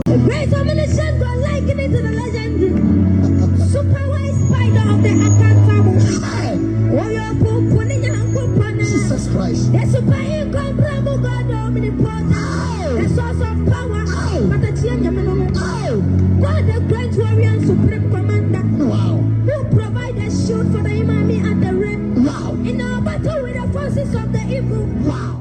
The great omniscient God likened it to the legend. Super wise spider of the accountable. Oh, your poop, putting your uncle, Jesus Christ. The super incomparable God omnipotent. The source of power. But the change God, the great warrior and supreme commander. Wow. Who provide a shield for the enemy and the rim. Wow. In our battle with the forces of the evil. Wow.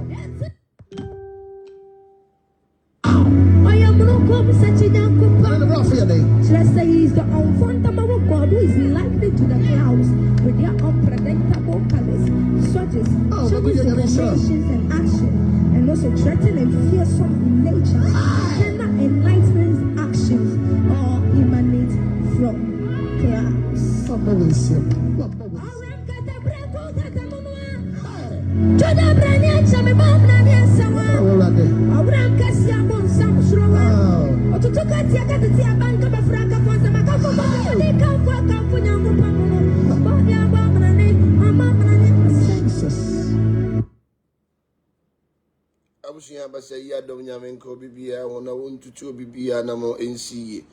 Let's say he's the unfathomable God who is likely to the clouds with their unpredictable colors, swatches, nations and action, and also threatening and fearsome in nature, cannot enlighten actions or emanate from clouds. Abusuya basa ya dom nyame nko bibia wona wontutu bibia na mo ensiye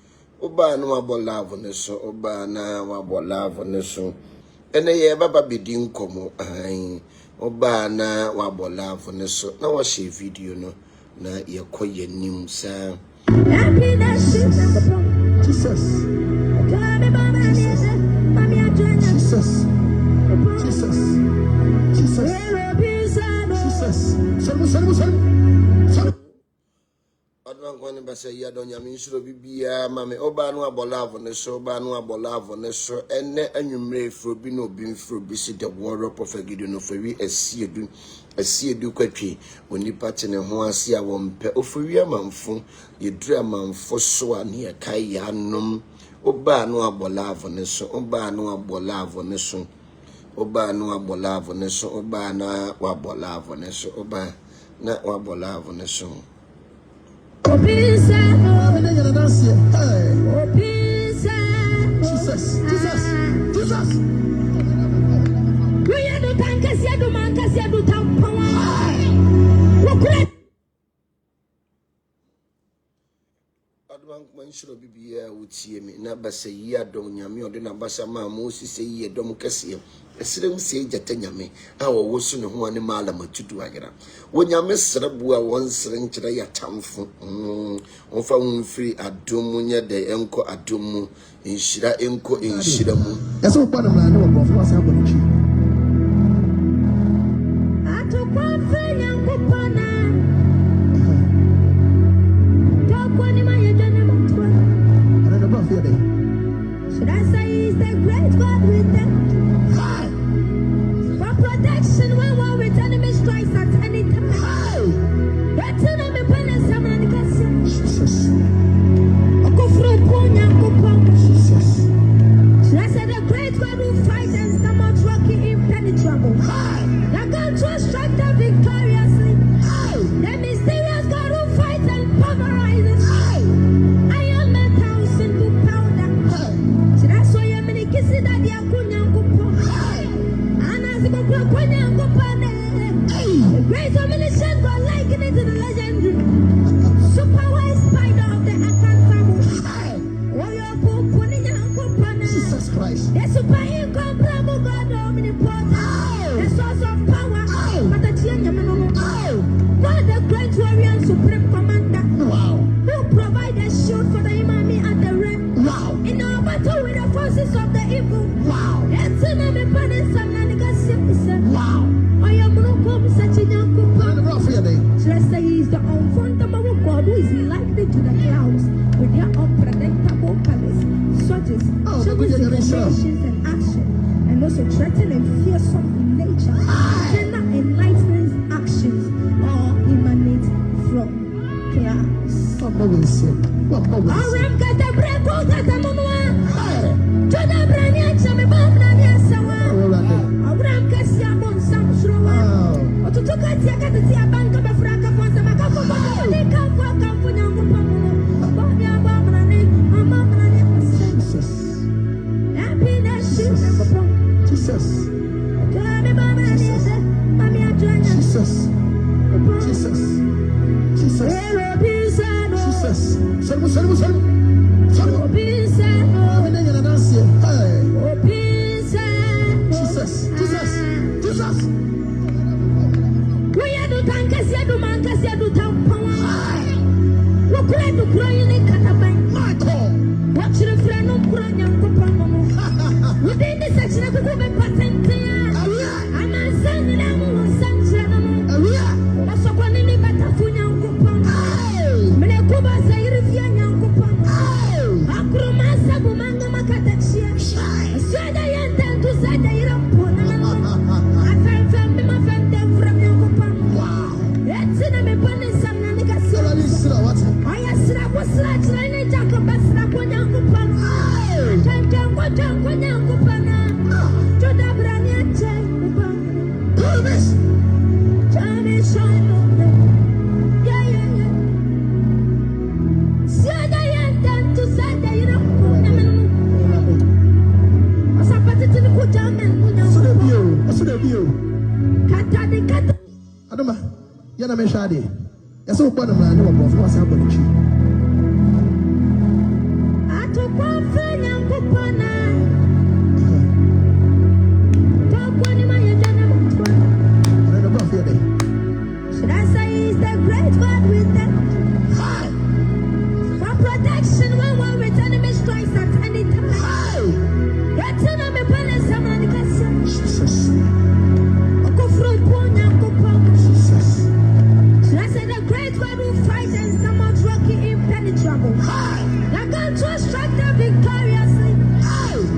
oba no abolaavo ne so oba na wabolaavo ne so ene ye baba bedi nkomo an oba na wabolaavo ne so na wo share video no na ye koye nim sa Jesus Adwan kwani basa ya do nyame nsuro bibia mame oba no abolaavo ne so oba no abolaavo ne so ene anwumre fro bi no bi mfro bi si the war prophet Gideon no fawi asiedu kwatwe onipa tene ho ase a wompe ofori amanfo yedura amanfo so a ne kai ya nom oba no abolaavo ne so oba no abolaavo ne so oba no abolaavo ne so oba na wabolaavo ne so oba na wabolaavo ne so Jesus. Adwan kwanshiro bibia wutie me na basa yi adom nyame ode na basa ma Moses yi adom kase esirem se jata nyame a wo so ne ho ane mala matudu agera wo nyame srebu a won sre nkyere ya tamfo wonfa wonfiri adom nya de enko adom enhira enko enhira mu yesa wo kwana mra ne wo profo wasa abonchi atokwa fenya nkopana should I say he's the great God with them? Hi. For protection when war with enemy strikes at any time. Hi. That's an enemy penance and the Jesus. Jesus. Should I say the great God who fights and somewhat rocky impenetrable? Hi. That God to strike them victoriously. Hi. The mysterious God who fights and pulverizes. Hi. Great omniscient God likened it to the legend. Super wise spider of the accountable. Oh, your poop, putting your uncle, Jesus Christ. The super incomparable God omnipotent. The source of power. But the change God, the great warrior and supreme commander. Wow. Who provide a shield for the enemy and the rim. Wow. In our battle with the forces of the evil. Wow. That's an enemy penance and wow. Let's say he's the unfathomable God who is likely to the clouds with their unpredictable colors, swatches, nations and action, and also threatening and fearsome in nature, cannot enlighten actions or emanate from clouds. Jesus. Adama, yana me shade. Ya so kwa na mrani wa bofu wa sa bonichi. Atokwa fanya kupona. Tokwa ni mayejana mutwa. Na go for day. Should I say is the great God with them? Hi. For protection when one return me strikes at any time. Hi. Yet me punish someone can Jesus. Jesus. Should I say the great one who fights and somewhat rocky impenetrable? The God to strike them victoriously.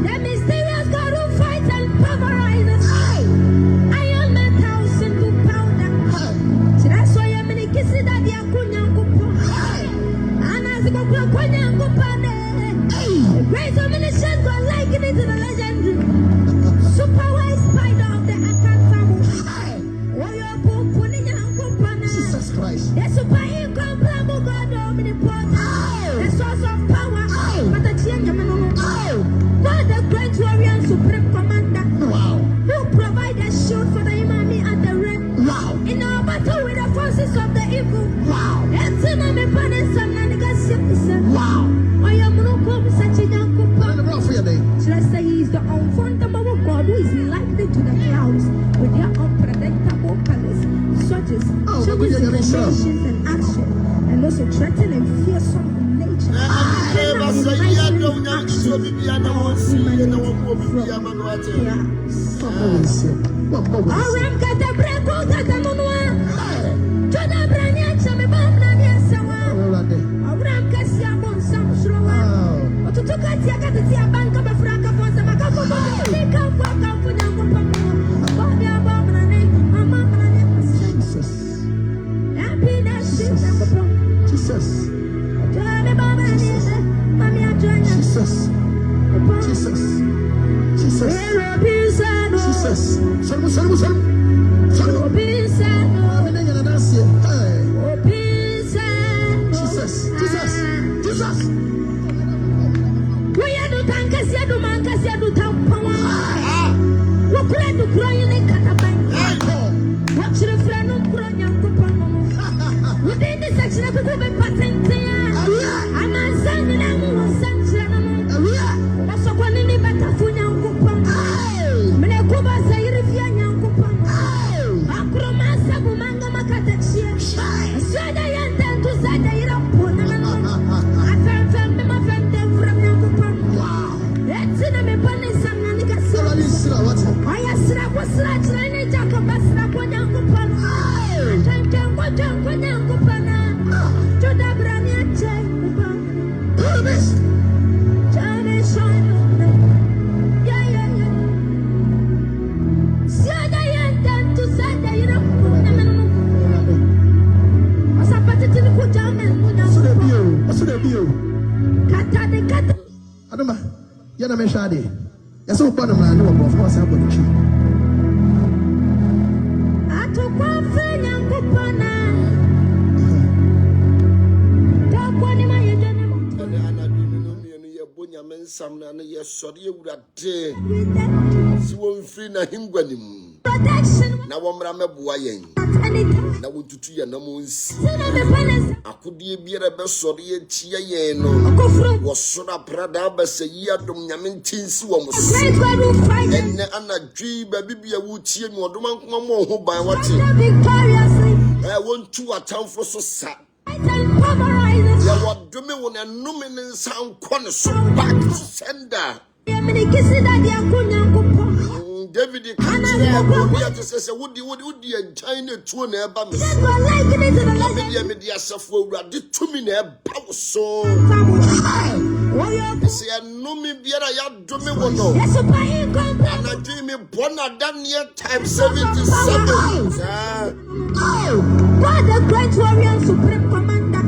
The mysterious God who fights and pulverizes. Iron metal into powder. Should I show you many kisses that they are kunyangupo? And as you go kunyangupane, the great omniscient God likened it to the legend. Super wise spider of the Akan family. Jesus Christ. The super incomparable God omnipotent. The source of power. But the God, the great warrior and supreme commander. Wow. Who provide a shield for the imami and the red. Wow. In our battle with the forces of the evil. Wow. And to know me punish some and wow. I am no come such a young couple. Should I say he is the unfathomable God who is likened to the clouds with their unpredictable colors, such as changes in formations and action, and also threaten and fearsome in nature. Adama, yana me shade. Ya so kwa na mrani wa bofu wa sa bonichi. Atokwa fanya kupona. Tokwa ni mayejana mutwa. Na wamra meboa yen na wotutu ye na monsi akudie biara besori etia ye no wosora prada basayi adom nyame ntinsi wo mo so enne anadwi babibia wutie mi odom anko mo ho ban wate wontu atamfo so sa ya wodome won enome ne nsan kone so back to sender David can't say would you China to never media suffer did to me never so say no me biara ya do me wono and I dream me bona Daniel time 77 God the great warrior supreme commander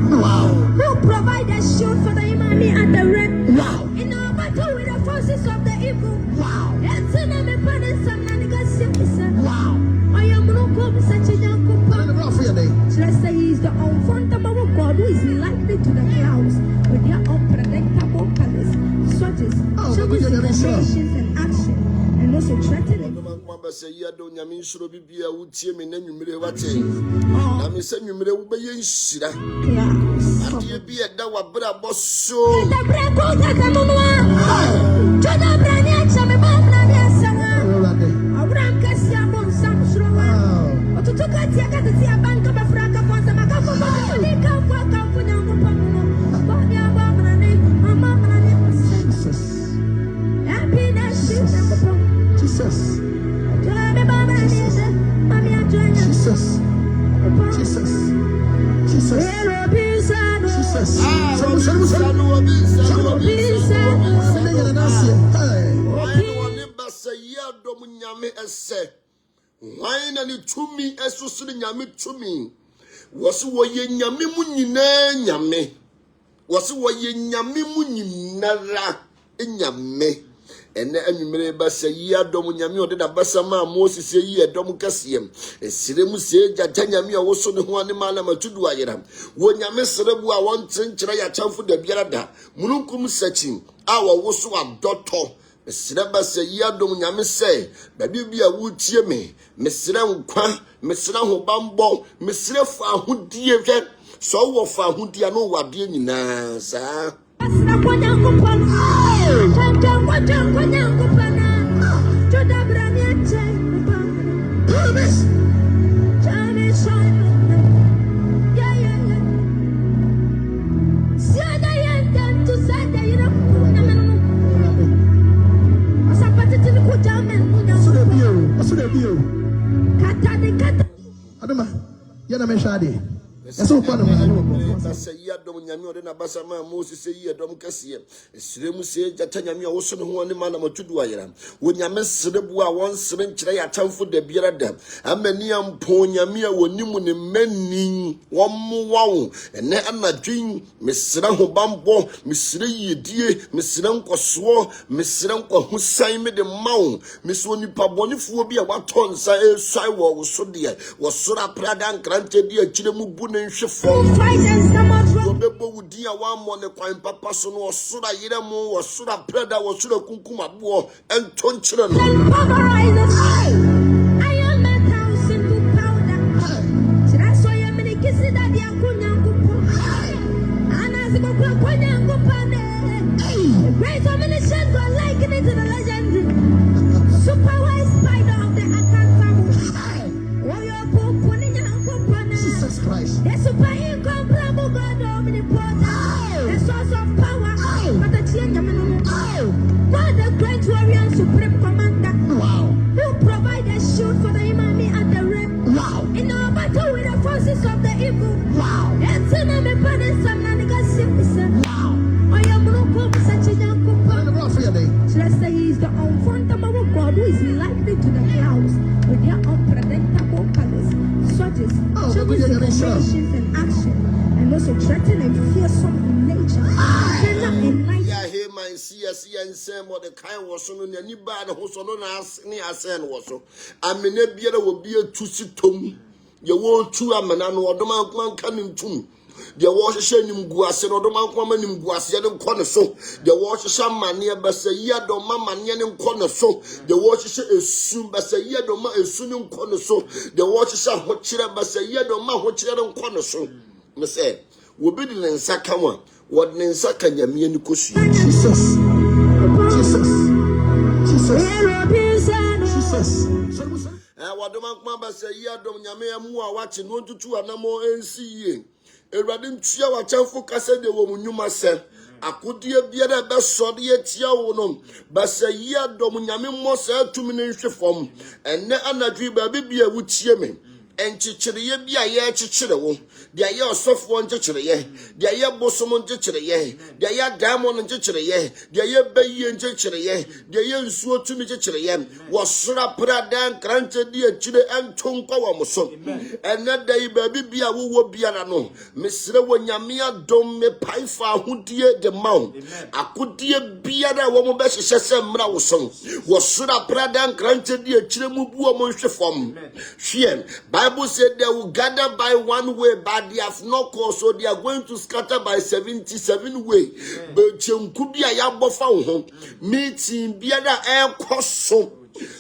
who provide a shield for the enemy and the red in our battle with the forces of the evil I am no come such a young let's say he is the unfrontable God who is likely to the clouds with their unpredictable colors, swatches, changes in formations and action, and also threatening. Say ya do nyame nsuro bibia wutie me na nwumire wate na me se nwumire wo beye nhira ade bi eda wa bra boso da bra ko ga no no joda bra ni acha me ba bra ni asawa awra kasi abon sam shrowa otutuka ti aka ti abanka ba fraka fonsa maka fo ba ni ka fo nyango pa no ba ni aba bra ni mama bra ni Jesus happiness Jesus Jesus. Why na ni tumi esusuri nyame tumi wose wo ye nyame mu nyina nyame wose wo ye nyame mu nyinara nyame ene anwumere basa yi adom nyame ode da basa ma Moses yi edom kasiem esiremu se jaja nyame a woso ne ho ane mala matudu ayera wo nyame serebu a won tenkyere ya chamfo da biara da mununkum sachi a wo woso adoto mesira basa yi adom nyame se babi bia wutie me mesira nkwa mesira ho bambo mesira fa ahodie hwe so wo fa ahodie no wade nyina saa Adama, yana me shade. Eso kwa na basa yi adom nyame ode na basa ma Moses yi edom kase esiremu se jata nyame a woso ne ho ne ma na matudu ayera wo nyame serebu a won sere nkyere ya tamfo da biara da amani ampo nyame a wonimu ne mani womwawo ene anadwin mesere ho bambo mesere yedie mesere nkoso mesere nkwahusan me de mawo meso nipa bonifuo bi a watonsa esai wo so de wo sora prada nkrante di akire mu bu ne hwefo Bebo wudi a wa mo ne kwan papa so no osura yire mu osura preda osura kunkum abo ento nkyere no and action, and also threaten and fearsome in nature. Yeah, hear my CSC and Sam what the kind was on any bad who's on us near San was so. I mean, a beer will be a two-seat tomb. You won't chew a man or the man coming to. The wash shame guas and other man woman in guas yet in corner so. The wash some man near Bassaya do mamma yan in corner so. The wash is soon Bassaya do ma is soon in corner so. The wash some what chira Bassaya do ma what chira in corner so. Miss wo be di ne nsa ka wa wo ne nsa ka nyame ani kosu Jesus. Jesus. Jesus. Jesus. Wadoma kuma ba se yi adom nyame amu a wache no tutu anamo ensi yie Ewurade ntua wa chamfo kase de wo munwuma se akudie biara be sode ye tia wo no ba se yi adom nyame mo se atumi ne nhwefom enne anadwi ba bibia wutie me enchichire ye bia ye chichire wo dia ye osofo nchichire ye dia ye bosom nchichire ye dia ye diamond nchichire ye dia ye bayi nchichire ye dia ye nsuo tumi nchichire ye wo sora pradan krante di achire entonkwa wo moso enne dai ba bibia wo biara no mesire wo nyame adom me paifa ahodie de maw akudie biara wo mo be hyehyɛ sɛ mra wo so wo sora pradan krante di achire mu bu wo nhwefom hwiem Bible said they will gather by one way, but they have no cause, so they are going to scatter by 77 way. But Chenkubia Yabofa meeting biada air cosom.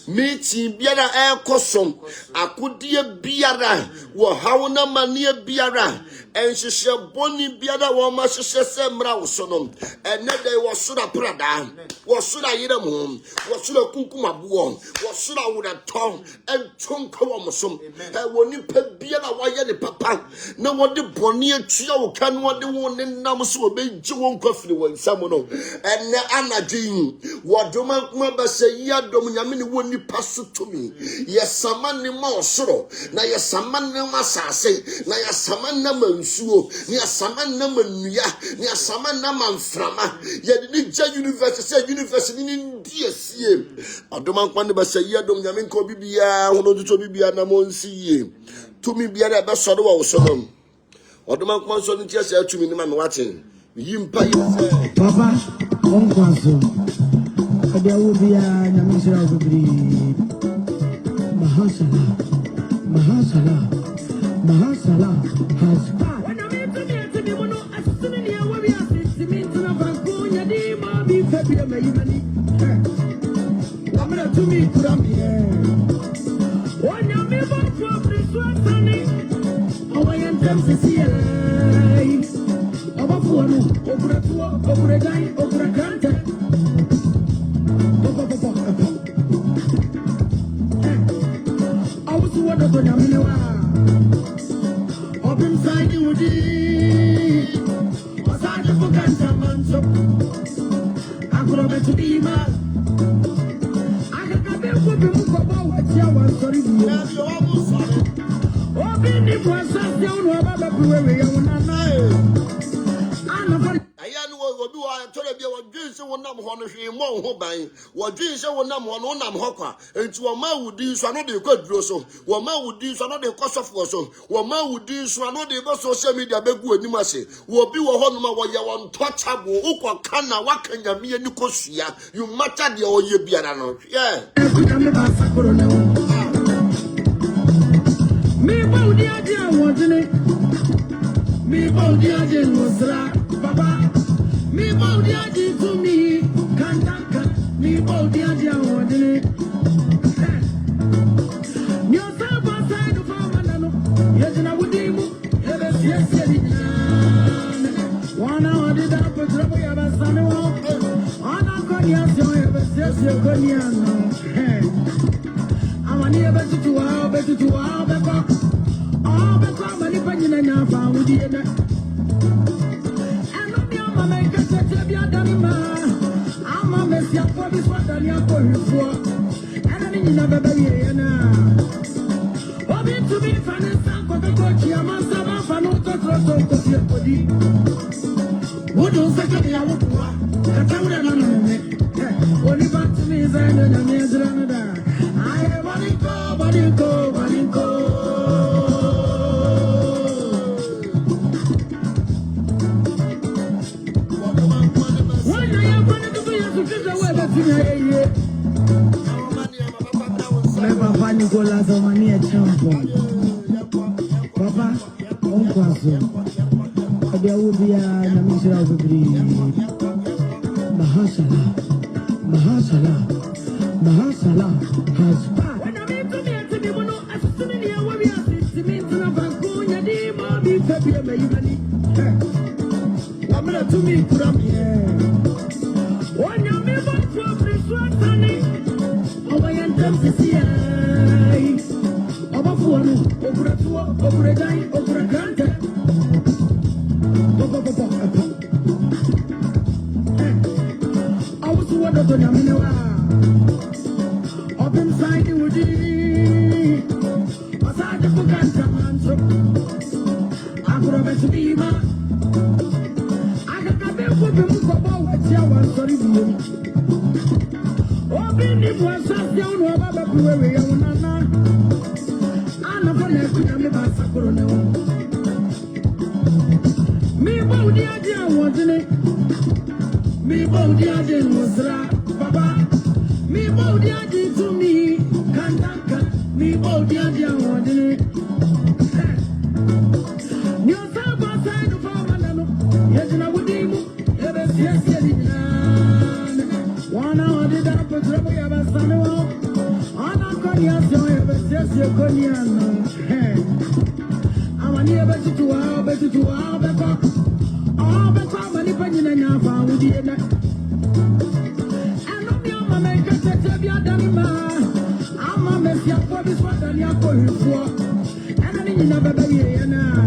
Meeting biada air cosom. Akudia biada, Wahauna mania biada, and she shall boni biada wama she semra sonom. And then they was Suda Prada, was Suda Yedamum, was Suda Kunkuma Buon, was Suda with a tongue and Tonkawamusum. And when you pet biada wire the papa, no one the bonia trio can want the one in Namusu be Jewon coffee when someone. And Anna Jean, what do my mother say, Yadominamini when you pass to me? Yes, someone in more sorrow. Now, yes, someone in my sassy. Now, yes, someone number suo. Near someone number near someone number frama. Yet, the university in DSC. I don't want to say, Yadom Yaminko Bibia, who knows to Bibia Namon see. To me, be a best sort of Solom. Or the monk wants to just to me, man watching. Papa, there will be a Namisha of the Mahasala has. When I'm in the one as soon as we are sitting to the Banconia, the Bobby February. I'm going to meet from here. When you're able to Sunday, oh, I am come to see over a guy, over a granted. I was one of the Yamina. Up inside you, was I the Focanta Manso? I'm going to be mad. I can come here for the book about what you want. Sorry, oh, Benny was a young about the Puerto. Say one nam hono hwe mo ho ban wo dwen say one nam hono nam hokwa enti wo ma wudi so no de kwaduro so wo ma wudi so no de kosofo so wo ma wudi so no de be social media begu anim ase wo bi wo hono ma wo ye won touchable ukwa na waka nyame ani kosua you matter de o ye biara no yeah me bawdi aje awodene me bawdi aje nusra baba me bawdi aje to me kantaka me bawdi aje awodene nyo saba side of manano yejina wudimu yes wana wadida petrabo ya basane wo ana konya syo yes konya no amani betutu wa beko mani panyina nya fa wudi ena eno mi ama me kete bia dani ma ama me sia fo bi so dani akohwefo ena ni nyina bebe ye na obi to be fane san ko to chi ama sa ba fa no to tro so ko si odi wodo se ke ya wo kwa kata wo na no me oni ba to me za na me zra na da ai body go Papa Nicolas Omania champion. Papa, there will be a Namisha of the Mahasala has. When I'm in the air to be one of us, we are sitting in the Banconia, the Bobby February. to me, from here. When you me want to be so sunny, oh, I am come to see I. Over for me, over a tour, over a guy, over a granted. I was one of the Yamina. Up inside the woody. Aside the book and come answer. I'm going to be my. I got a bit of them about what you want. Sorry, oh, being it was such young about the way I'm not. I'm not going to be a massacre. Me, about the idea, wasn't it? Me, about the idea was Baba. Me, about the idea to me. Kandaka. Me, about the idea, wasn't it? You said, I said, the farmer, yes, and I would do. Yes, one hour did I put trouble of a son. I'm not going to yes, you're going I'm near to our better to our better. All the time, any penny in your family, with you. And I'm your mamma, I can tell you, I'm a mess, your body's what you're going for. And I need never be here now.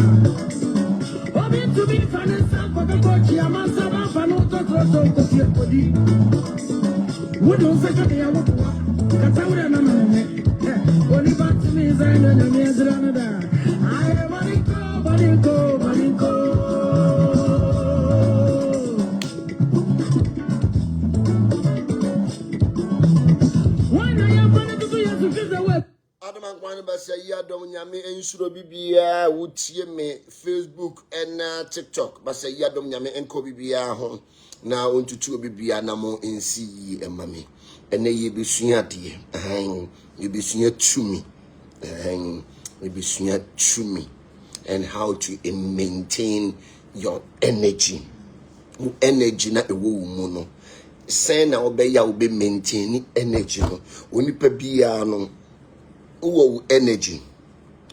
To be funny, for the coach, I'm a son of an auto of your body. We don't say that I would walk. That's how we're not. Only back to me is I know the means another. I am Balinko. When I am running to you to visit the web. Adam and Basa Yadom Yami and Suro Bibia would see me Facebook and TikTok. Basa Yadom Yami and Kobe Bia home. Now on to two Bibia Namo in C and Mammy. And then you be seen dear. You be seen to me. You be seen to me. And how to maintain your energy. Energy not a woman. Send our bay, will be maintaining energy. Only Pabiano. Who energy,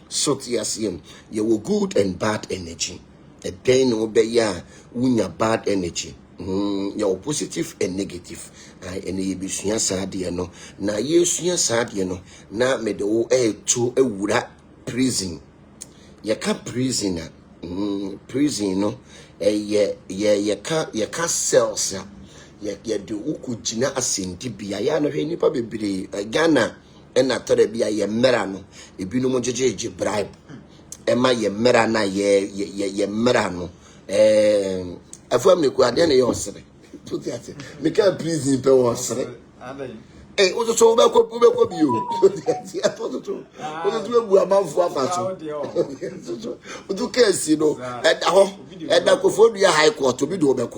so TSM, you will good and bad energy. A day no be ya, your bad energy. Your positive and negative. And you be sad, no. Now, yes, sad, no. Now, me the air to a wood prison. You can't prison, prison, no. You can't sell, sir. You do ukujina asinti biya, ya no, any probably Ghana. And I thought it be a merano. If you know what you bribe, Emma, ye merana, ye merano. I form the guardian, your say. Me can't please him, say. Hey, what's the soul back up you? I thought it too. What do you about for a What do you see, no? At home, at the high court to be do back.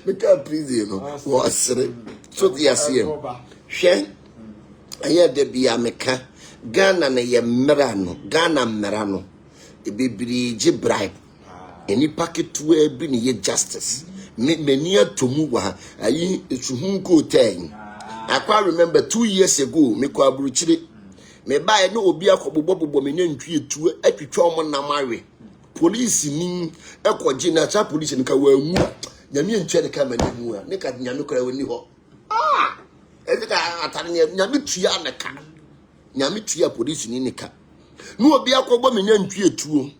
Me can't please you, no? Was so the Shane. Aye de bia meka Ghana na ye merano Ghana merano e bibiri je bribe eni packet we bi ne ye justice many atomu wa ayi esuhunko ten I remember 2 years ago me kwa buruchire me bae no obi akobobobo me nantwie tu atwitwa omo na mawe police ni ekoje na cha police ni ka wa mu nyame ntwe de ka manu a ne ka nyame kora woni ho nyame tua neka nyame tua police ni neka no obi akogbo me nantwie tuo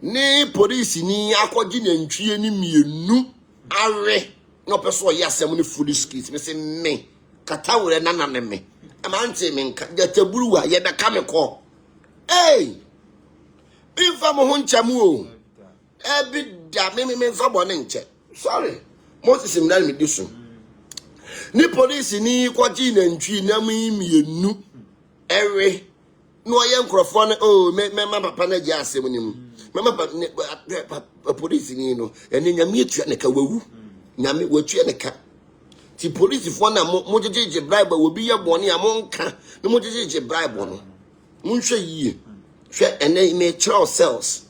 ne police ni akogi nantwie ni mienu awe no person ya asem ni foolish kids me say me katawure nana me amante me nka jataburu wa ye beka me ko infa mo ho nchamu o ebi da me mfa bone nche sorry Moses mdal me disu ni police ni kwaji na ntwi na mienu ewe no ye nkrofo no me papa na gya asem ni mu police ni no ene nyame etua ne ka wawu nyame watua ne ka ti police fo na mo jeje bribe obi ye bone a mo nka no mo jeje bribe no mo nhwe yie hwe ene me chiro cells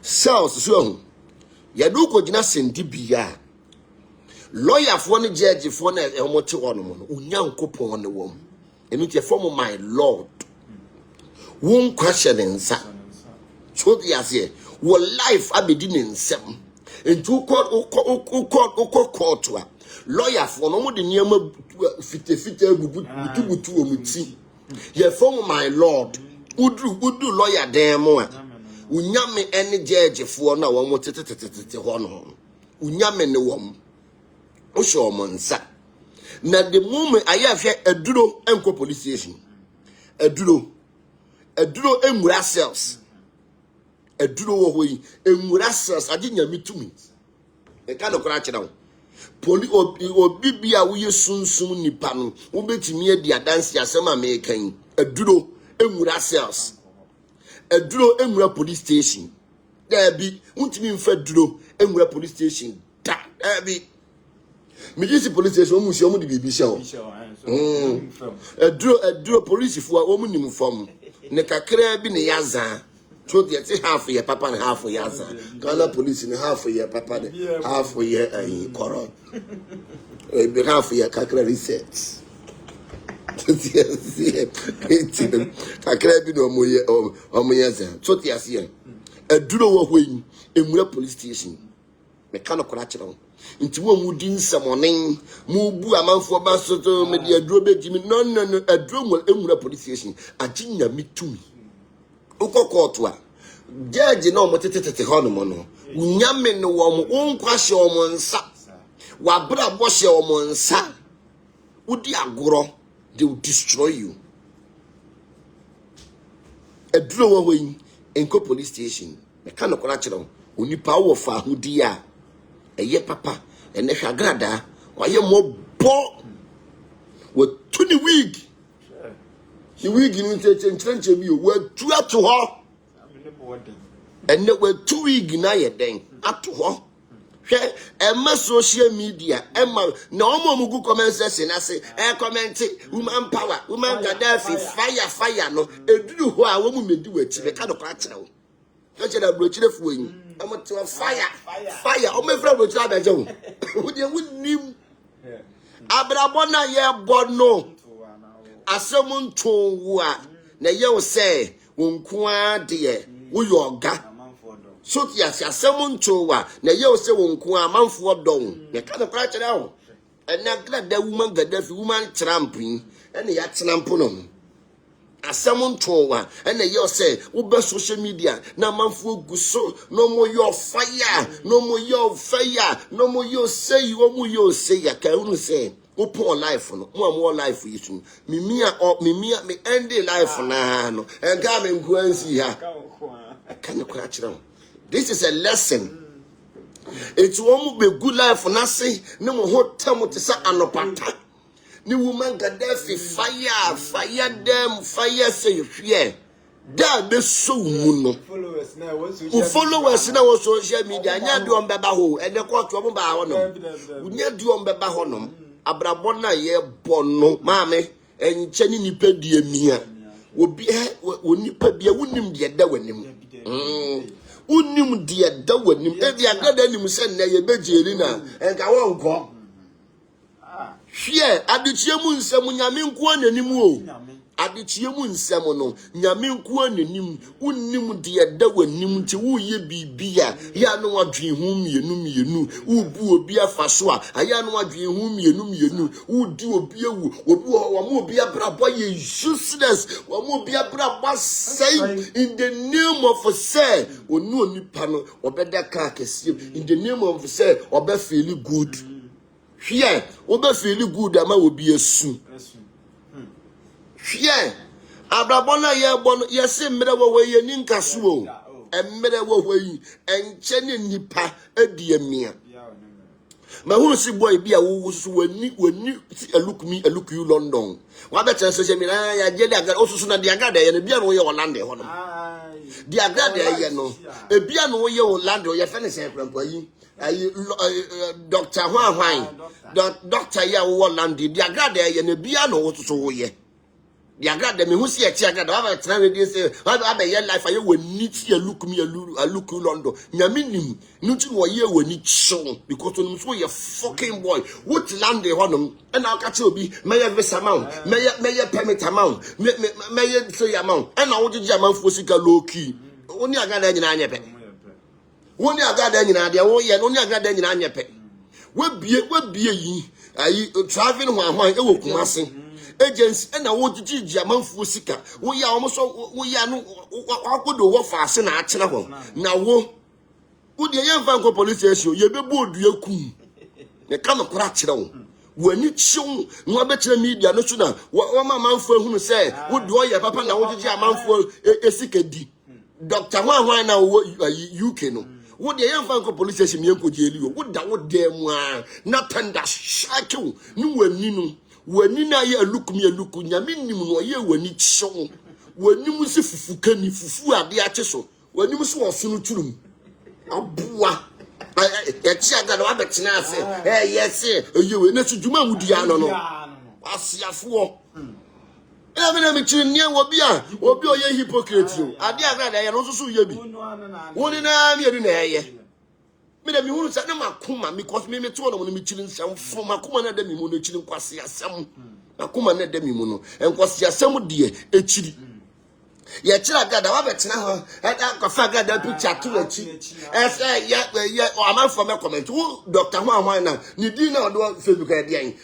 so ya du ko gina sendi bia lawyer for the judge for the emote one no unyankopon ne wom enu tie form my lord won question nsa so the ase wo life abedi ne nsem into court lawyer for no the near fit butu omuti ye form my lord udu lawyer dem unyame any judge for na wo tete ho no unyame ne wom o show monsa na the moment ayafia aduro enko police station aduro emura cells aduro wo hoyi emura cells age nyame tumi e ka no kora kire wo poli obi bia wo yesunsun nipa no wo betimi adi adanse asem amekan aduro emura cells aduro emura police station there be untimi mfa aduro emura police station da be Mijisi police station omu si omu di bibi sha o. Aduro police fu a omu nim fam. Ne kakra bi ne yaza. So dey say half year papa and half year yaza. Ghana police ne half year papa ne half year koron. Be half year kakra reset. Kakra bi no omu yaza. So dey say aduro wo hwen emura police station. Me kana kora kire nti wo mu din samonen mu bu amanfo ba soto me de aduro begimi no aduro mo emura police station aginya mitumi ukokoto a judge na o motetete ho no mo no unyame no wo mo onkwahye o mo nsa wa bra bo hye o mo nsa udi agoro they will destroy you aduro wo hoyin enko police station me ka no kora kire onipa wo fa hudi a eye papa ene Agradaa waye mo bo we 20 week the week ni nche bi o we tu ato ho ene we 2 week na ye den ato ho hwe ema social media ema na omo comment section na say comment woman power woman Gaddafi fire no eduru ho a wo mu medi wachi be ka do kwa kire wo kaje na brochire fu yin I'm to fire. Oh, my friend, which I do. Would you win? Abrabona ye bono. Asamun to wa. Na ye say, Unkwa dear, we your ga. So yes, asamun to wa. Na ye say, Unkwa, man for dong. You can't crash it out. And now glad the woman, the deaf woman tramping, and the yatsanampunum. Asamon towa and you say ube social media na manfo guso no more your fire no more your fire no more your say you more your say ya ka unu say open life no more life you soon me end life na no and ga me nkuansi ha can you catch them? This is a lesson. It's one be good life na say no more hotel to say anopata. Ni woman Gaddafi fire them say you fear that be so muno followers now on social media nya do on beba ho e de court omo ba ho no nya do on beba ho no abrabona ye bono maame enche ni nipa die mia obi onipa bia wonim de da wanim unim de da wanim e bia gada nim se na ye bejeri na enka wonko hwe adichie mu nsem nyame nko ananim o adichie mu nsem no nyame nko ananim unnim de da wanim nti wo ye bibia ya no wadwen hu mienu ubu obi afaso a aya no wadwen hu mienu udi obi ewu obi wo mo obi abrabo ye useless wo mo obi abrabo say in the name of say onu onipa no obeda ka kese in the name of say obe feel good. Here, obe feel good ama obi esu. Here, abrabona ye bono ye se mre wo we ye ni nkaso o. Emre wo we enche ne nipa adi amia. Ma hu si boy bia wo so wani look you London. Wa be tell social media ya je Agradaa osusu na Agradaa ye na bia no ye Holland ho no. Agradaa ye no. E bia no ye Holland ye fe ne se krampa yi. Doctor Doctor ya Holland Agradaa ye na bia no osusu wo ye. Agradaa me hu si e ti Agradaa ba tena we say ba ye life aye wani ti look you London. Nyame nim nti wo ye wani chon because on so ye fucking boy what land dey honum and na ka che obi meye visa amount meye permit amount meye so amount and na wo jiji amount for sika low key oni Agradaa nyina anya pe Woni Agradaa nyina de wo ye no ni Agradaa nyina anyepe. We bie yi ayi traveling hwan e wo Kumase. Agency na wo gigi amanfuo sika. Wo ya omo so wo ya no akodo wo faase na akyena ho. Na wo de yemfa nko police station ye bebu odua kum. Ne ka no kora kyerɛ wo. Wani chiu no betre media no so na wo manfo ehunu se wo de oye papa na wo gigi amanfo esika di. Dr. Hwan na wo UK no. Wo de yemfa nko police station me nko jeli wo da wo dem a na tanda shakew ni wani no. Wani na ye aluku nyame nim no ye wani chiu. Wani mu se fufu kani fufu ade ache so. Wani mu so osunu turum. Abua Yachi Agradaa wa betina ase yes eyewe na sudwuma wudi ano no asiafo na me chiri nie obi oye hypocrite o ade Agradaa ye no so ye bi woni na me edi na eye me da mi hunu sa na makoma because me to no me chiri nsam fo makoma na da mi mu no chiri nkwase asam makoma na da mi mu no nkwase asam de echiri ye chira Agradaa wa betina ho akwafa Agradaa picture to achi ye o am for me comment who Dr. Hwan na ni di na do Facebook e dey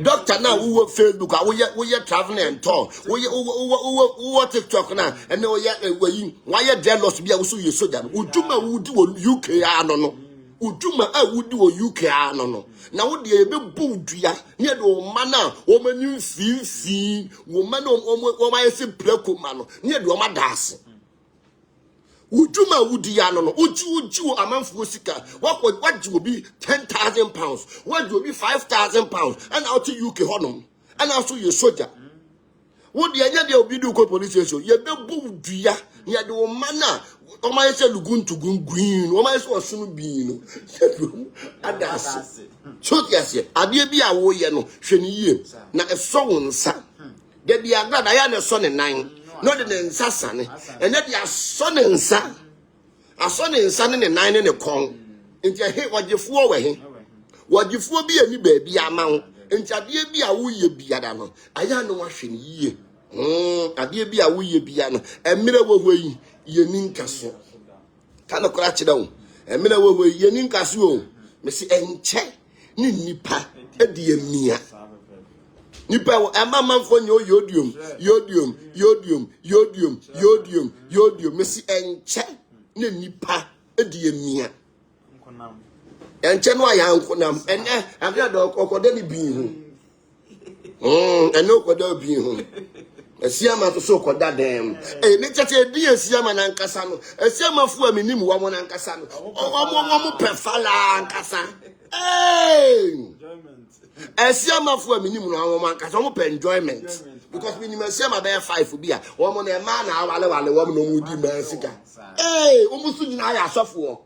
doctor na wo Facebook wo ye traveling and tour wo TikTok na and wo ye why jealous bia wo so ye soja no uduma wo di wo UK ano no uduma a wo di wo UK ano no na wo de ebe budua ne de o ma na o manu fifi wo ma na o ma yesi pleko ma no ne de o ma daase uduma wo di ano no uji wo amanfo sika waji obi 10,000 pounds waji obi 5,000 pounds and out to UK honom and also ye soja wo de anya de obi du ko police station ye be budua ne de o ma na o ma yesi luguntu gungun o ma yesi osunu bi no adase so yes ade bi a wo ye no hwe ni yie na eso wo nsa de bi Agradaa ya na so ne nan no de ne nsa sane ene de aso ne nsa ne ne nan ne kon nti he wajefuo we he wajefuo bi ani ba bi ama ho nti ade bi a wo ye biada no aya no wa hwe ni yie ade bi a wo ye bia no emire wo ho yi ye ni nkaso kana kora kyeda wo emire wo ho ye ni nkaso o me se enche ni nipa edi emia nipa amamanfo nyo yodium me se enche ni nipa edi emia enche no aya nkonam ene Agradaa okoda ni bi hu ene okoda bi hu Esiama to so koda dem ne tete di esiama na nkasa no esiama fu aminim wa mo na nkasa no omo pefala nkasa esiama fu aminim no wa mo nkasa omo pe enjoyment because minim esiama be 5 bi a omo na ma na wale wo mo no mu di ma sika omo su nyina ya asofo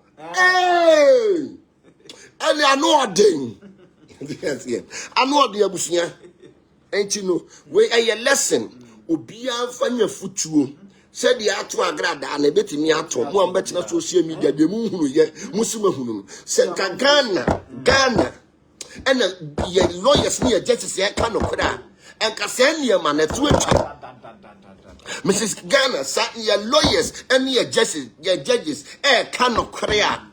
ele anoden anoden abusunya enti no we a lesson obia fanya futuo said the ato Agradaa na betimi ato mo am betina social media de mu hunu ye musima hunu said Ghana and ye lawyers near justice e ka no kra en ka se ne ma na tu atwa Mrs. Ghana sa ye lawyers and ye judges e ka no kra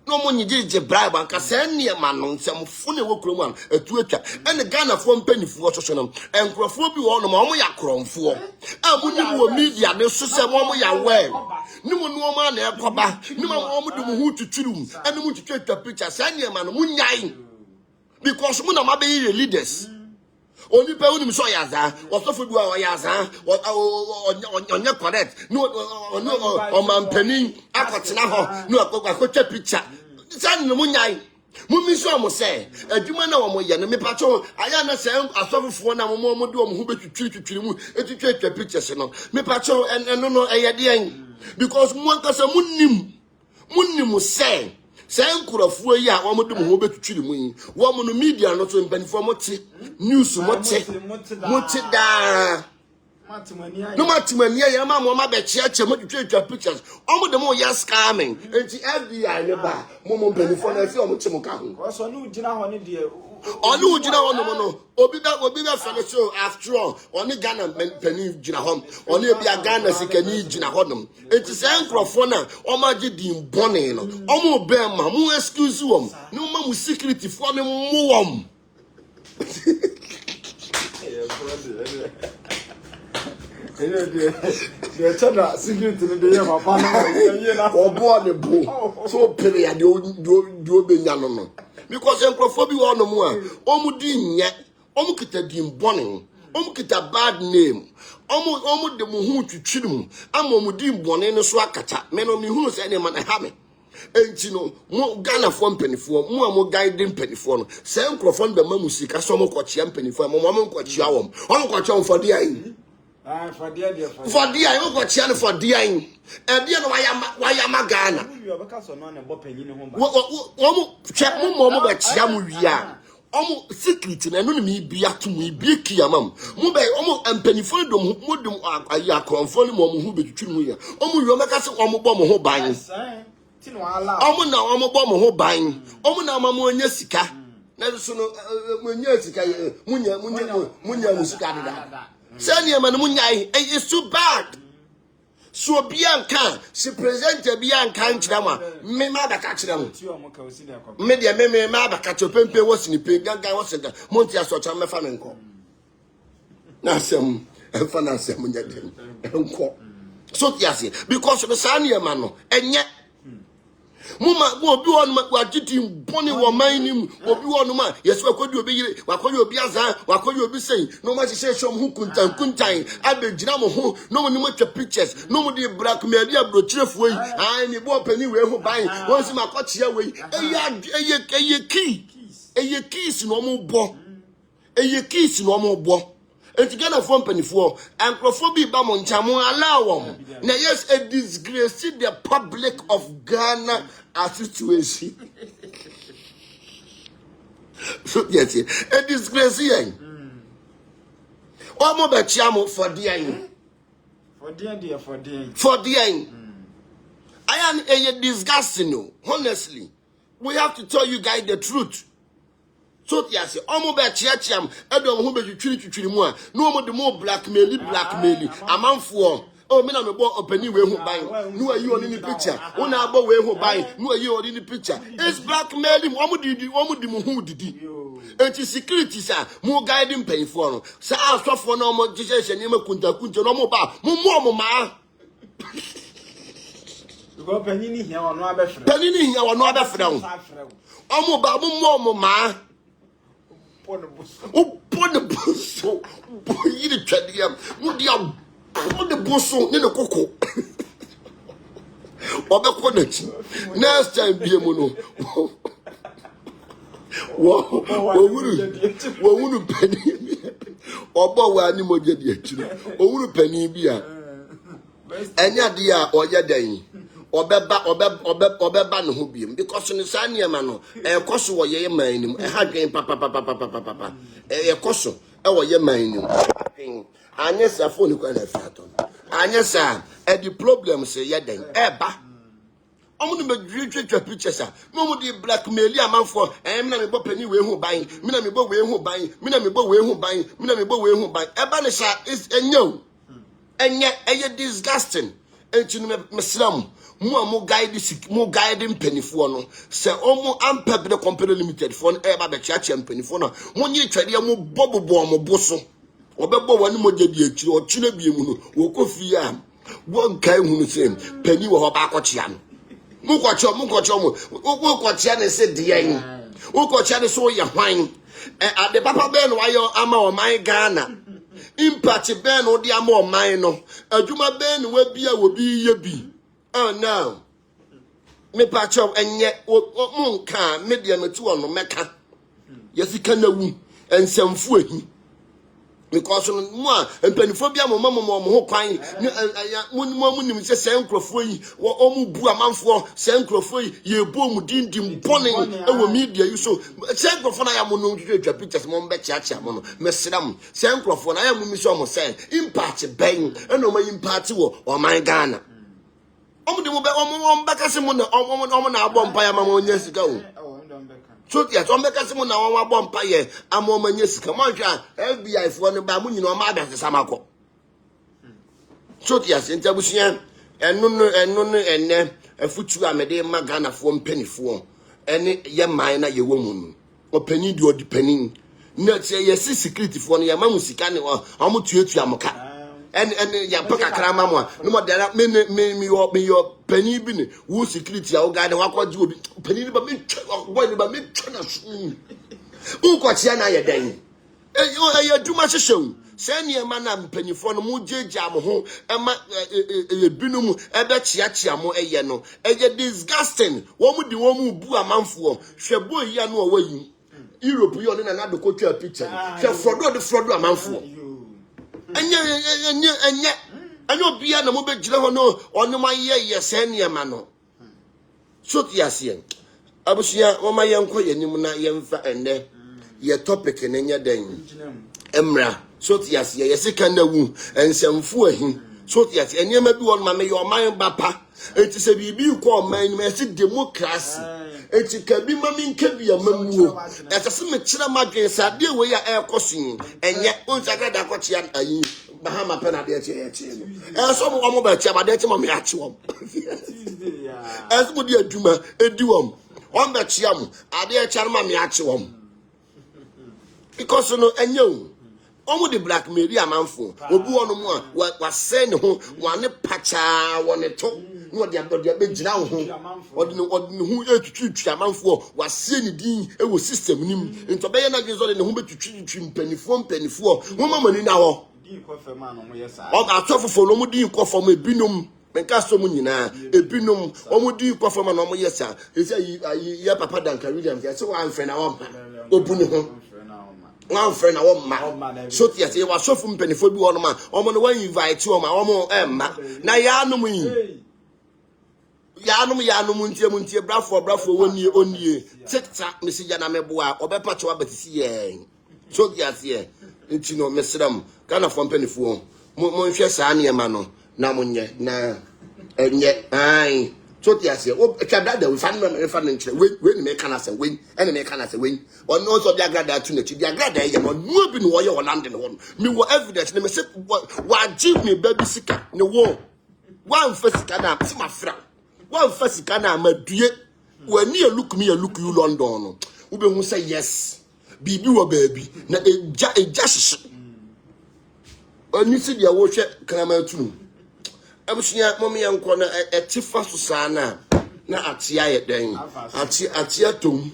no mo nyije bribe anka se ne ma no nsem fu ne wokrom an atu atwa en Ghana fo mpanifo soso no enkrofo bi wo no ma omo yakromfo amunim wo media ne so se mo ya well ni mo no ma na ekoba ni mo mo de mo hu tuturum en mo tutwa picture se ne ma no munyai because mo na ma be leaders oni pe unim so yaza osofo bi wa yaza onye correct no o mampanin akotena ho no akotwa picture san no munyai mummi so mo se adwuma na wo mo ye no mepacho aya na se asofofo na mo de mo hu betwitwitwiri mu etwitwa pictures no mepacho eno no eyede en because mo nkasa munnim se nkurafo yi a wo mo de mo hu betwitwiri mu yi wo mo no media no so mpanifo mo te news mo te da No matimania, your mamma, bet church, and your pictures. Almost the more you're scamming. And the FBI never, Momo Penifon, I feel much more. Also, no, Jina, on it, dear. Or no, Jina, no, Obida will be that for the show after all. Only Ghana Penny Jina home, only be a Ghana Sikani Jina Hodom. It is Ancrofona, or Majidim Bonino, Omo Bema, more excuse you, no mamma security for me, more. The channel secret to the day of a partner or born a bull. So penny and do be yano. Because Ancrophobia or no more. Omudin yet, Omukita dim bonning, Omukita bad name. Omu de muhu to chidum, Amomudim bonin swakata, men on me who's any man I have. And you know, more Ghana from penny for more guiding penny for. Sam Crofon the Mamusika, some of what penny for, Mamma Quachawam, on Quacham for the eye. For dear, For dear, I got channel for dear. And dear, why am I Ghana? You have a castle on a bopping in home. Check Momo, but Yamuya. Almost secret and anonymity be up to me, be Kiamam. Mube almost and penny for them who would do a yakon for the moment who be between me. Almost you make us almost bomb whole buying. Almost now, almost bomb whole buying. Almost now, Mamma Jessica. Never soon, when Jessica, Munya Muscada. Sanya man Munya, it's too bad. So Bianca, she presented Bianca and Chama, me mother catch them. Media me mother catch your pempe was in the pig, Ganga was in the Montia Sochama Fanco. Nasem, and Fanasem, so yes, because of the Sanya Mano, and yet. Muma will be on what did you bonny or mine him or be on ma? Yes, what could you be? What could you be as what could you be saying? No matter say some who couldn't I be Jinamo who no one much pictures, nobody blackmail your brochure way. I am a boy penny where who buy once my coach your way. A key, a keys normal bo, a keys normal bo. And to get a phone penny for Ancrophobia Bamon Chamo allow them. Now, yes, a disgrace to the public of Ghana as situation. So, yes, a disgrace here. One more about Chamo for dear. For dear. I am a disgusting, honestly. We have to tell you guys the truth. So yes, almost by Chiacham, Adam who be you more. No more the more blackmail. A man for oh, men I'm about opening way who buy. No, are you on any picture? One about way who buy. No, are you on any picture? It's blackmailing. One did who did it? And the security, sir, more guiding pay for. Sir, I'll stop for no more Jesus and Emma Kunta, no more bar. More, ma. Penny here or no other friend. Penny here or no other friend. Almost more, ma. Oh, put the bus. Oh, you the Chadiam. Would you put the bus in the cocoa? Or the quantity. Next time, be a mono. What would penny? Or bow animal get yet? Or would penny be a? And ya dear or ya day. Or beba no hobim because in Sanya mano e koso wo ye man e ha dwen papa e koso e wo ye man nim anya sa phone ko na fiaton anya sa e the problem say ye den e ba omo no be twetwa pictures no mo di blackmail amanfo e me na me bo pani we hu ban me na me bo we hu ban me na me bo we hu ban me na me bo we hu ban e ba ne sha is enyo enye e disgusting enti no meslam mo guiding penny for no say omo ampe the company limited for eba be chia penny for no mo nyi twede mo bobobo mo boso obebo wani mo gedi akiri o chine bie mu no wo kofi a won kai hunu sem penny wo ba akọchia no mo kocho mo wo kochia ne se de yan wo kochia ne so ye hwan ade papa be no wayo ama o man Ghana impact be no de ama o man no adwuma be no wa bia wo bi ye bi. Oh no. Me patch up and yet monka media me to no meka. Yes, you can wu and some food. because mo mpanifobia mo ho kwan mo nim se nkrofo yi wo mu bu amanfo se nkrofo yi ye bo mu dindim bone e wo media yi so se nkrofo na ya mo no twetwa pictures mo mbe chiachia mo no mesram se nkrofo na ya mo mi so mo se impact ben e no ma impact wo o man Ghana omo de mo be omo bekase mo na omo na agbo mpa ya ma mo nya sika o so yes omo bekase mo na omo agbo mpa ye ama omo nya sika mo hwa FBI fo no ba mo nyina omo abese samako so yes entabusia enu no enne afutu amede ma Ghana fo mpanifo ene ye man na ye wo mu no opani di odipanin na tie ye security fo no ye ma mu sika ne omo tuatua amoka and ya paka krama mo no mo dara me yo pani bi ne wo security ya wo ga ne wakwaji obi pani ba me boy ba me twana su unko tia na ye dan e duma hyehyem se ne ma na mpanifo no mu jeja mo ho e ma e binu mu e be chia mo eye no e je disgusting wo mu di wo mu bu amanfo hwebo yi anu o wayi Europe yo ne na adoko twa picture hwe frodo amanfo enye obia na mo be gire ho no onu ma ye se ne ma no so tiasie abusia wo ma ye nko ye nim na ye mfa enne ye topic ne nya dan emra so tiasie ye sika na wu ensemfu ahi so tiasie ene ma bi won ma me ye oman bapa enti se bibi ko oman me se democracy enti kabi ma mi nkabi amamuo etase me kire madwen sade we ya ekosin enye Agradaa kochia ayi bahama pena de eche no so mo ba chia ba de eche mo me achi wom mo di aduma edi wom on ba chia mo ade eche ma me achi wom because no enye omo de blackmail amanfo obi wono mu a wa se ne ho wa ne pacha wone to no de be gina ho odi ne hu etutu amanfo wa se ne din e wo system nim nto be ye na gbe so de ne hu betutu mpanifo wo mama ni na ho din ko fe ma no mo yesa o ga atofofo no mo din ko fo mo ebinum menka so mo nyina ebinum o mo din ko fo ma no mo yesa e say ya papa danka William ya se wa anfe na wo obu ne ho one friend na wo ma so tiase ye wa sofu mpanifo bi wo no ma omo no wan invite wo ma omo ma na ya anum yi ya anum ntie brafo woni onie tikta message na meboa obepache wa batisi ye so tiase nti no mesram kana fo mpanifo mo nhwe saa ne ma no na monye na enye ai so tiase o Agradaa we fan nchire we ni me kana se we ene me kana se we on no so Agradaa tu na chi Agradaa ye no no bi no wo ye Holland ne ho me wo evidence ne me se wa give me baby sika ne wo wa mfasika na se mafra wa mfasika na madue wa ni look you London no wo be hu say yes bibi wo baby na eja hye oni si dia wo hwe krama tu abusunya momi yanko na etifa so sana na atia ye den atia tom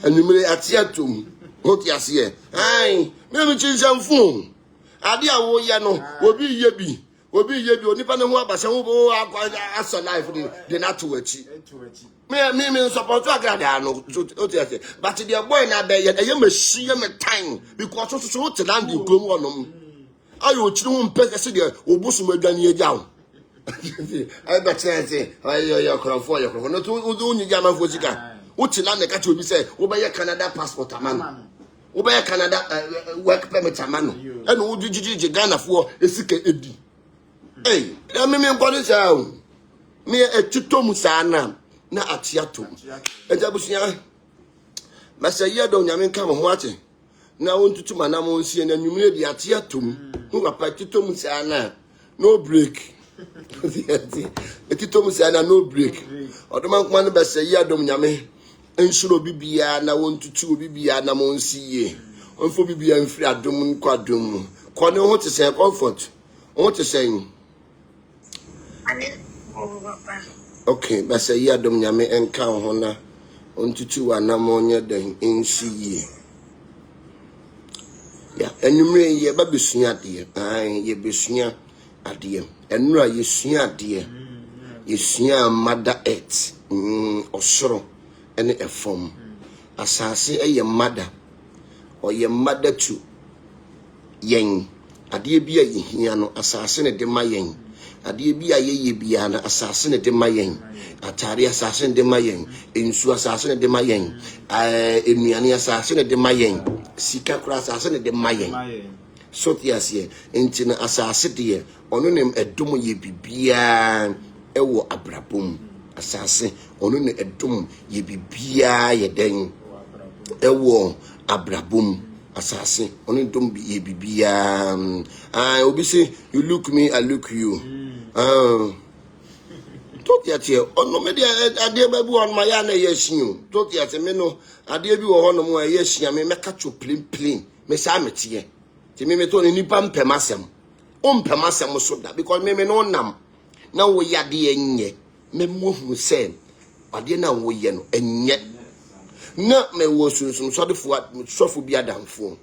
anumere atia tom hoti ase ai me chinsamfu ade a wo ye no obi ye bi onipa ne ho abasa ho bo aso life de na to achi me support Agradaa no hoti ase but the boy na be ye machi ye me time because so to land in krom wonom ayo chiri ho mpese se de obusu madwane agya I bet say your crofo no to you jama for sika utina ne ka to bi say wo be Canada passport amano wo be Canada work permit amano e no wo jiji Ghana fo esika edi na me nkwado sa o me etito sa na atiato ejabusia masaya do nyame nka mo ho ate na won tutu manam nsie na nwumre di atiato mu papa tito sa no break etito musana no break odoma nkoma no bese yi adom nyame ensuro bibia na wontutu bibia na monsiye onfo bibia mfiri adom nkwadom ko ne ho te se comfort ho te se okay bese yi adom nyame enka ho na ontutu wana monye den ensiye ya enumre ye babesua de ye besua ade enura yesua ade yesua mother earth osoro ene efom asase eye mother oye mother to yen adeɛ bi a yɛhia no asase ne de ma yɛn adeɛ bi a yɛyɛ bia na asase ne de ma yɛn atare asase ne de ma yɛn ensu asase ne de ma yɛn enuane asase ne de ma yɛn sika kora asase ne de ma yɛn so tiasie enti na asase de ɔno ne ɛdom yɛ bibia ɛwɔ abrabom asase ɔno ne ɛdom yɛ bibia yɛ den ɛwɔ abrabom asase ɔno dom yɛ bibia obi say you look me I look you tokiate ono me de ade ba bi won ma ya na yehia tokiate me no ade bi wo hono mo a yehia me meka cho plain me sa mete ti me to ni nipa mpamasem o mpamasem so da because me no nam na wo yade enye me mohu se ade na wo ye no enye na me wo sunsun so de sofo bi adamfo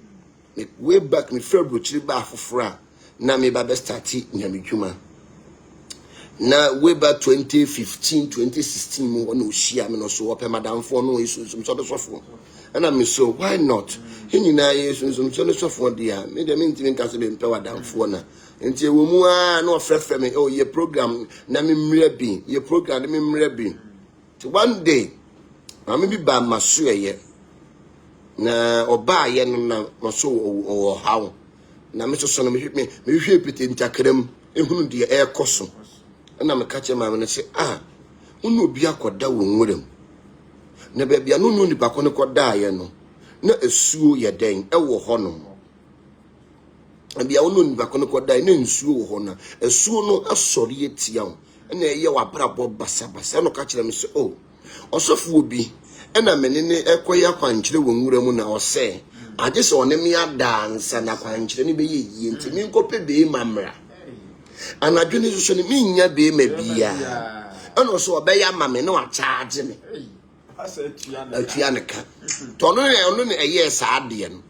me way back me February chiri ba afofra na me ba be start nyamedwuma na way back 2015 2016 mo wona ohia me no so wo pe madamfo no sunsun so de sofo and I'm so why not hinina sunsun so de sofo dia me de me ntimi nka se be mpe wadamfo na nti ewo mu a na ofrefre me oh ye program na me mre bi ye program na me mre bi to one day I'm be by my suye na oba ye no na so o how na me so no me hwe pete ntakram ehunu de e koso na me ka che ma me say unu obi akoda wo nwuram na ba bia no no ni bako ne koda ye no na esuo ye den e wo ho no bia unu ni bako ne koda na nsuo wo ho na esuo no asori etia wo na ye wa brabo basa no ka kire me say oh osofu obi ena menene ekoya kwankyere wo nwura mu na ose ade se one me adansa na kwankyere ne be yie nti me nkope be mamra anadwene so ne minya be mabia eno so obeya mame na wa charge me atua ne ka to no ne ono ne eye sa ade no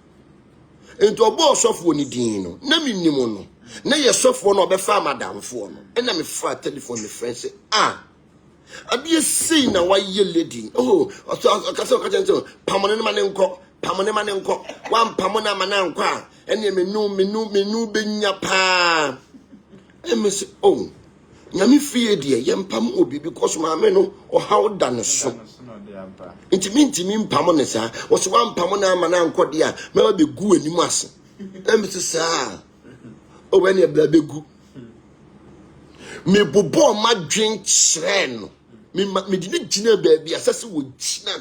enti obo osofu oni din no na minnim no na ye sofo no obefa madamfo no ena me fra telephone me friend say ade sei na waye lady akasa pamone ma ne nko wan pamona ma na nko a ene menu benya pa emese nyame fie de ye mpam obi because ma me no o how dan so intimi mpam ne sa wo so wan pamona ma na nko de a me ba begu anim ase emese sa o we ne bla begu me bobo ma dwen kyerɛ no me di ne gina baabi asase wo gina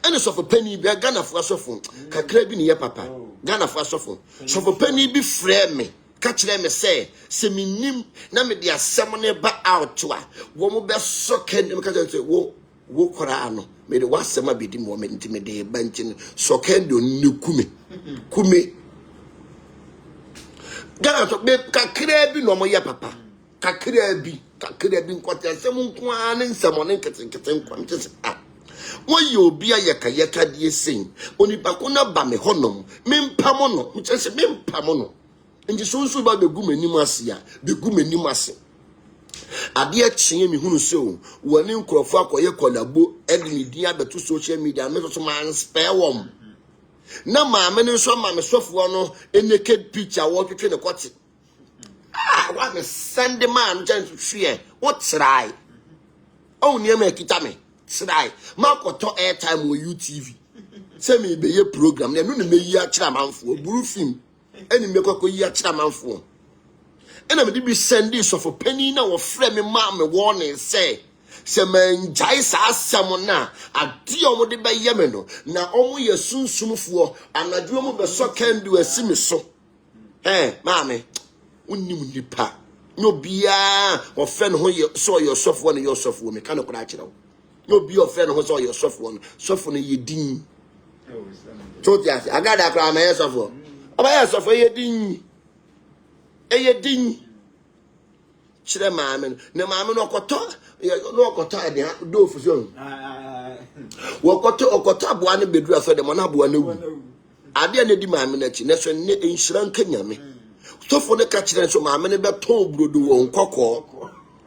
ene sofo pani bi Ghana fo asofo kakra bi ne ye papa Ghana fo asofo sofo pani bi frɛ me ka kyerɛ me se minim na me de asɛm ne ba out a wo mo be soke ne me ka kyerɛ wo kora ano me de wasɛm abedi mo me ntime de ba ntin soke do ne kume Ghana to be kakra bi no mo ye papa kakra bi nkwata asem nko an nsemo ne nkete nkwante se woye obi ayeka die sen oni bako na ba me honom mempamo no mchese mempamo no nji sonsu ba begu manim ase a begu manim ase ade a kyen mi hunu se o woni nkrofo akoye kolabo edini din abeto social media me so man spare wom na maame ne so maame sofo no naked picture wo twetwe ne kote what me send man just fear what try oh near me kita me try ma koto airtime wo UTV say me be ye program na no me yi a kira manfo buru film eni me kokko yi a kira manfo ena me bi send this of penny na wo frɛ me ma me warning say man jai sa asɛm na ade omo de be ye me no na omo ye sunsumfo anadwo omo be so can do asimi so maame unim nipa no bia o friend ho ye so your sofo no your sofo me kan ko da kire wo no bia o friend ho so your sofo no ye din totia Agradaa kra ma ye sofo aba ye sofo ye din kire maame no okoto ade do fusion okoto aboa ne bedru afa de mo na aboa na wu ade na di maame na chi na so ne enhira nka nyame sofo ne ka kire so maame ne beton brodo wo nkokọ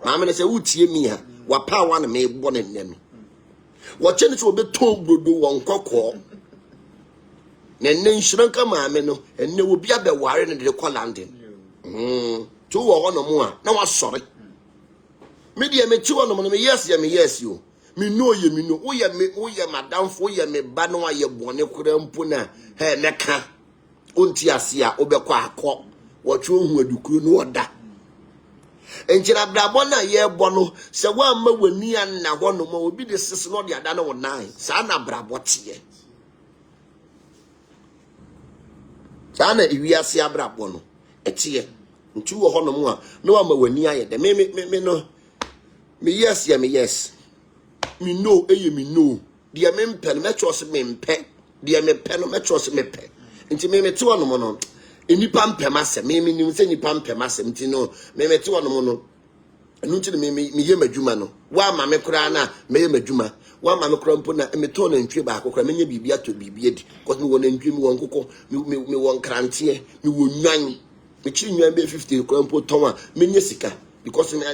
maame ne se wutie mi ha wa pa wa na me bo ne ne no wo che ne so beton brodo wo nkokọ nen shranka maame no enne wo bia be ware ne de call landing to wo no mo a na wa sori me de me ti wo no me yes ya me yes yo me know ye me know wo ye madam fo ye me ba no aye bone kura mpo na he neka onti ase a obekọ akọ wo twa hu adukuru no oda enjira brabo na ye bo no se wa ma wani an na ho no ma obi de sisi no de ada na wo nan sa na brabo tie sa na iwiase abrabo no etie ntu wo ho no mu a no wa ma wani aye de me no me yes ya me yes me no eye me no de me mpe me chose me mpe de me pe no me chose me pe nti me te wo no mo no enipa mpem asem me nim se nipa mpem asem nti no me te wo no mo no enu nti me ye madwuma no wa ma me kura na me ye madwuma wa ma me kura mpo na me to na ntwe ba akokora me nya bibia to bibia di cause me won ntwe me won kokko me won krante me won nwan me chi nwan be 50 kura mpo ton a me nya sika because me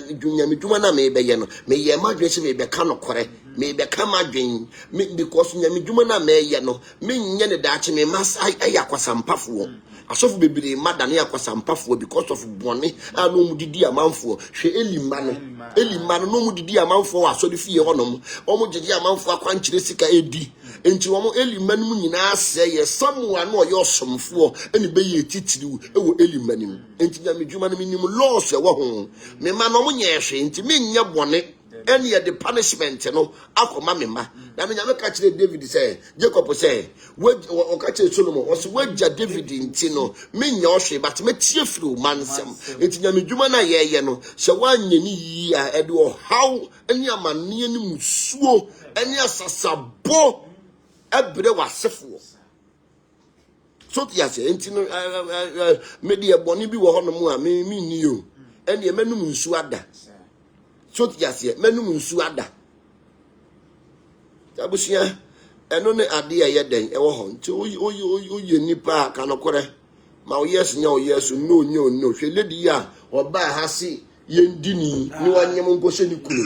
dwuma na me be ye no me ye madwe se me be ka no kore me be ka madwen me because nya me dwuma na me ye no me nya ne daache me mas ayakwasampafo asofu bebere madane yakwasampafo because of bone anu mu didi amanfo hwe elima no no mu didi amanfo asodi fie honom omo jeje amanfo akwankyire sika edi enti omo elima no nyina ase ye samwa no oyo somfo eni be ye titiri ewo elima nim enti nya me dwuma no minim loss e wo ho me ma no mo nye hwe enti me nya bone any the punishment no akoma mema na me nyame ka kire David say Jacob say we o ka kire Solomon o say wagya David nti no me nya ohwe but me tie firi mansem enti nyame dwuma na ye no se wanye ni yi a ede o how any amane ni musuo any asasabo ebre wasefo so tia say enti no me de boni bi wo hono mu a me ni o ene menum nsu ada so tiase menum nsu ada tabusia eno ne ade ye den e wo ho nti oye nipa ka no kore ma o yes nya o yes no hwe lady ya oba ha se yendini ni wanyem nkose ni kunu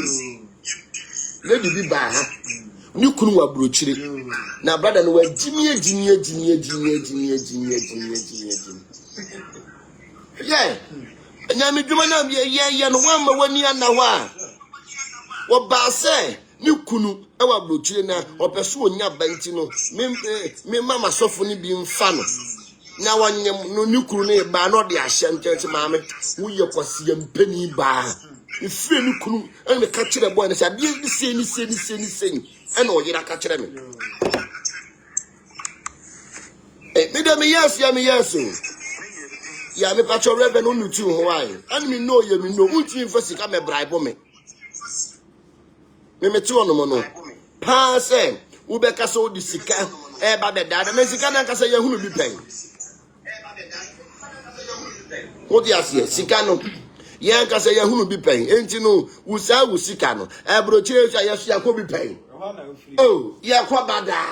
lady bi ba ha ni kunu wa brochire na brother no wa jimie yeah nyame dwuma na ye no wa ma wani anawa wo ba se ni kunu e wa blochire na opeso onya banti no me mama sofo ni bi mfa no na wanyem no ni kunu ne ba no de ahye ntete maame wo ye kwase mpani ba ifre ni kunu e me ka kire boy ne sa de ni e na o yira ka kire me me de me yes ya me yes ya me pacho reven onu tu ho why and me know ye me know unti mfasika me bribe me me tu ono mo no pa se wo be ka so di sika e ba be da me sika na ka se ye hunu bi pen wo di asie sika no ye ka se ye hunu bi pen enti no wo sa wo sika no e brochire ya ye so ya ko bi pen oh ya kwa bada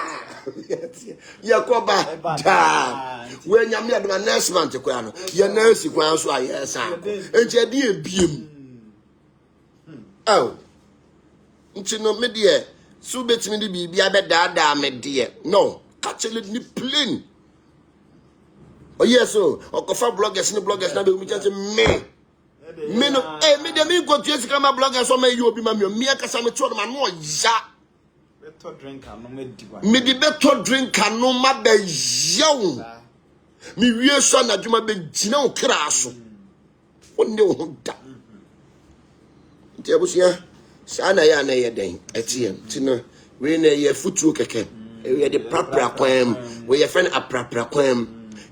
ya kwa bada we nyame adoma next month kwa no ya nurse kwa so aye sa enti ade ebiem oh nti no me de so betimi de bibia be dada me de no catchele ni plain oh yes o okofa bloggers na be mi chance me no me de mi go tuesi kama bloggers so me yi obi ma me akasa me to no ma no ya beto drink anu me di beto drink anu ma be yaw mi wie so na djuma be gina o kra so wonde wo da nti abusia sana ya na ye den etiem tino we na ye futuo keke we de prapra kwam we ye friend aprapra kwam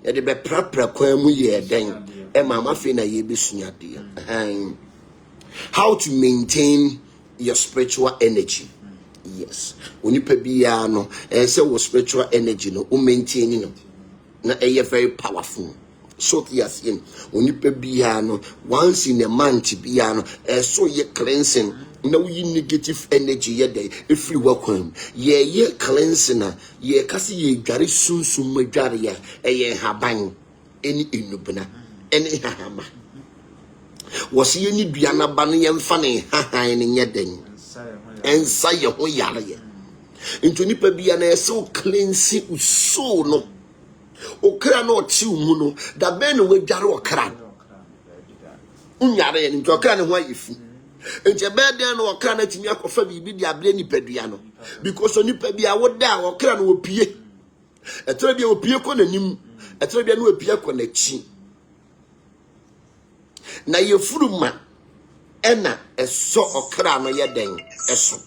ye de be prapra kwam ye den e mama fe na ye besua de how to maintain your spiritual energy. Yes, onipa bia no say wo spiritual energy no o maintain no na very powerful. So yes in onipa bia no once in a month bia no so ye cleansing na we negative energy ye dey every welcome ye cleansing na ye kase ye dware sunsun madware ya ye haban eni enubna eni hahama wose ye ni dua na ba no ye mfa ne hahan ne nye den ensa ye ho yare ye into nipa bia na so cleansing soul no okra no ti mu no da ben no wadware okra unyare ni okra ne ho ayefu enti ebe den no okra na timi akofa bibi di abre ni padua no because onipa bia woda okra no opie etoro bia opie ko nanim etoro bia no opie ko nachi na yefuruma ena eso okra no yeden eso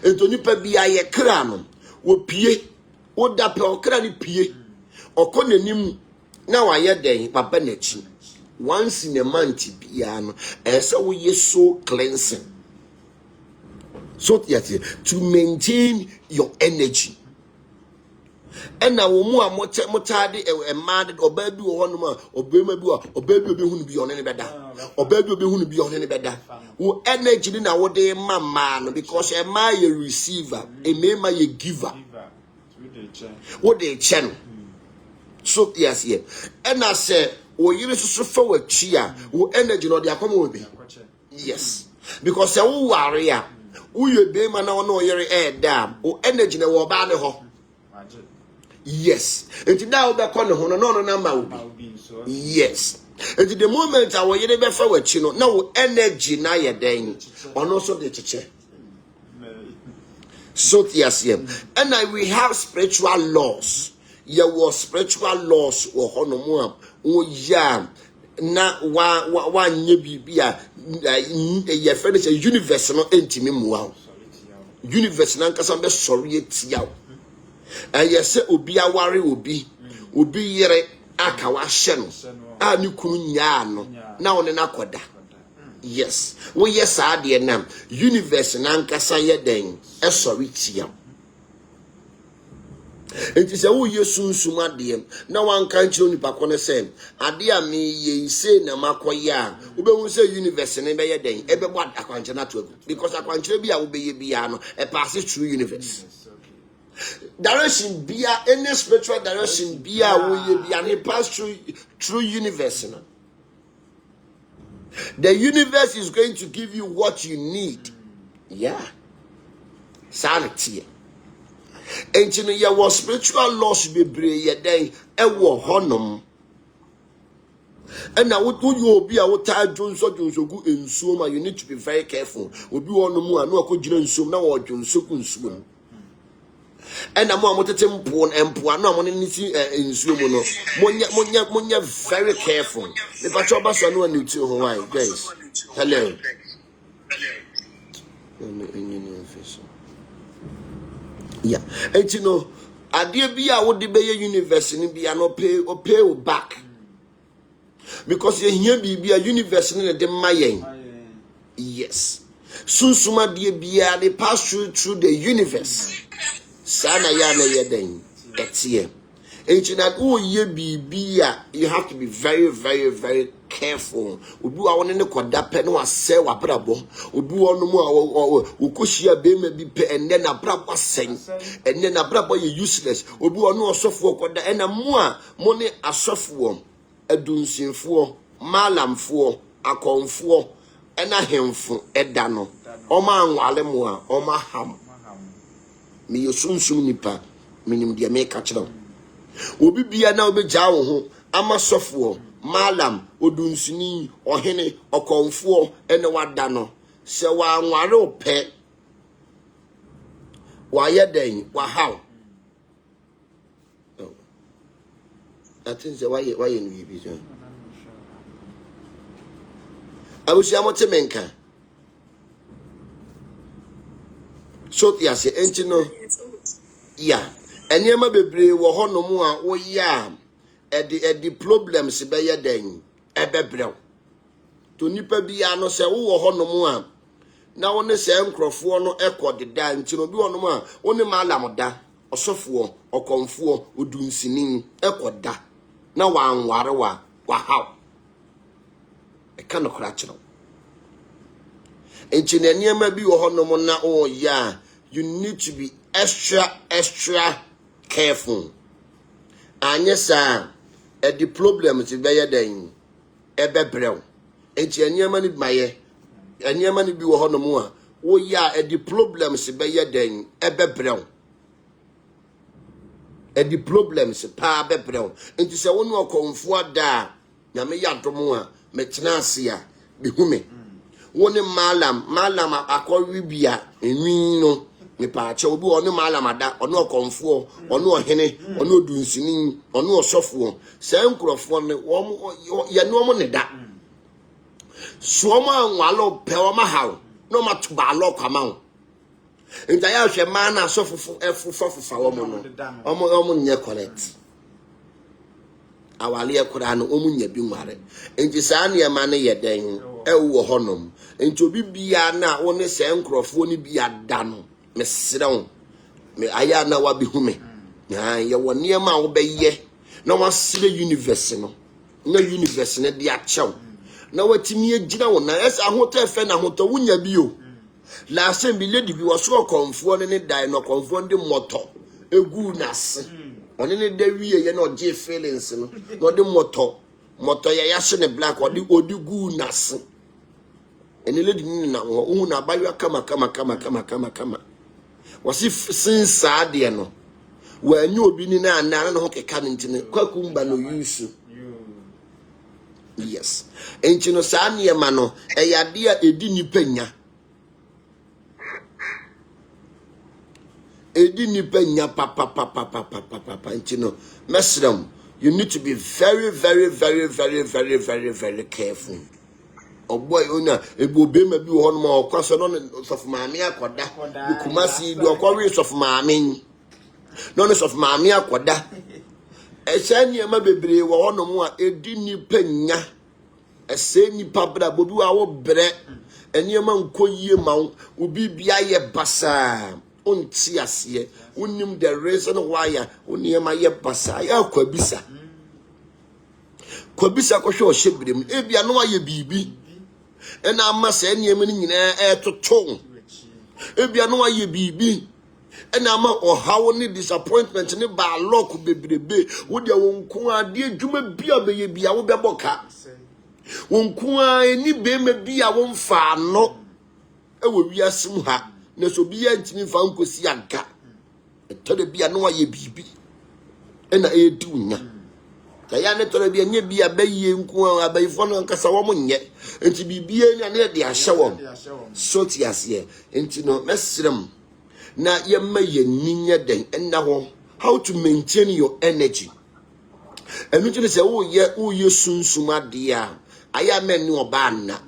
enti onipa bia ye kra no opie woda pe okra ni pie okọ nanim na wa yeden papa nachi once in a month bia no esa wo yeso cleansing so yet to maintain your energy. And now wo mu a motade e mad oba bi wo hono ma obema bi oba bi obi hunu bi on ne beda oba bi obi hunu bi on ne beda wo energy ni na wo de mama no because e ma ye receiver e me ma ye giver wo de chen so yes yeah and I say wo yire so fa wa chi a wo energy no de akoma obi yes because wo ware a wo ye be ma na wo no yire da wo energy na wo ba ne ho. Yes. And now be corner no number will be. Yes. And the moment I will be forward, you know, now energy na ya den. On also the church. So yes, yeah. And we have spiritual laws. There was spiritual laws or honomo. Oh yeah. Na wa nye bibia ye finish a universe no entimi mu. Universe na nkasa be sorry etia. And yes, obi aware obi yere aka wa hye no a ne kunu nyaa no na one na koda. Yes, wo yes ade nam universe na nkasa ye den e sorry tia. Enti se wo yesunsum ade na wan kan kire onipa ko ne se ade a me ye se na makoye a wo be hu se universe ne be ye den e be bɔ akwanche na to agu because akwanche bi a wo be ye bia no e pass through universe. Direction be any spiritual direction be a pass through universe. The universe is going to give you what you need. Yeah. Sanity. And you know, your was spiritual loss be brave then e wo honum. And now what you be a what Jones or Jones go in suma, you need to be very careful. Will be one more no could you sum now or Jones so. And I'm more tempo and no money in Sumo. Monya very careful. The Patrobas are no new to Hawaii, guys. Hello. Yeah, and you know, I dear be I would be a university be an pay back because you hear be a university in the Mayan. Yes, soon suma dear be they pass through the universe. Sana yana yeden etie enchina wo ye bibia you have to be very very very careful obi wa woni ne koda pe no ase wa brabo obi wonu mu a ukohia be ma bi pe enne na brabo sen enne na brabo ye useless obi wonu osofo koda ena mu a mo ne asofo adunsinfo malamfo akonfo ena hemfo eda no o ma anwale mu a o ma ham me yosunsum nipa minim de me ka kire obi bia na obegya wo ho amasofo malam odunsini ohene okonfo ene wada no se wa anware ope wa yeden wa haw atinze wa ye no yibi so abusia motemenka so yes enti no yeah enema bebre wo honom a wo ya e di problems be ye den e bebrew to nipa bia no se wo honom a na wo ne se nkrofo no ekode da enti no bi honom a wo ne malam da osofo okonfo odunsinin ekoda na wa anware wa haw e kan okra kiro enti na enema bi wo honom na o ya you need to be extra careful. And yes, sir, the problem is better than a bebrel. And your money by and your money be one more. Oh, yeah, the problem is better than a bebrel. the problems pa bebrel enti se wo no okonfo ada na me yadomo a metena ase a behume woni malam akọwi bia enwi no me pa che obi woni malam ada ono okonfo ono ohene ono odunsini ono osofo se nkrofo ne wo ye no mo ne da so mo anwalo pe wo ma hawo no ma to ba lo kwama nta ya hwe ma na asofofo efufa wo mo no omo nye correct awale ekura no omo nya bi nware nti saa ne ma ne ye den ewo honom nti obi bia na wo ne se nkrofo ni bia da no mesere wo me aya na wa bi hume ya ye wo ne ma wo be ye na wasire universe no na universe ne dia chew na watimi agina wo na esa hoto efe na hoto wunya bi o la sem bi lady bi waso konfo ne dai no konfo ndi moto egu nase one ne da wiye ye na oje feelings no no de moto ye ya se ne black odi gu nase ene lady ni na wo na bayo kama wasi sinsa de no wa nya obi ni na na ho keka ntine kwakumba no yusu yes enchino saa niema no eyade a edi nipanya papa enchino mesram you need to be very careful oh boy una ebobe ma bi ho no ma okwaso no sof maame akoda bikumasi bi okwawe sof maame no no sof maame akoda esa niema bebre wo hono mu a edi nipanya ese nipa bra bobi wa wo bre eniema nkoyie ma obi bia ye basa onti ase unim the reason why oniema ye basa ya kwabisa ko hwe o hyebrem ebia no aye bibi ena ama se eniema ni nyina etoto ebia no aye bibi ena ama ohawo ni disappointment ni ba lock bebrebe wo de wonko ade adwuma bia beye bia wo beboka wonko ani be ma bia wo mfa no ewo wiasem ha na so bia ntimi fa nkosi anka etode bia no aye bibi ena edi unya ya ne tore bia nye bia beye nko abayifo no nkasa wo monye enti bibie nya ne de ahye wo so ti ase enti no mesrem na yemma yeninya den enna ho how to maintain your energy enu tine se wo ye sunsuma de a aya men ni oba na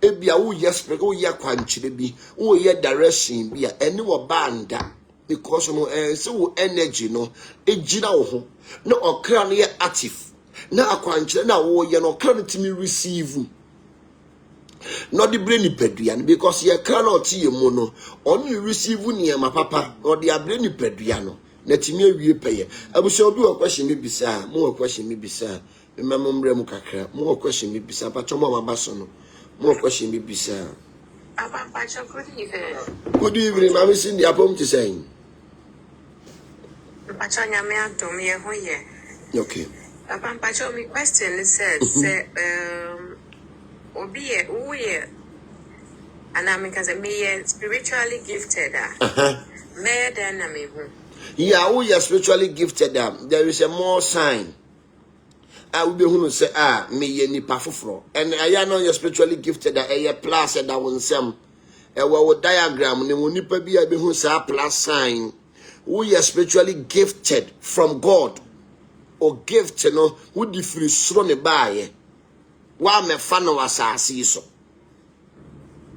ebia wo ye spirit wo ye kwanchire bi wo ye direction bi a eni oba anda because no se wo energy no ejira wo ho na okra no ye active na akwanchire na wo ye no okra no timi receive no the brain pedua because ye cannot tie mu no only receive niema papa or the brain pedua no na timi awie peye abuso obi o question me bisa mo question me bisa me mamre mu kakra mo question me bisa pacho mo mabaso no mo question me bisa Papa pacho good evening mama sin dia pom ti say pacho nyame adom ye ho ye okay Papa pacho me question said obi uye anamikaze me spiritually gifted me than me yeah we are spiritually gifted there is a more sign I will be who say me ye nipa foforo and I know you're spiritually gifted a plus that won some a diagram ne nipa bi be who say plus sign we are spiritually gifted from God or gift no who the free sro ne baaye wa me fa no asase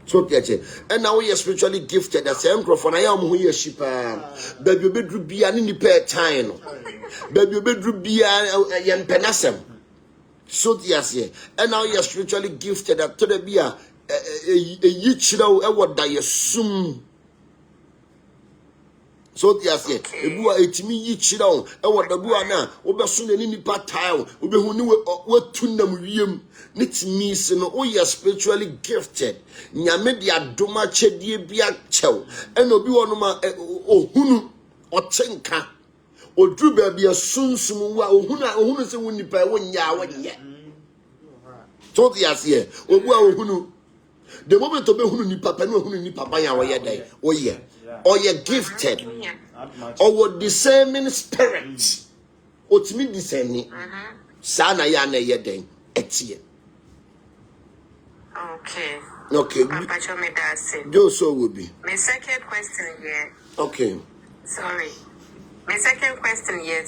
so piache and now we are spiritually gifted as a microphone I am who ye shipa baby bedru bia ni nipa time no baby bedru bia ye mpenasem so tiase and now you are spiritually gifted at to the bia yi chiro e woda ye sum so tiase ebu a etimi yi chiro e woda bu ana obeso na ni nipa tile obehu ni watunam wiem nitimi se no o you are spiritually gifted nyame dia adoma chedie bia chew and obi wonoma ohunu otenka odru ba bia sunsum wa ohunu se wonipa wonya wonye so tiase obu a ohunu the moment obehunu nipa pa no ohunu nipa ban ya wo ye dai oye or you're gifted, or what discerning spirit. What's me discerning? Sana yana yeden etie. Okay. Okay. Papa show me that say. Joso will be. My second question here. Okay. Sorry. My second question here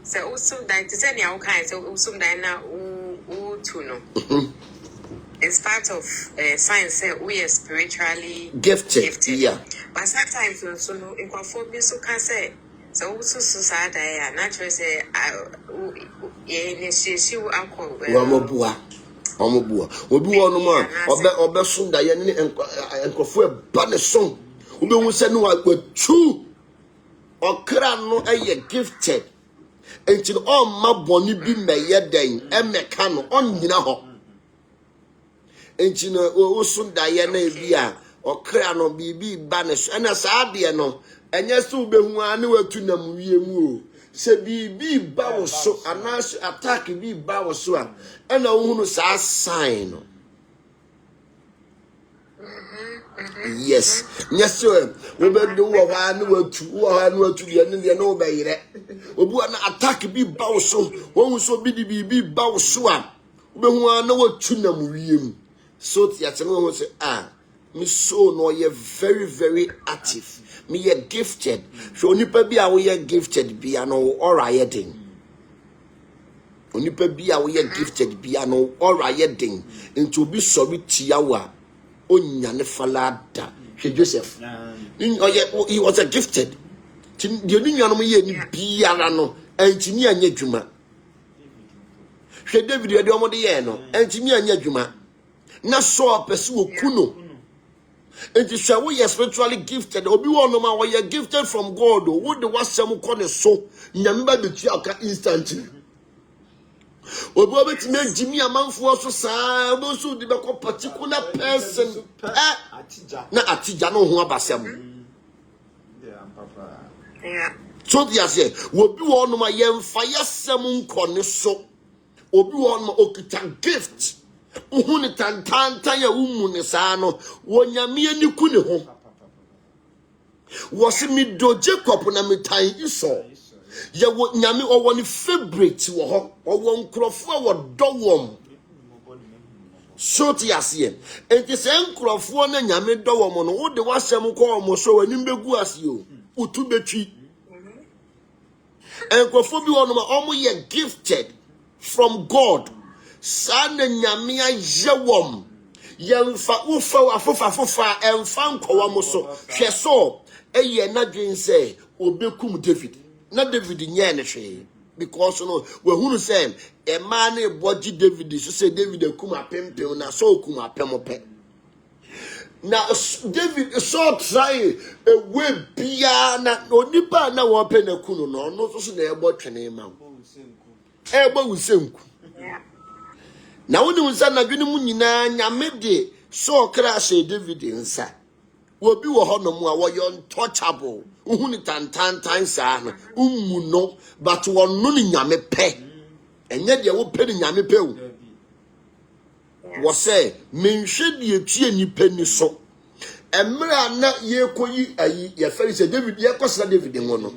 so also that to say now kind so also that now to know. It's part of science say we are spiritually Gifted. Yeah. But sometimes also no in conformity so can say so also society naturally say she will uncle Wamobua. Obi wonu ma obe sunda ye ne enkofo eba ne so. Obi hu se no agwatu. Okra no eye gifted. Enti no ma boni bi meye den emeka no onyina ho. Enti no o sunda ye na ebi a okra no bibi ba ne so. Na sa de no enye se obehu ane watu na muwie mu o. Se bibi ba wo so anas attack bi ba wo so a ena wo hunu sa sign no. Yes sir. We be do wo ha ne watu de ne no be yire obu ana attack bi ba wo so wo hu so bi di bibi ba wo so a obehu ana watu na muwie mu so tia tene wo say me so no ye very very active. Me ye gifted. So onipa bi a wo ye gifted bi ano ora ye den. Onipa bi a wo ye gifted bi ano ora ye den. Into bi sorry tia wa onya ne falada. She Joseph. He was a gifted. The only one ye ni biara no entimi anya dwuma. She David ye de omo de ye no entimi anya dwuma. Na so pese wo kuno. And you shall we are spiritually gifted. Obi one no man we are gifted from God. Who the was some corner so nyamba the chiaka instantly. Obi obet me Jimmy a man for so sa so the particular person na atija no ho abasem. Yeah. So they say obi one no man yemfa yesem nkone so. Obi one no okita gift. Uhuni tantanta ya umune sano wonyame ani ku ne ho wo se mi do Jacob na metan Esau ya wo nyame owo ne favorite wo ho owo nkrofo wo dowom so ti ase enti se nkrofo na nyame dowom no wo de wasem ko omo so ani mbegu ase o utu betwi nkrofo bi wono ma omo ye gifted from God. Sana nyamia yewom yemfa ufa afofa emfa nkowa mo so hwe so eye na dwen say obekum David na David nye ne hwe because no we hunu say e man e boji David so say David ekum apempem na so okum apemope na David so try e we bia na onipa na wo pe na kunu no no so na e bo twene ma e bo wusenku. Na woni unsa na dwene mu nyina nyame de so crash David nsa wo bi wo hono mu a wo yo untouchable uhuni tantantan sa no ummu no but wonno ni nyame pe enye de wo pe ni nyame pe wo wo say menhwe de etue nipa ni so emra na ye koyi ayi ye feri se David ye kosa David ngono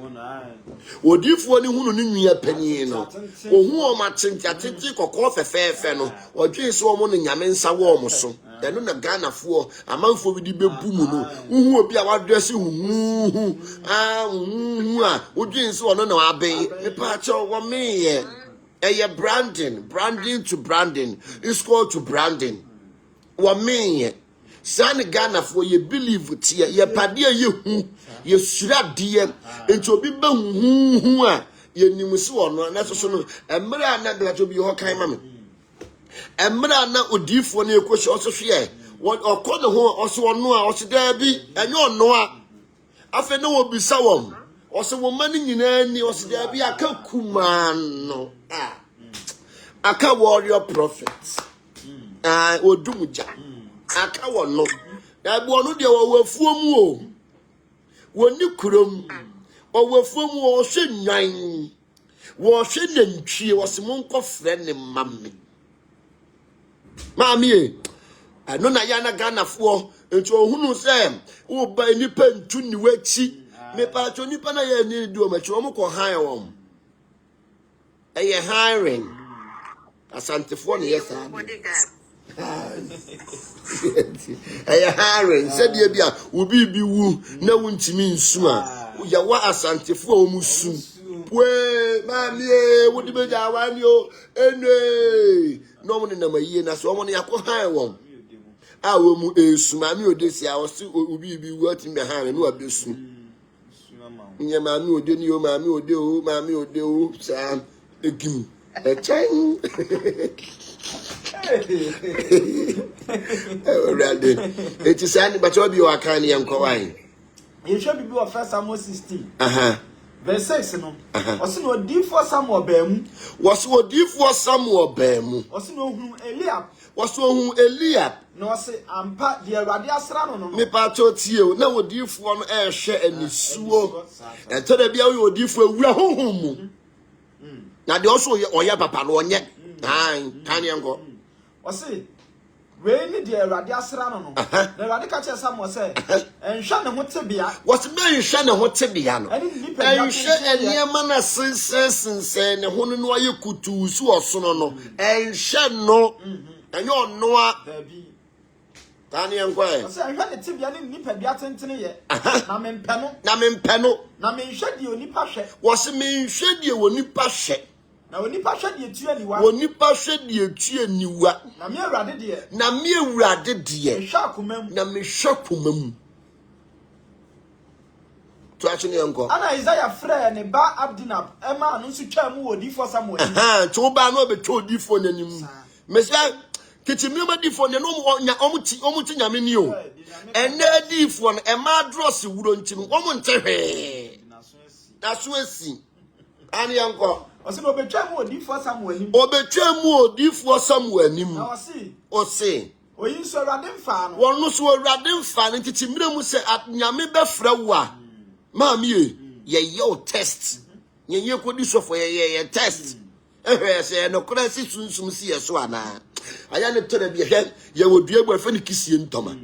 odifo ni hunu ni nwia pani no ohu o ma tintatiti kokko fefefe no odwe se o mo no nyame nsa wo mo so eno na Ghana fo amanfo bi di bebu mu no uhu obi a wadresi hu a odwe se ono na waben me pa che wo me ye eye branding to branding is called to branding wo me ye San Ghana for ye believe tia ye pade ye hu ye sura de enti obi ba hu a ye nimusi wono na so no emra na de to bi ho kan ma me emra na odifo na ekohye oso hwe okono ho oso ono a oso da bi enye ono a afa na wo bisa wom oso wo mani nyina ni oso da bi aka kumano aka warrior prophets odumuja aka wono na bi wono de wo wafuo mu o woni kurom o wafuo mu o hwe nwan wo hwe nantwie wo se monko frɛ ne mamme maami e ano na ya na Ghana fo Enti ohunu se wo ba nipa ntu ni wachi me pa cho nipa na ye ni di o ma chi o mo ko hire won eye hiring asantefo ne yes eye hiring said ye bia obi bi wu na wuntimi nsu a ya wa asantefo o musu we mami e wo di beja wa ni o ene no mo ne na mayi na so mo ne yakọ hire won a wo mu esu mami odesi a wo si obi bi wu ati me hire no abesu nye mami ode ni o mami ode o sa egim e chen already it is any but obi wa kan ye nko wan you should be of 1 Samuel 16 verse 6 no osi no odifo Samuel baamu was odifo Samuel baamu osi no hu Eliab was ohun Eliab no osi ampa de Awurade asra no me pa to tie o na odifo no e hwe anisuo ento da bia wo odifo awura honhom mu na de also oya papa no onye kan ye nko osi we ni de Awurade asra no no na Awurade ka che Samuel say enhwa ne ho tebea was me nhwe ne ho tebea no enhwe eniema na sensen ne ho no aye kutu su osono no enhwe no enyo no a tani enko e osi enhwa ne tebea ne nipa bia tentene ye na mempɛ no na menhwe de onipa hwe was me nhwe de onipa hwe na onipa hwe de etu aniwa onipa hwe de etu aniwa na me Awurade de na me Awurade de hwe akomam na me hwe komam to actually enko ana Isaiah frɛ ne ba Abdinab ema no nso twa mu odifo Samuel to ba no be to odifo nanim me say kitimi ma difo ne no nya omuti nyame ni o ene difo no e ma dross wuro nti no omunte hwe na so asi ani enko osi no betwa mu odifo Samuel nim obetwa mu odifo Samuel nim na osi oyin so Awurade mfa no wonu so Awurade mfa no titimire mu se nyame be fra wo a maami ye test ye kodi sofo ye test ehwe se no kora si sunsum si ye so ana aya ne tore bi ye wodua bu afa ne kisie ntoma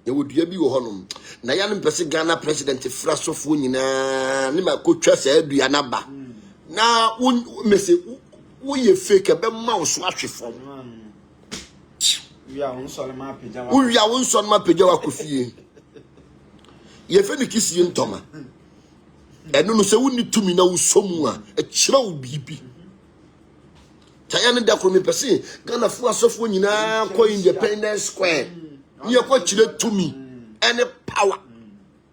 ye wodua bi wo honom na ya ne mpese Ghana president fra sofo nyina ne makotwa sa adua na ba na mese wo ye fake be ma wo so ahwefom wi a won so ma peja wa kofie ye fe ne kisie ntoma enu no se woni tumi na wosomu a e kire wo bibi taya ne da kro me pese Ghana fu asofo nyina ko Independence Square ni e ko kire tumi ene power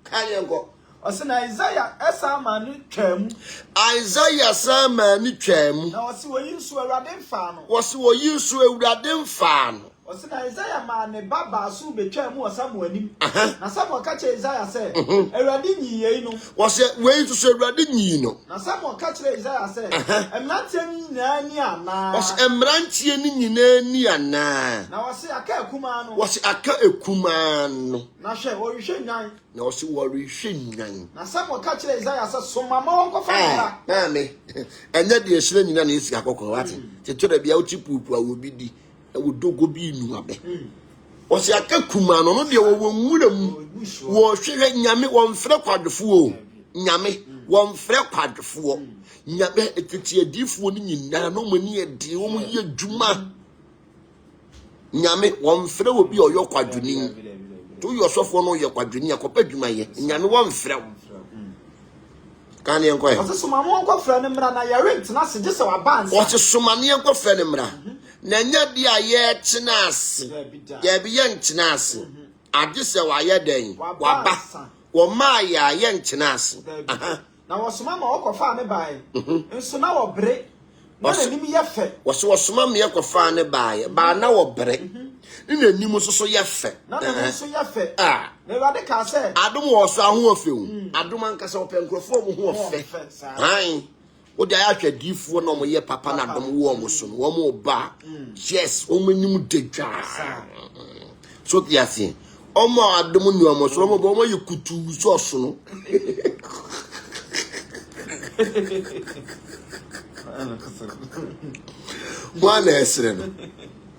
kan ye ngo osina Isaiah sama ni twam Isaiah sama ni twam na osi wo yinsu Awurade mfa no osina Isaiah ma ne baba so betwa mu Samuel anim na Samuel ka che Isaiah say Awurade nyiyei no wose we so Awurade nyi no na Samuel ka che Isaiah say emrantie ni nyina ni ana wose emrantie ni nyina ni ana na wose aka ekuma no na hwe wo hwe nyan na wose wo hwe nyan na Samuel ka che Isaiah say so mama won ko fa na me enya de ehire nyina na esi akokko wate tetore bia uchi pupu a wo bi di wo dogo bi nu abe o se aka kuma no de wo nwura mu wo hwehwe nyame wo mfre kwadefo nyame wo mfre kwadefo nyame etiti adifo ni nyina no mani edi wo mu ye dwuma nyame wo mfre wo bi oyo kwadwuni to yo sofo no ye kwadwuni akopa dwuma ye nyame wo mfre wo kan ye nko ye o se so mama won ko fra ne mra na ye rent na se je se wa ban o se so mama ye ko fra ne mra na nya dia ye chinase ye bi ye chinase ade se wa ye den wa ba wo ma ya ye chinase na wo soma ma wo ko fa ne bai nso na wo bre na nim ye fe wo soma me ye ko fa ne bai ba na wo bre ni nim so ye fe na nim so ye fe na Awurade ka se adom wo so aho ofewu adom anka se wo penkrofo mo ho ofe han o de ahwe difo no mo ye papa na dom wo mo so wo mo ba yes o manim dedwa so tiasi o mo adom nu mo so mo bo mo ye kutu so so no One esre no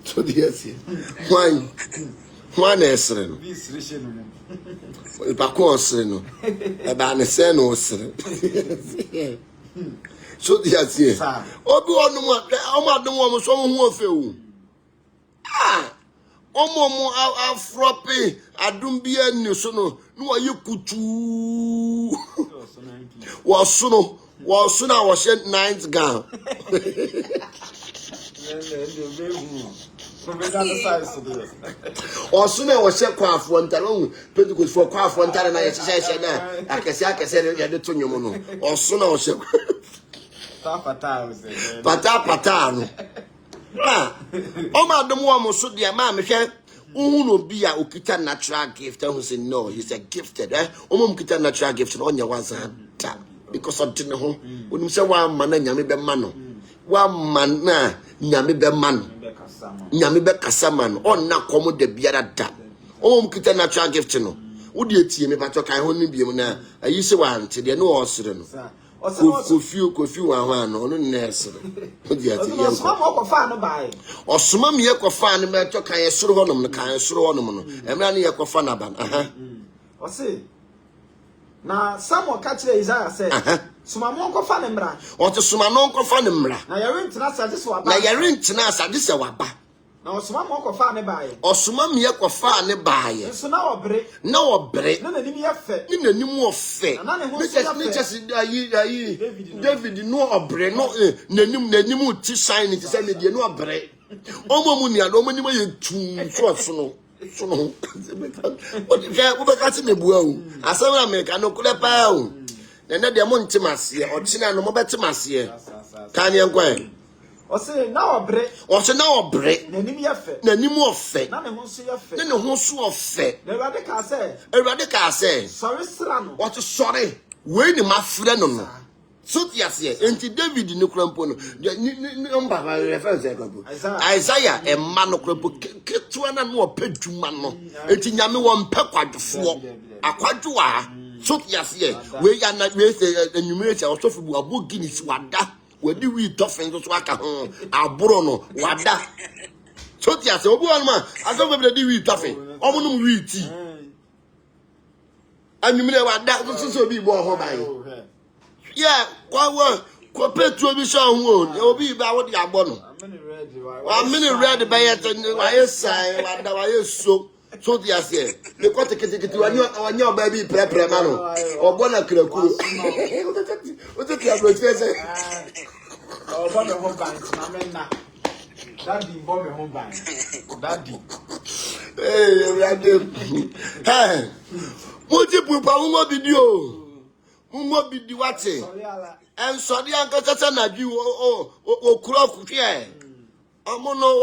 so tiasi one One esre no. This reason. Ipako osre no. Eba ne se no osre. So the atie. Obi onu mo adom mo so mo hu ofe o. Ah. Omo afrope adum bia ni so no wa kutu. Was soon I was sent 9th gown. Or soon I was sent quaff one talon, Pentecost for quaff one talon. I said, I can say, the Tunyomono. Or soon I was sent Pata. Oh, my, the woman so dear mamma, Uno be a ukita natural gift. I say, no, he's a gifted, kita natural gift on your one tap. Because of dinner home, when you say one man and Yami be mano, one man na Yami be man, Yami be Casaman, or na como de biara tap. Kita natural gift no. Would you see me, but I only be na. I used to want to no osren. Kofi one on the nurse. Or some me a fan, but I can throw on the kind of throw on them, and running a cofanaban. Or say, now someone catch Isaiah said, Sumamonko Fanembra, or to Sumanonko Fanembra. Now you're in Tanasa, this one. Now you're in Tanasa, this a wapa. Now Sumamonko Fanebay, or Sumamia Kofane by. So now a break, No a break, none of me a fet, in the new more fair. David, no a break, no, Nemu to sign it to send me no a break. Omomunia, no money way to trust no. What if I me buo? I saw America no could bow. Then the Montimas or China no more Betimas here. Can you go? Or say now a break, Or say now a break, Nenimia fet, Nemu of fair. none of us your fet. Then the whole of fair. The radical said, A radical says, sorry, Serrano. what sorry, when my friend on. So yes, and David no crampono. Isaiah, a man of crampo, get to an more pet to mano. It's in Yami one pequad for a quadua. So yes, we are not with the numerator or so for a book Guinness wada. Where do we toughen to swaka home? Our Bruno, wada. So yes, oh, man, I don't know the we toughen. Omonum we tea. And you know what that was so be more home. Yeah, what petrol be shown won't. It will be about the abono. I'm ready by it, and I say, I so the assay. The quarter to your baby prepare mano or Bonacu. What did you have to say? Oh, Bobby Home Bank, Daddy, Bobby Home Bank, Daddy. Hey, what you put on video? Who be the watching? And so the uncle Tana, you oh, clock here. Amono,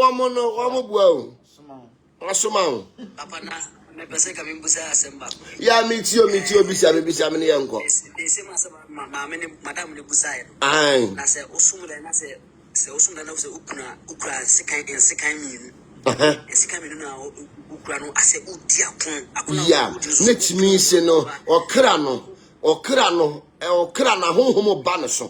Asumao. Yeah, meet you, Bissamini uncle. Madame Busai. Aye. I said, Osum, and I said, Osum, and I said, Ukra, Sikai, now, Ukrano, I said, Udia, yeah, next means, you know, or Krano, home banaso.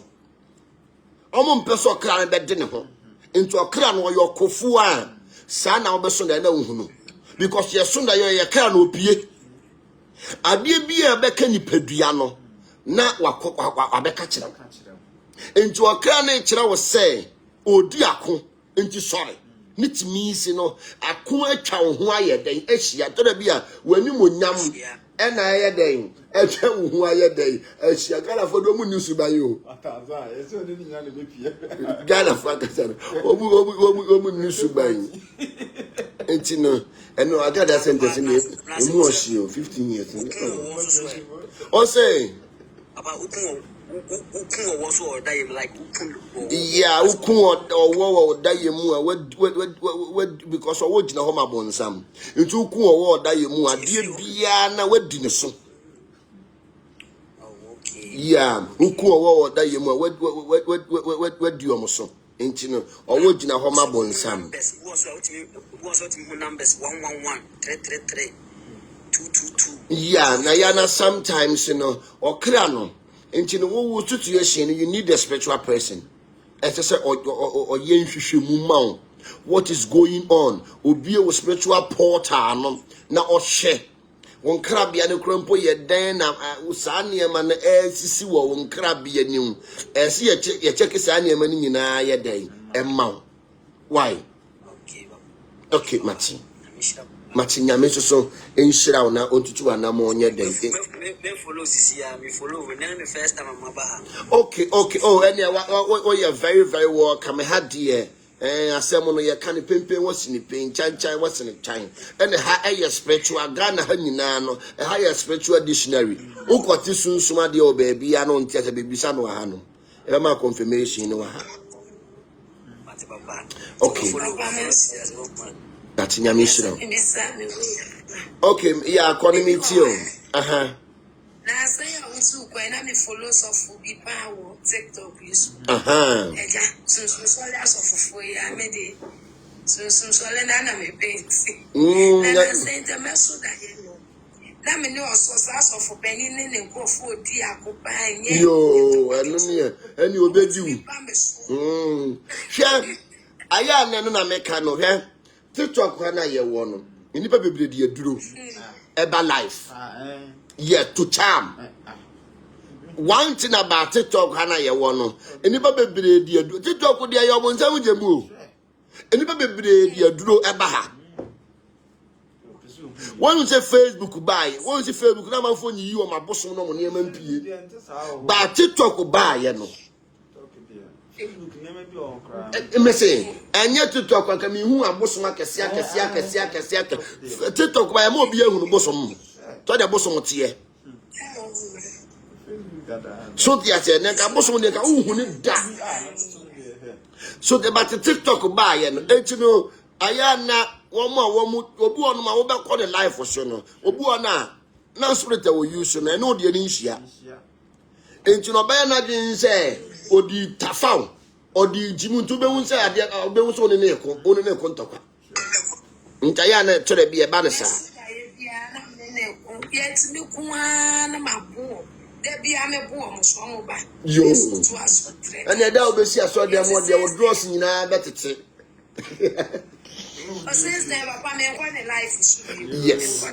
Omon peso kran be dene ho. Into a kran wo your kofua. Sa na obeso na hu. Because ye so na ye kran opie. Ade bia be ka nipadua no na wabeka kire. Into a kran na kire wo say odi ako enti sorry. Nitimi si no ako atwa wo ho ayeden ahia to da bia wani monyam ena ayeden atwa wo ho ayeden ahia Ghana for do mu news ba yo Ataza, eso ni nya le bepie. Ghana for ka say omu news ba yi enti no eno Agradaa sentence ni mu ohio 15 years o say about ukun was or die like yeah ukun or die mu because o wogina ho mabonsam enti ukun or die mu ade bia na wadi ne so yeah ukun or die mu wadi o mo so enti no o wogina ho mabonsam was numbers 111 333 222 yeah na yana sometimes you know or kra no enti no wo situation you need a spiritual person ese say or yen hwehwe mu ma what is going on. Obi o spiritual portal no na ohye. Won krabia ne krompo ye den na usane ma na sisi wo won krabia nim. Ese ye check sane ma ni nyina ye den. Emma. Why? Okay, Mati. Mati nyame so enhira na ontutu ana mo onye den. Me follow sisi ya, me follow when na first time amabaha. Okay. Oh, and you're very, very welcome. I had dear. Asem no ye kan pempe what's in the pain, chan what's in the time. And the higher spiritual Ghana hanina no, a higher spiritual dictionary. Ukwati sun suma de o baby ano ntia baby sano hano. E ma confirmation no ha. Okay. That's nyamishiro. Okay, yeah, economy tio. Na say I also when I follow so be power TikTok use. Eja so as of ya me so na me paint. Na say the meso da ye no. Na me no so as of penny ne nkofo di akopa nye. Yo, eni obedi wu. Hwe aya na no na meka no hwe. TikTok kwa na ye wo no. Nipa bebre di aduro. Eba life. Yeah, to charm. One thing about TikTok, Hana, you want to. Anybody be dear, TikTok would be your one time with your move. Anybody be dear, do Abaha. One will say Facebook buy, one will say Facebook, now my phone, you and my boss on near MP. But TikTok will buy, you know. Say, and yet to talk like me who are bosom like a siaka. TikTok by a more beer who bosom. To the bosom of tea. So the answer, Naka bosom, Naka, who need that. So the but the TikTok buy and you know, Ayana, one more, Obuana, my over call the life for sure. Obuana, now spirit will use and I know the initial. And you know, Bayana didn't say, or the Tafao, or the Jimuntu Bewunsa, or Bewus on the Neko, on the Nekontoka. Ntayana to be a banasa. Yet me kuana mabu. There be a boom so ba. Yo. And the dog be see I saw them what they were drossing in a better. Since then, Papa, me want a life. Yes.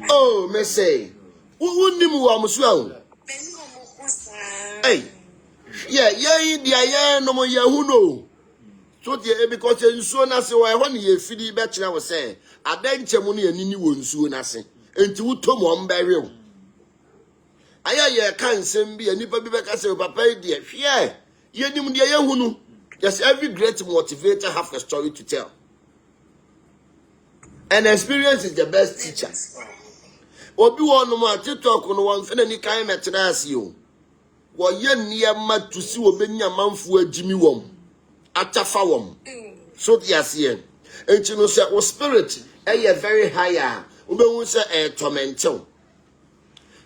Oh, me say. Who knew who was well? Hey. Yeah, no more, who know. So, because you so as I want you feed better, I was saying, I then money and any one soon as and to Tom on burial. I can't send me any baby back as a papa, dear. Yeah, you knew the young who just every great motivator have a story to tell. And experience is the best teacher. Or do one more TikTok on one for any kind of you. Well, you're near mad to see what Benya Manfu Jimmy Wom. Atafawom. So yes, here. And you know, say, oh, spirit, a very higher. Ube say a tormentor.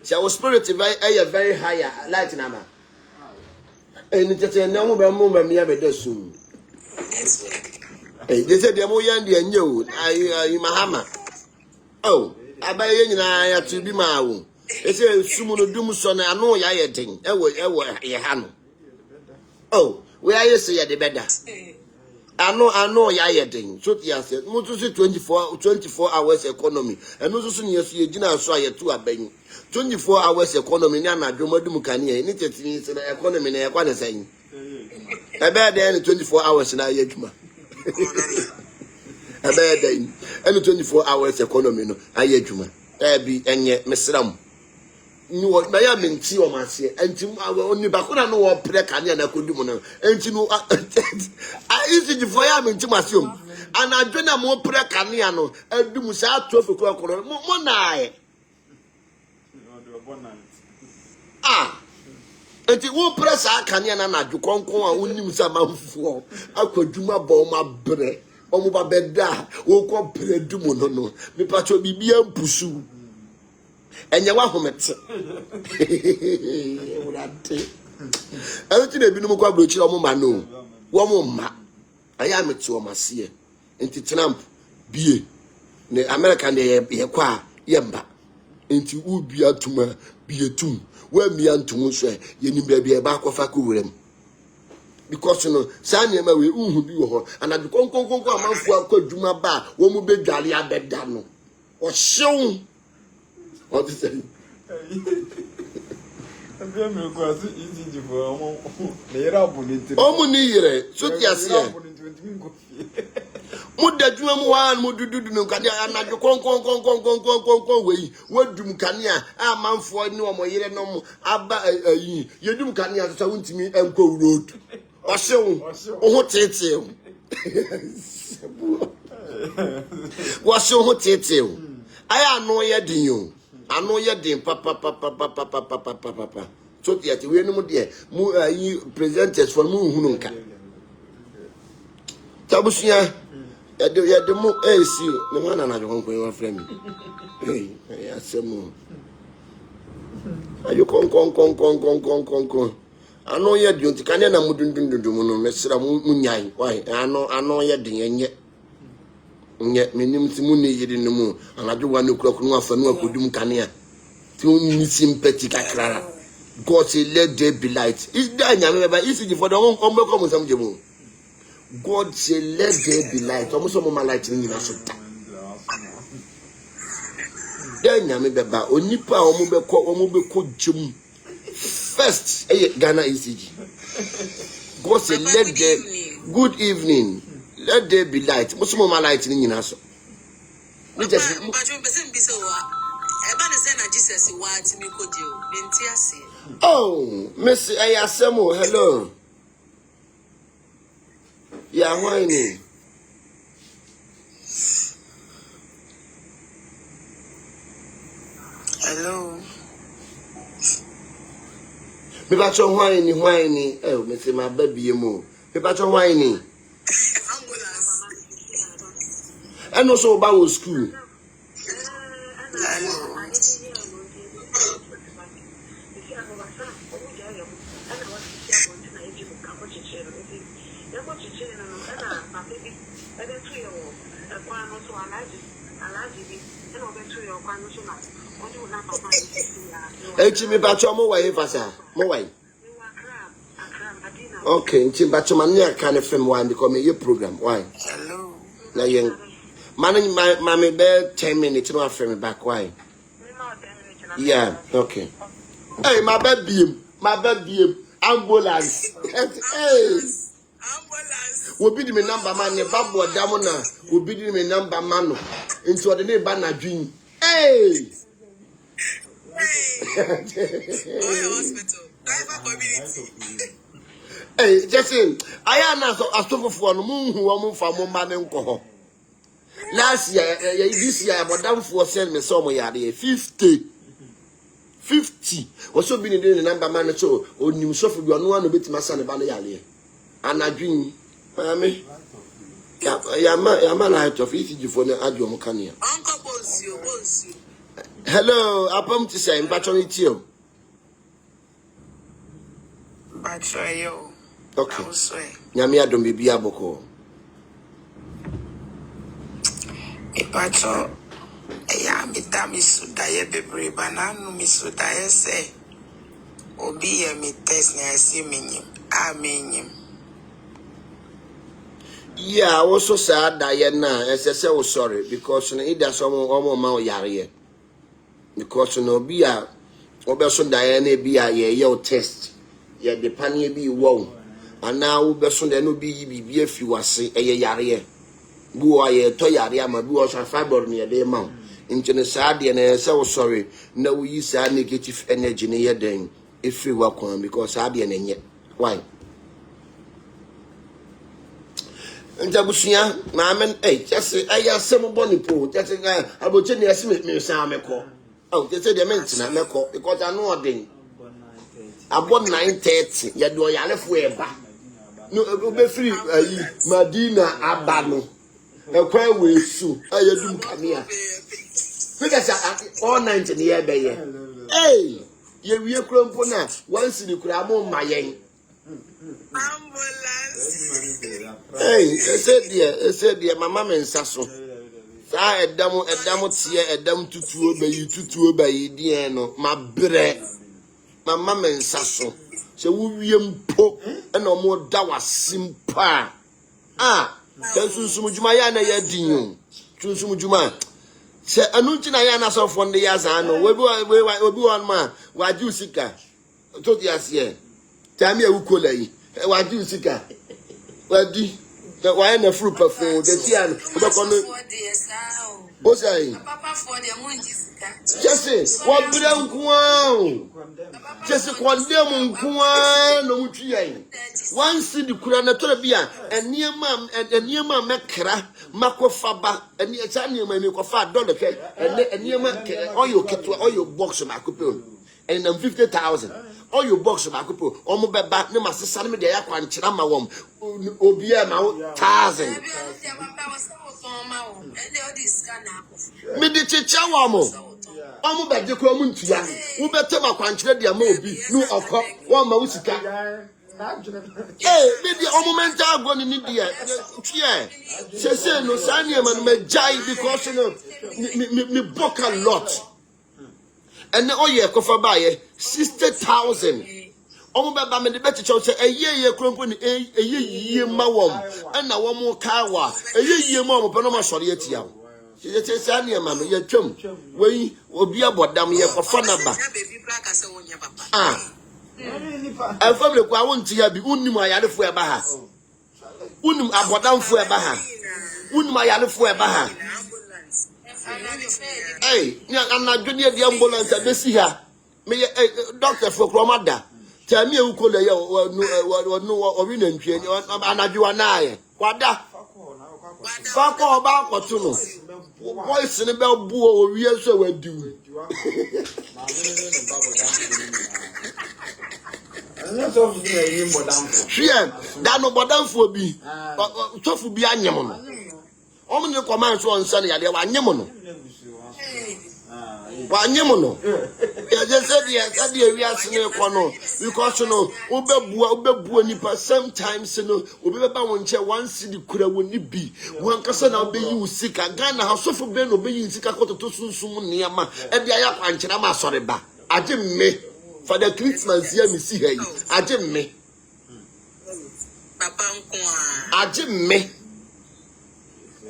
Say, oh, spirit, a very higher. Light nama. And it's a number of moments me have a soon. They said, the more young, the new, I Mahama. Oh, I buy any I have to be my own. They say, Sumuno Dumson, I know ya thing. Ewa, Hano. Oh. Where you say the better? I know ya thing. So yes, most 24 hours economy. And also yes, you didn't saw you to a bang. 24 hours economy, Nana, Dromodumukani, and it's an economy in a corner saying. I bet then 24 hours in a yetma. I bet then any 24 hours economy, no, I yetma. There be and yet, Miss Ram. You what may have been tea or my say, and to only Bakuna no or Precania and I could do one. And you know, I easy to fire me to my film. And I do not more Precaniano and do Musa 12 o'clock or more night. Ah, and it won't press our canyon and I do conquer and win some mouth for. I could do my bomb, my bread, or my bed, or compare do no. Me patcho be bien pursue. And you want it. Everything they be no more broach or mano. One more I am it to my seer. Into Trump be the American they be a qua yamba. Into would be a tumor be a tomb. Where me and to Musha, you need baby a back of a cool. because no sanya ma we uhu bi wo ho and adu konkonkonko amanfo akwadwuma ba wo mu be dwale abeda no o hyew what is it omu ni yire so ti ase mu dadwuma mu wan mu dududu no kade anadwo konkonkonkonkonkonkonkonko we wadum kanea amanfo ni omo yire no mu aba ayi yedum kanea so wuntimi enko road o hyew o ho tete wo hyew ho tete aya no ye din yo ano ye din papa so yet we no de mu presenters for mu hunu nka tabusia ya de mu AC ne mana na jo kon wa frame ya semu ayo kon ano ye din ti kane na mu dundundundum no mesra mu nyai why ano ye din yenye nye menim ti mu ne yiri no mu anajo wa ne kura kunu afa no akodum kane a ti unni sympathy kakra. God say let there be light. Is that nyame ba isi for the one come some jemu. God say let there be light. Almost some light ni na so ta. Den nyame beba onipa omo be ko jemu. First Ghana ECG. God say let there good evening. Let there be light. Almost some light ni na so. We just oh, Miss Ayasemo, hello. Yeah, whining. Hello. Me bacho whining. Oh, me say my baby mo. Me bacho whining. Ambulance. And also about school. Hello. Me bacho mo way fasa. Mo way. Okay, nti bacho man ya kan FM one because me your program. Why? Hello. Na yen man me be 10 minutes no after me back why? Yeah, okay. Hey, my baby, ambulance. Hey. Ambulance. Will be the number man, the babu damona, will be the number man into the name banner dream. Hey! Hospital. Driver community. Hey, Jesse, I am not a stop for no moon who are from man and coho. Last year, this year, Madame for send me some yard 50. Also been doing the number man so or you suffer you are no one a bit my son about the alley. And I dream, Mammy. Man out of easy for the Adjo Mocania. Uncle Bonsu. Hello, Apam to say, Patron it you. Batrayo. Okay. Yamia don't be aboko. A patro. Yeah, me damn is so die bebre banana, Miss Sudaye say. Obi a me test near see me. I mean him. Yeah, I was so sad Diana, as I said, sorry, because it does some more yari. Because no be a Oberson Diana be a your test. Yeah, the pany be wow. And now Oberson there no be if you are say a yari. Boo, I toy yari, my boo, was a fiber near the mount. Into the sad and I say, sorry, no, we use negative energy near then if you work on because I be an yet. Why? Ntabusia na amen just aya some boni po just aboche na yesi me san meko oh just say the ment na meko because I know den abon 9:30 ya do yarefo e ba no be free Madina abano ekwa we su aya dum kamia because all 90 year be ye hey ye wie krompo na once the kura mo mayen Ambulance. Hey, I said, dear, my mama and Sasso. I edam tie edam tutu obayi die no ma bre. My mama and Sasso. So we po and no more dawa simpa. Ah, Sumujuma yana ya dinyo. Sumujuma. Se anuntina yana so from the yazano. We one man. Waju sika. Toti asiye. Tami ukolei. Waju sika. Wadi. Why na fruit perfume? The tian. What's that? Papa for the Munjisika. Jesse, what bring kuan? Jesse, condemn kuan no mutuai. One see the kurana torabia, and near mam and near mam mekra, mako faba, and near Tanya may make a $5, and near all your cat all your box of macupo, and then 50,000. All your box of macupo, almost back no master son me the aquan chama wom, obia my 1,000. Me the chichawamo. Omo ba je ko mu ntua. Wo bete makwankyere de ama obi nu okọ wo ma usika. Me the omo mental go ni dia. Tue. Sese no sane ma no majai because no me book a lot. And oye kofa baye 60,000. Omo baba me de beti chow say eye krompo ni eye yie ma wom. Na wo mo ka wa eye yie ma wom pe no ma sori atia. Ye say sane ma no ye twam. We obi abodam ye kofa na ba. Ah. E family kwa wonti ya bi unnim ayarefo e ba ha. Unnim abodamfo e ba ha. Unnim ayarefo e ba ha. Hey, na junior the ambulance abesi ha. Me doctor for Kromada. Tell me who call you or win and train anadua na kwada fako ba kotuno voice in the bell boo or we so we do that no bodam for be tofu bi anyem no omni command so on Sunday ya wa anyem no Wanyemo ya just said yes we are seeing kono because no obebu nipa sometimes no obeba wonche one city kura woni bi wan kasa na obeyi usika Ghana hasofo be no obeyi usika kototo sunsum niama e bia ya kwankyera ma sore ba age me for the Christmas year me see her age me Papa nko age me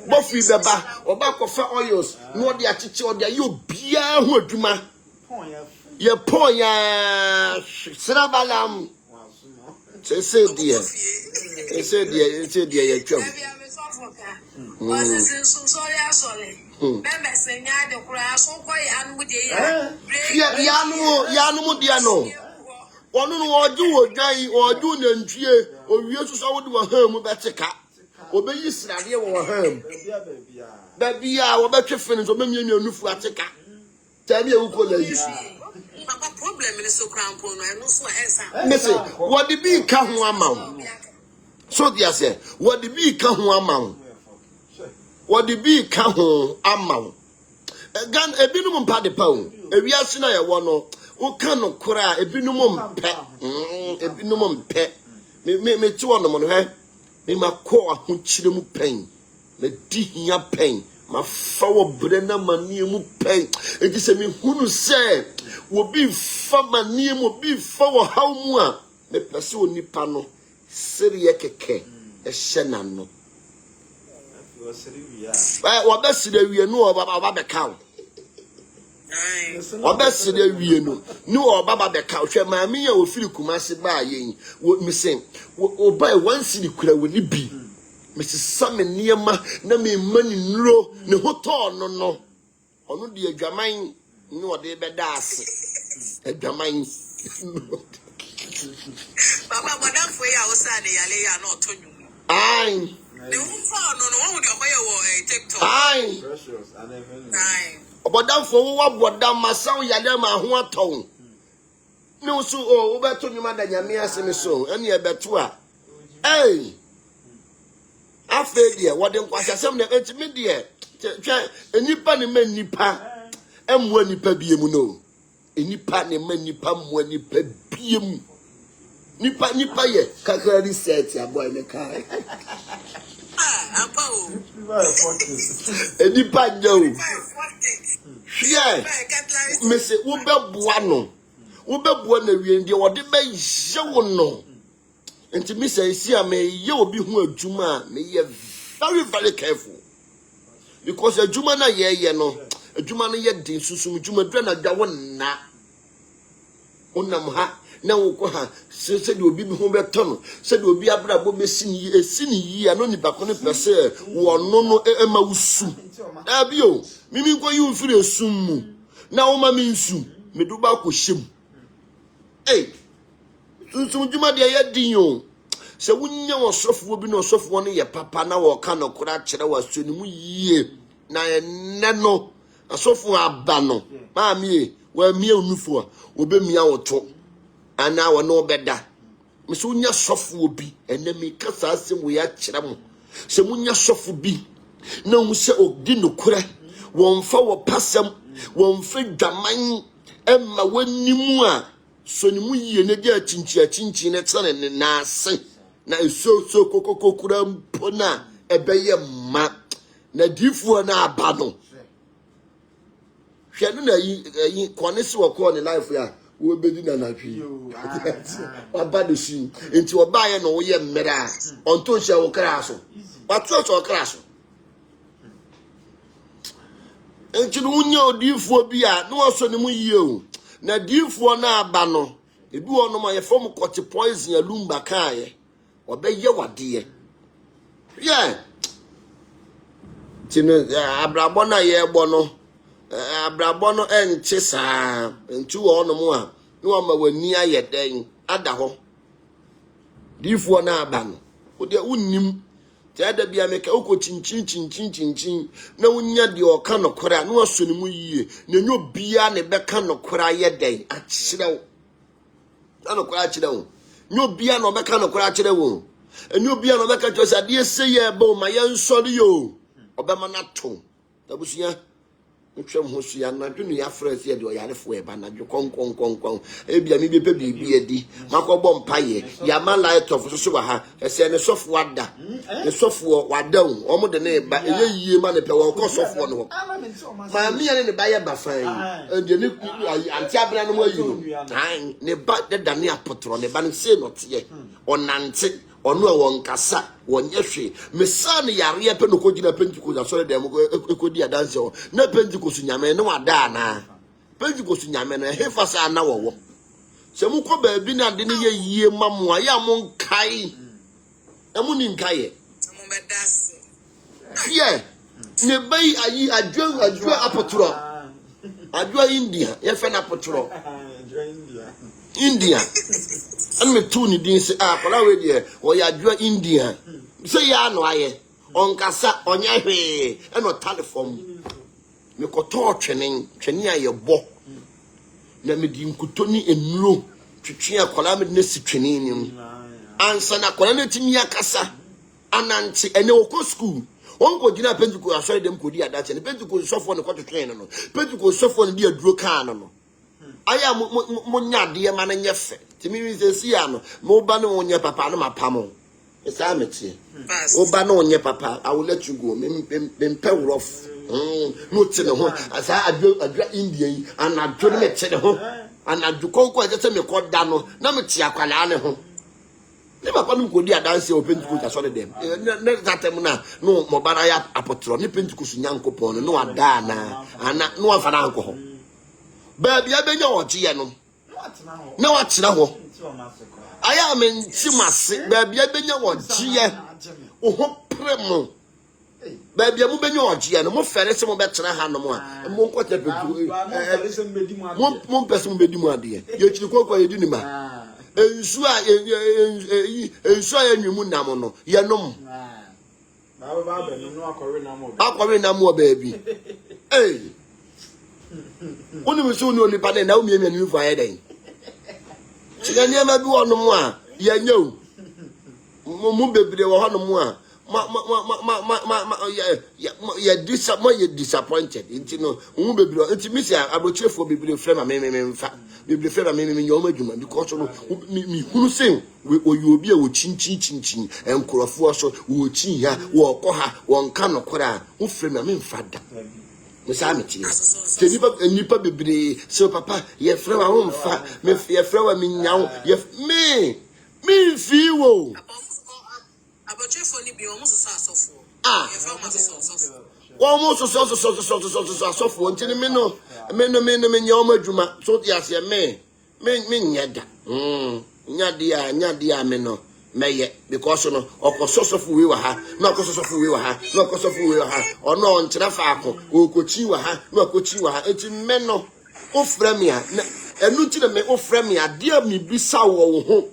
Bofi beba oba kofa oils no de achiche o de yo bia ho adwuma ye pon ya srabalam se die ye twam yanu dia no onu no oju odwan oju nantwie owie suso wo de wo ha mu beteka obeyi srade wo ham babia wo betwe fini so memie nufu ateka tabi e wuko la yi papa problem ni so crampo no eno so ensa mese what the be ka ho amawo so dia say what the be ka ho amawo what the be ka ho amawo gan ebinum mpa de pa o ewiase na ye wo no wo ka no kora ebinum mpe me ti wo no mo no he me makọ ahokyere mu pen me di hia pen ma fa wo bre na manie mu pen enti se me hunu se wo bi fa manie mu bi fa wo haw mu a me pese onipa no sere keke e hye na no wo ba sire wie no oba be kaw oba sire wie no oba be kaw hwe ma me ya ofiri kumase ba yen wo misen wo buy one city kura woni bi Mrs. Sam niema na me mani nro ne hoto no ono de adwaman ne ode be da ase adwaman papa madam for ya wo sa ne yale ya na otonyu ai ne hoto no wo de okoye wo TikTok ai obodam for wo wabodam masaw yale ma ho aton ne usu o beto nyuma da nyame aseme so ene e beto a afedie wode nkwasasem na entimi de twa enipa ne manipa emwa nipa biemu no enipa ne manipa mwa nipa biemu nipa ye kakari set aboy me kai apa o enipa nyo hwe mese wo beboa no wo beboa na wie ndie wode be yewo no Nti me say see me ye obi hu adwuma me ye very careful. Because adwuma na ye no, adwuma no ye din susum adwuma dwa na dwa wonna. Onam ha na woko ha se de obi bi hu beto no, se de obi abrabo besini esini yi ano ni bako ne pese wo no ema wusu. Abi o, mimi nko yi ufire sum mu. Na wo ma mi nsu, me do ba ko hyem. Susum dwuma de ye din o. Se wunya osofo bi na osofo no ye papa na wo ka no kora kire waso ni mu yie na enne no asofo aba no ma mi wa mi onufo a obemia woto ana wo no beda me se wunya sofo bi enne mi kasa asem wo ya kire mo se wunya sofo bi na hu se odi no kora won fa wo pasam won fa dwaman emma wanimu a so ni mu yie ne dia chinchi ne tsane na ase na so kokokokura mpona ebeye ma na difuo na aba no hwe no na yi kone se wo ne life ya wo bedi na natwi aba de shi enti oba ye no wo ye mmera onto hye wo kra so wato so kra so enti no unya odifuo bi a no so ne mu yie o na difuo na aba no ebi ono ma ye fom kote poison alumba kaaye obeye wade ye tino abrabo na ye gbo no abrabo no enche saa entu wo no mu a no ma wani aye den ada ho difuo na aba no wo de unnim ti ada bia meka uko chinchin na unya de oka no kora no aso ne mu yie na nyo bia ne beka no kora ye den akire wo no kora akire wo nyo bia no beka no kora akire wo enyo bia no beka twa sade seye ba ma ye nsori yo obema na to tabusia ntwem ho so ya na dwunu ya frase ye de oyarefo e ba na dwo konkon e bia mi bepe bibi edi makobo mpaye ya ma light of so wa ha ese ne sofo wada ne sofo wada o mo de ne ba eye yie ma ne pe wo ko sofo no ma mi ya ne ba ye ba fan e de ne anti abra no mo yi no ne ba de dane apotro ne ba ne se no te onante onu won kasa wonye hwe mesane yare pe no kogina pentikost asore dem ekodi adanse o na pentikost nyame ne wada na pentikost nyame no hefa sa na wo se mu ko ba bi na de ne ye yie mamoa ya mo nkai emu ni nkai mo bedase ye ne bai ayi adwa apotro adwa India ye fe na apotro India and me too ni din say kola we de o ya adwa India say ya no aye on kasa onya hwe e no telephone me ko to twene aye bo na me di nkuto ni enuro twetwe akola me ne si twene nim ansa na kola na timi akasa ananti ene okọ school on ko gina pentikost asori dem ko di adache ne pentikost sofo ne ko twetwe no pentikost sofo ne di aduro kan no aya mo nyade ma na nyefe timi wi se sia no mo ba no onye papa no mapamo esa meti o ba no onye papa I will let you go me pe rough no tene ho asa adwa India yi anadwo ne tene ho anadwo konko e se me ko da no na me ti akwala ne ho ne papa no ko di adanse o pentikost asore dem ne zatem na no mo bara ya apotro ne pentikost nyankopon no ada na ana no afana anko ho baby abenya oje no na watena ho aya men timase baby abenya oje oho premo baby amu benya oje no mo fere se mo betena ha no mo a mo nkwata betu mo pese mo bedi mu ade ye chiri kokwa ye di ni ma ensu a enwimu nam no ye nom ba be no akore nam o baby oni mi so ni oni pa na umi emi ni fa ye den chiga ni ma bi wono mu a ye nya o mu bebre wo hono mu a ye disappointed nti no mu bebre nti mi si abrochefo bebre frɛ ma me mfa bebre frɛ ma me nya o madwuma because no mi hunu sen we obi a wo chinchin enkorofo so wo chin ha wo kɔ ha wo nka no kora wo frɛ ma me mfa da Musamiti. Nipa bebre so papa ye frewa ho mfa me ye frewa me nyawo ye me Me feel. About your phone, be almost a soft. Ah. Almost so for until the men, your juma, so yes, ya me yada. Nyadia, meno, may because no, or cause of we were her, not cause of we were her, not cause of we were her, or no, on Trafaco, or Cochiwa, no Cochiwa, it's meno, oh, Fremia, and Nutina me, oh, Fremia, dear me, be sour, home,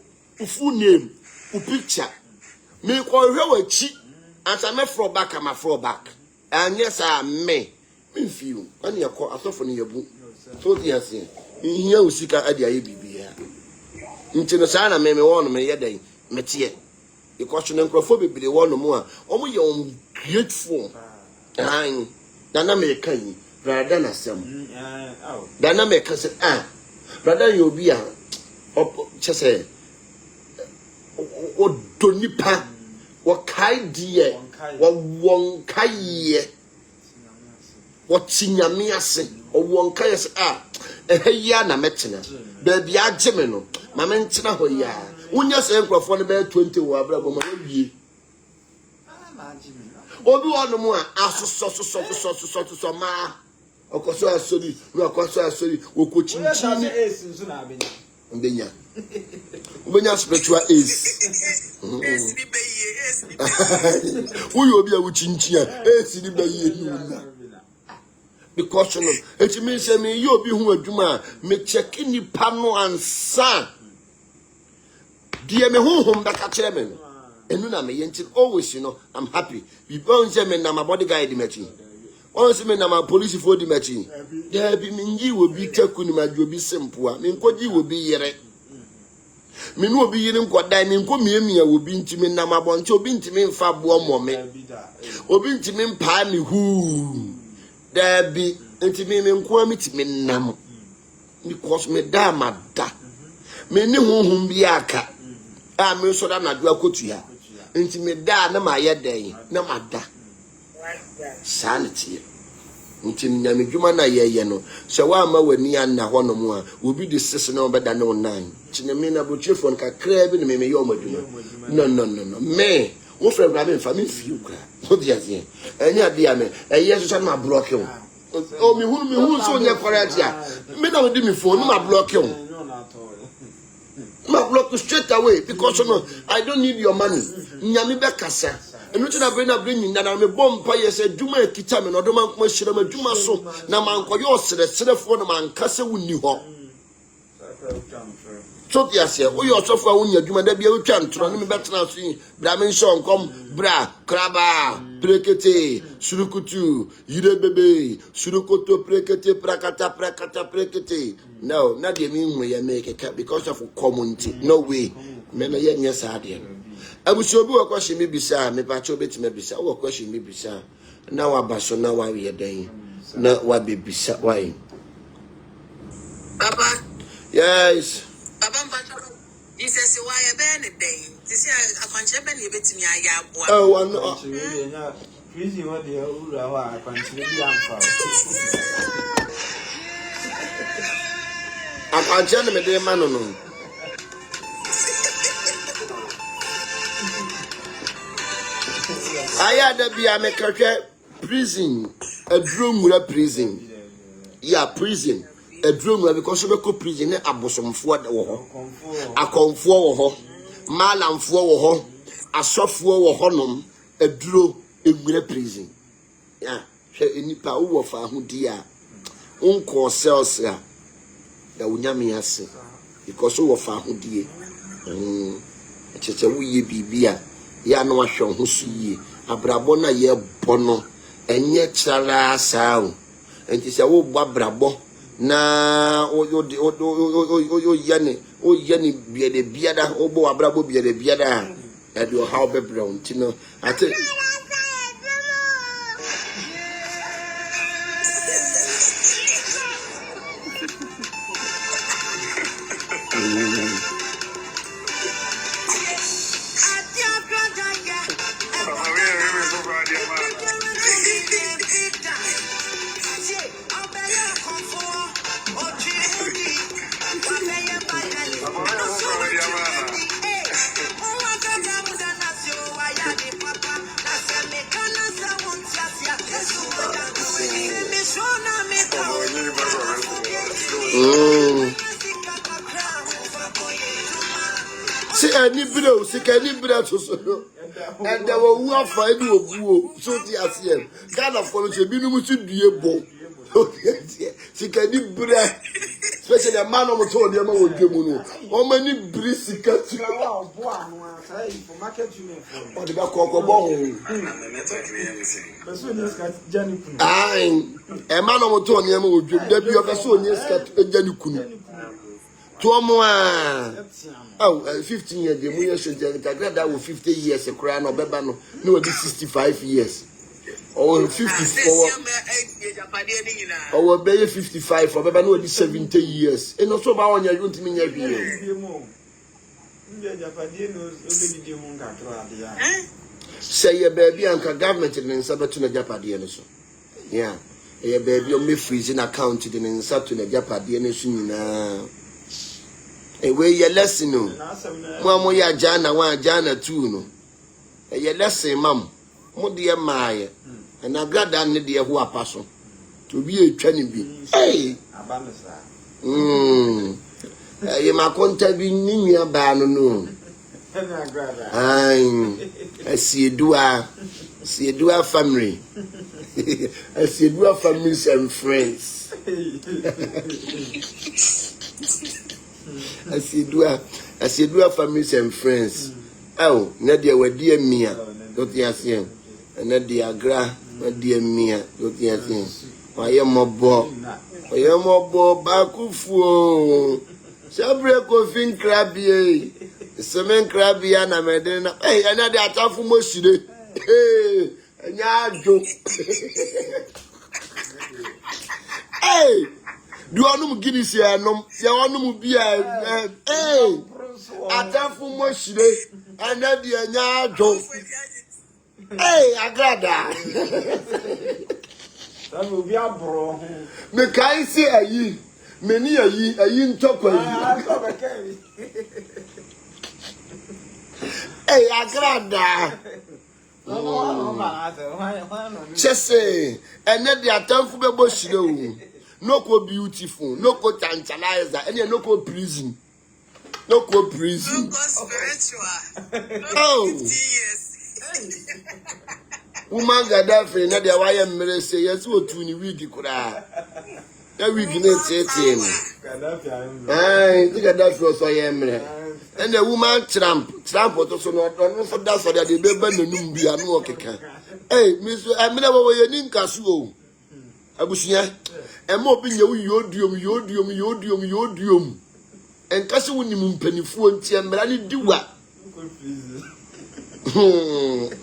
full name, picture. Me call her a cheat, and I may throw back, I'm a throwback. And yes, I may. Me feel, and you call a soften your book. So, yes, in here we seek a idea, be into the sign, I may warn me yesterday, Metier. The question and crofobia be the one more, only your own grateful. And Dana may can, rather than a some. Dana may say, rather you'll be a just say, what Donipa, what Kai dear. What one kai what Sinyamiase or one kayas a yana metina. Baby, I gemino, my mentina hoya. When you say for the 20 or bravo, Obi on the more, so ma. Of course, I saw you, no, of course, I saw you, who could you when you spiritual is who you be a witching chair, because it means you'll be who a duma, me check in the panel and son. Dear me home back at chairman, and Nuna me always, I'm happy. We bound them and my bodyguard the matching. Once me na my police for the matching. There be mingi will be taken, my will be simple. Minkodi will be yere. Me no be yirim kwada me nko miemia obi ntimi na mabonche obi ntimi mfa bo mome obi ntimi mpa me hu da bi ntimi me nko amitimi nam because me da mada me ni honhom bi aka a me so da na do akotua ntimi da na ma ye den na mada sanity ntimi nyame dwuma na ye no se wa ma wani anna hono mu a obi de sese na obeda na 9 Chinamina Buchifon can crab in me, no. Me, what for grabbing family few crab. What do you say? And yeah, dear me, and yes, I'm not blocking. Oh, me who so near correct ya. Me not do me for no, my block you. My block you straight away because I don't need your money. Nyami Bekasa. And which I bring that I'm a bomb pie said, Juma Kitaman or the man Mashirama Juma so. Now, man, for your set for man, Casa who knew her. So yes, we also for when you do be a chance to me better now see Bramin song come bra kraba prekete surukutu yire bebe surukoto prekete prakata prekete. No, not the mean way you make it because of community. No way. Men are yes idea. I will show you a question maybe sir, me pacho bit maybe sir, or question maybe sir. Now I basso now why we are dying. Now what be sir why? Papa. Yes. He says, why a bad day? This year, I can't check any bit to me. I oh, I know. Freezing what the I can't tell me the man. No. I had to be a make prison, a drum with a prison. Yeah, prison. A drum because you go prison a bosom for the war. A comfort or malam for a soft war honum, a draw in great prison. Yeah, any power of a hudia. Uncle sells ya. The Unyami has because you of a hudia. It's a wee bibia. Ya no show who see a brabona ye bono, and yet sala sound. And it's a old brabo. Na o yani bia de biada obo abrabo bia de biada e do how be brown tino ate See any bro, see any bro to so. And there were who are fighting of so the ASEAN. Kind of follow the minimum to be a ball. See any bro, especially a man on the tour, the man will give you. How many breeds he cut to or the back of a ball? A man on the tour, the man will give you a person, yes, a Janukun. 15 years, the moon should get that with 50 years, a crown or Bebano, no, 65 years. Or 54, or maybe 55, or Bebano, 70 years. And also, Bawan, you're going to mean say a baby and government in Sabatuna Japadian. Yeah, a baby on me freezing account in Satuna Japadian. Away your lesson, no. Mamma, ya Jana, one Jana, two, no. A your lesson, mum. More dear Maya, and Agradaa, the dear who are passing to be a training bee. Hey, you my contact being in your banner. I see you do a family. I see you do a families and friends. I see do a families and friends. Oh, Nadia were dear Mia, don't you see? And Nadia Agradaa, dear Mia, don't you see? I am more bob. I am more bob, Bakufu. Sabre coughing crabby. Semen crabby and a medina. Hey, another attack for Moshide. Hey, and ya joke. Hey. Do I know Guinness here? No, you want to be a attack for Moshide and then the Anya joke. Hey, Agradaa. That will be a bro. Me can't say a ye, many a ye in top of Hey, Agradaa. Just say, and then the attack for the Moshide. No co beautiful, no co tantalizer, and no co prison. No co prison. No co spiritual. Oh. 50 years. Woman got that for another wire mirror say yes, what 20 weeks could I? That week in it, I think that was I am. And the woman tramp was also not for that for that they bend the Numbia and walk. Hey, Mr. I mean, I didn't casu. Abusia. And more being yodium. And Castle Winning Pennyful and Tiambrani do what?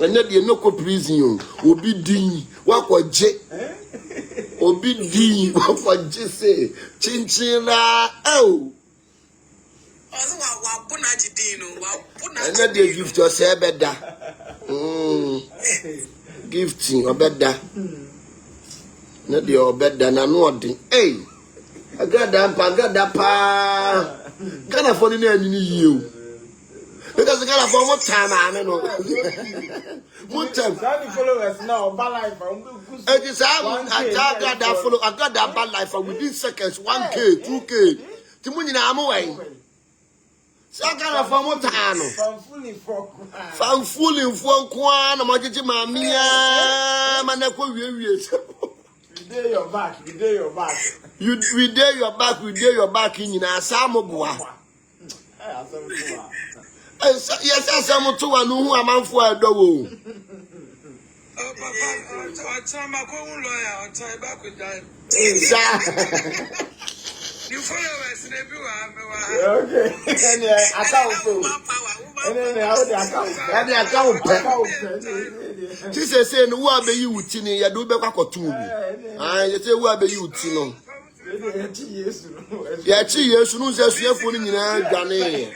And that you no co prison will be ding. What was J? Or be ding. What was J say? Chinchilla. Oh. And that they give to us a better. Gifting or better. Not your bed than an ording. Hey, I got that pa. Can I fall in you? Because I got for what time I don't know. What time? Followers now, bad life. I got that bad life within seconds. 1K, 2K. Timuni na amway. So I got for what time? Found fooling for Kwan, Majiti Mamia, Manako. We dare your back. We dare your back in Asamoboa. Yes, I am to one who am on for a dog. You follow us in okay. And account. She says, who are you, Tini? You do better to me. I say, who are you, Tino? Yeah, 2 years, no, just you're putting in a gunny.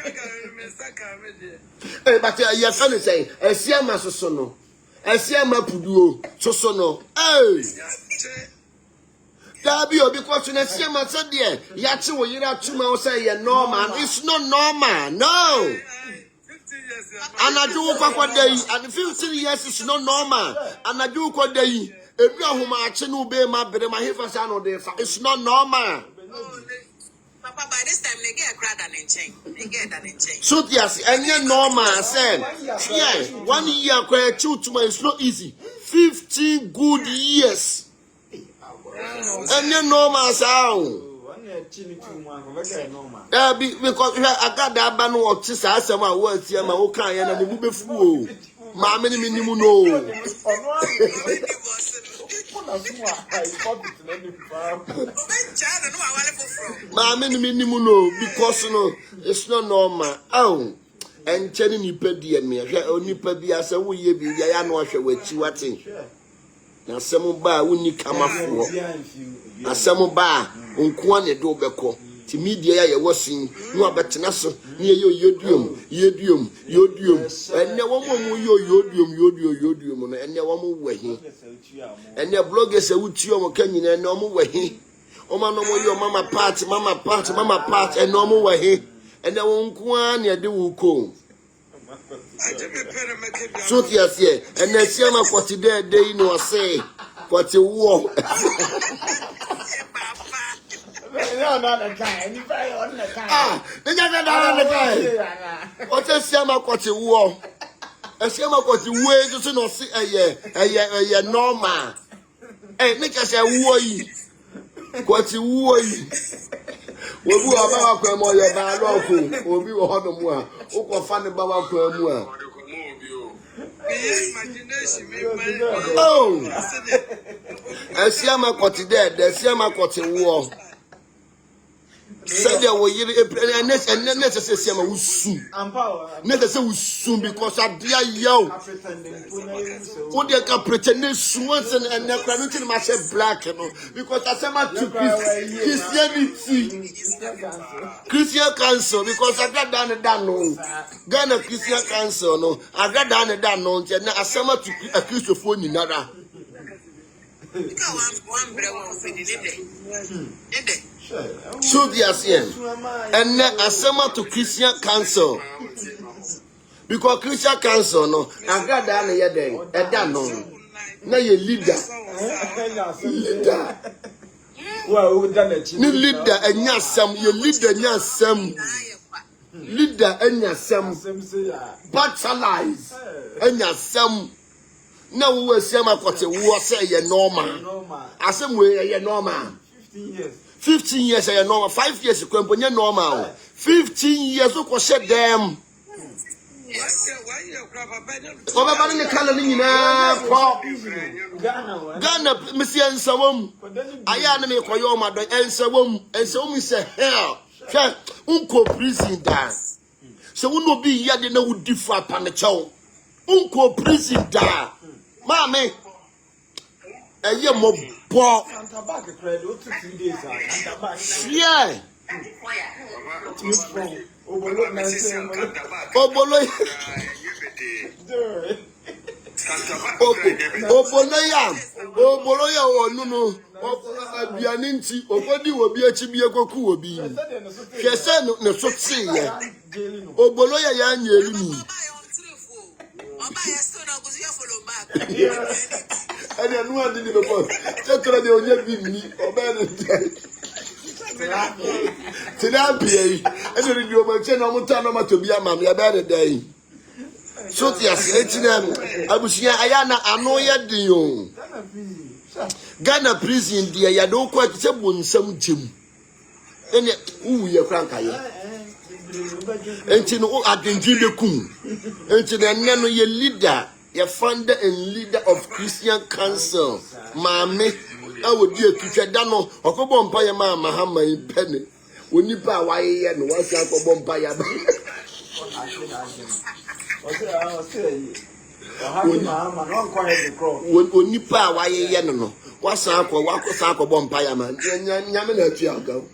But your family say, I see a master sono. I see a mapudu, so sono. Hey! That be because when I see my son there, Yatu, you're not 2 months say you're normal. It's not normal, no. And I do what day, and 15 years is not normal. And I do what day. If you are whom I know, be my brother, my husband, it's not normal. Papa, by this time they get Agradaa and chain. They get that and chain. So yes, and yet normal said, yeah, 1 year quite two to my it's not easy. 15 good years. And yet normal sound. Because I got that ban of Tissa, some words here, my old kind and the movie fool. Mamma minimum no. Mamma minimum no, because no, it's not normal. Oh, and telling you pedia me, only pedia, so we be the annual with you watching. Now, some bar when you come up for. Now, some bar, unkwane do beko. To media, you was seen, no abatanaso, near your yodium, and no one more yodium, and no one more way. And your bloggers are with you, Kenyan, and no more way. Oh, my, no more your mama part, and no more way. And I won't go on, you do come. So, yes, and then see my what today, they know, say, what you walk. Another kind. You buy on the kind. What a summer what you wore. A summer what you wear, you know, see a normal. Hey, make us a woy. What you woy. We will have our grandma, your barroco, or we will have more. Or find about our grandma. Oh, I see my what today, the summer what you wore. Said there were and necessary will soon. Necessary will soon because I dear yo. What they can pretend once and they're crying myself black, you know, because I said my to Christianity. Christian Council, because I got down and down no. Ghana Christian Council, no. I got down and down no. And I said my to a Christopher in another. So the ASEAN and then assemble to Christian Council because Christian Council no Agradaa na yede eda no na ye leader ni leader enya sam ye leader enya sam leader enya sam battalize enya sam na wo asem akote wo say ye normal asem we ye normal 15 years I normal 5 years kwemponya normal 15 years ko she dem Oba ba ni kala ni nyina kwa Ghana mesian sawom aya na me koyo ma don ensawom is a hell hwe unko prison da so wono bi yade na wudi fa pa ne chew unko prison da mame eye mo bo yeah Oboloya onuno abiani nti obodi obi achi bi ekoku obi hwese ne so tse ye oboloya ya anya elimi and you know the before. Just try the only bini. Obey Tilapia. And you do my channel. Mutano to be a mammy about a day. So yes, Abusia Ayana Anoya Dio. Ghana prison, dear. You don't quite say one some Jim. And ooh, you're frank. And you know, I can give you kum. And you know, your leader. Your founder and leader of Christian Council, Mammy, I would do a teacher Dano, or for Bompire Mamma Hammer in Penny. When you buy why and what's up for Bompire? When you buy why no, what's up for what was up for Bompire man? Yaman go.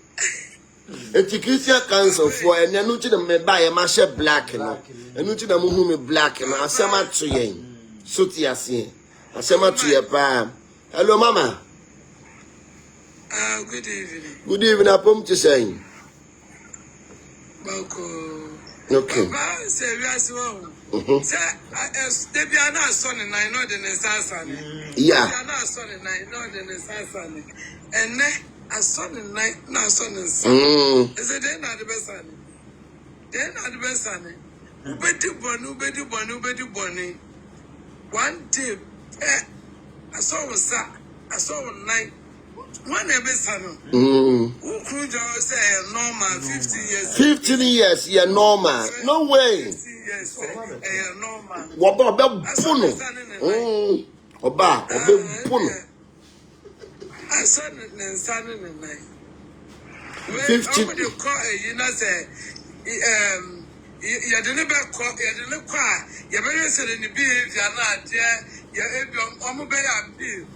And the Christian Council for and then to them buy a masher black and to the Muhumi black and I say my tree. Suti asi. Asema to your pa. Hello mama. Good evening. Good evening, Apom to say. Bako. Okay. Baba say we as well. Say they be na son and I know the necessary. Yeah. They are not son and I know the necessary. And I saw the night, no, I saw the sun. I said, they're not the best son. They're not the best son. Ubedi Bonnie. One day, I saw a night. One ever son. Who could say normal 15 years? 15 years, yeah, normal. No way. 15 years, normal. What about Puno? Oba, Puno. I saw the sun in the night. 15. When you call you know, say, you didn't call, you didn't cry. You better say in the behavior, not yeah, almost by appeal.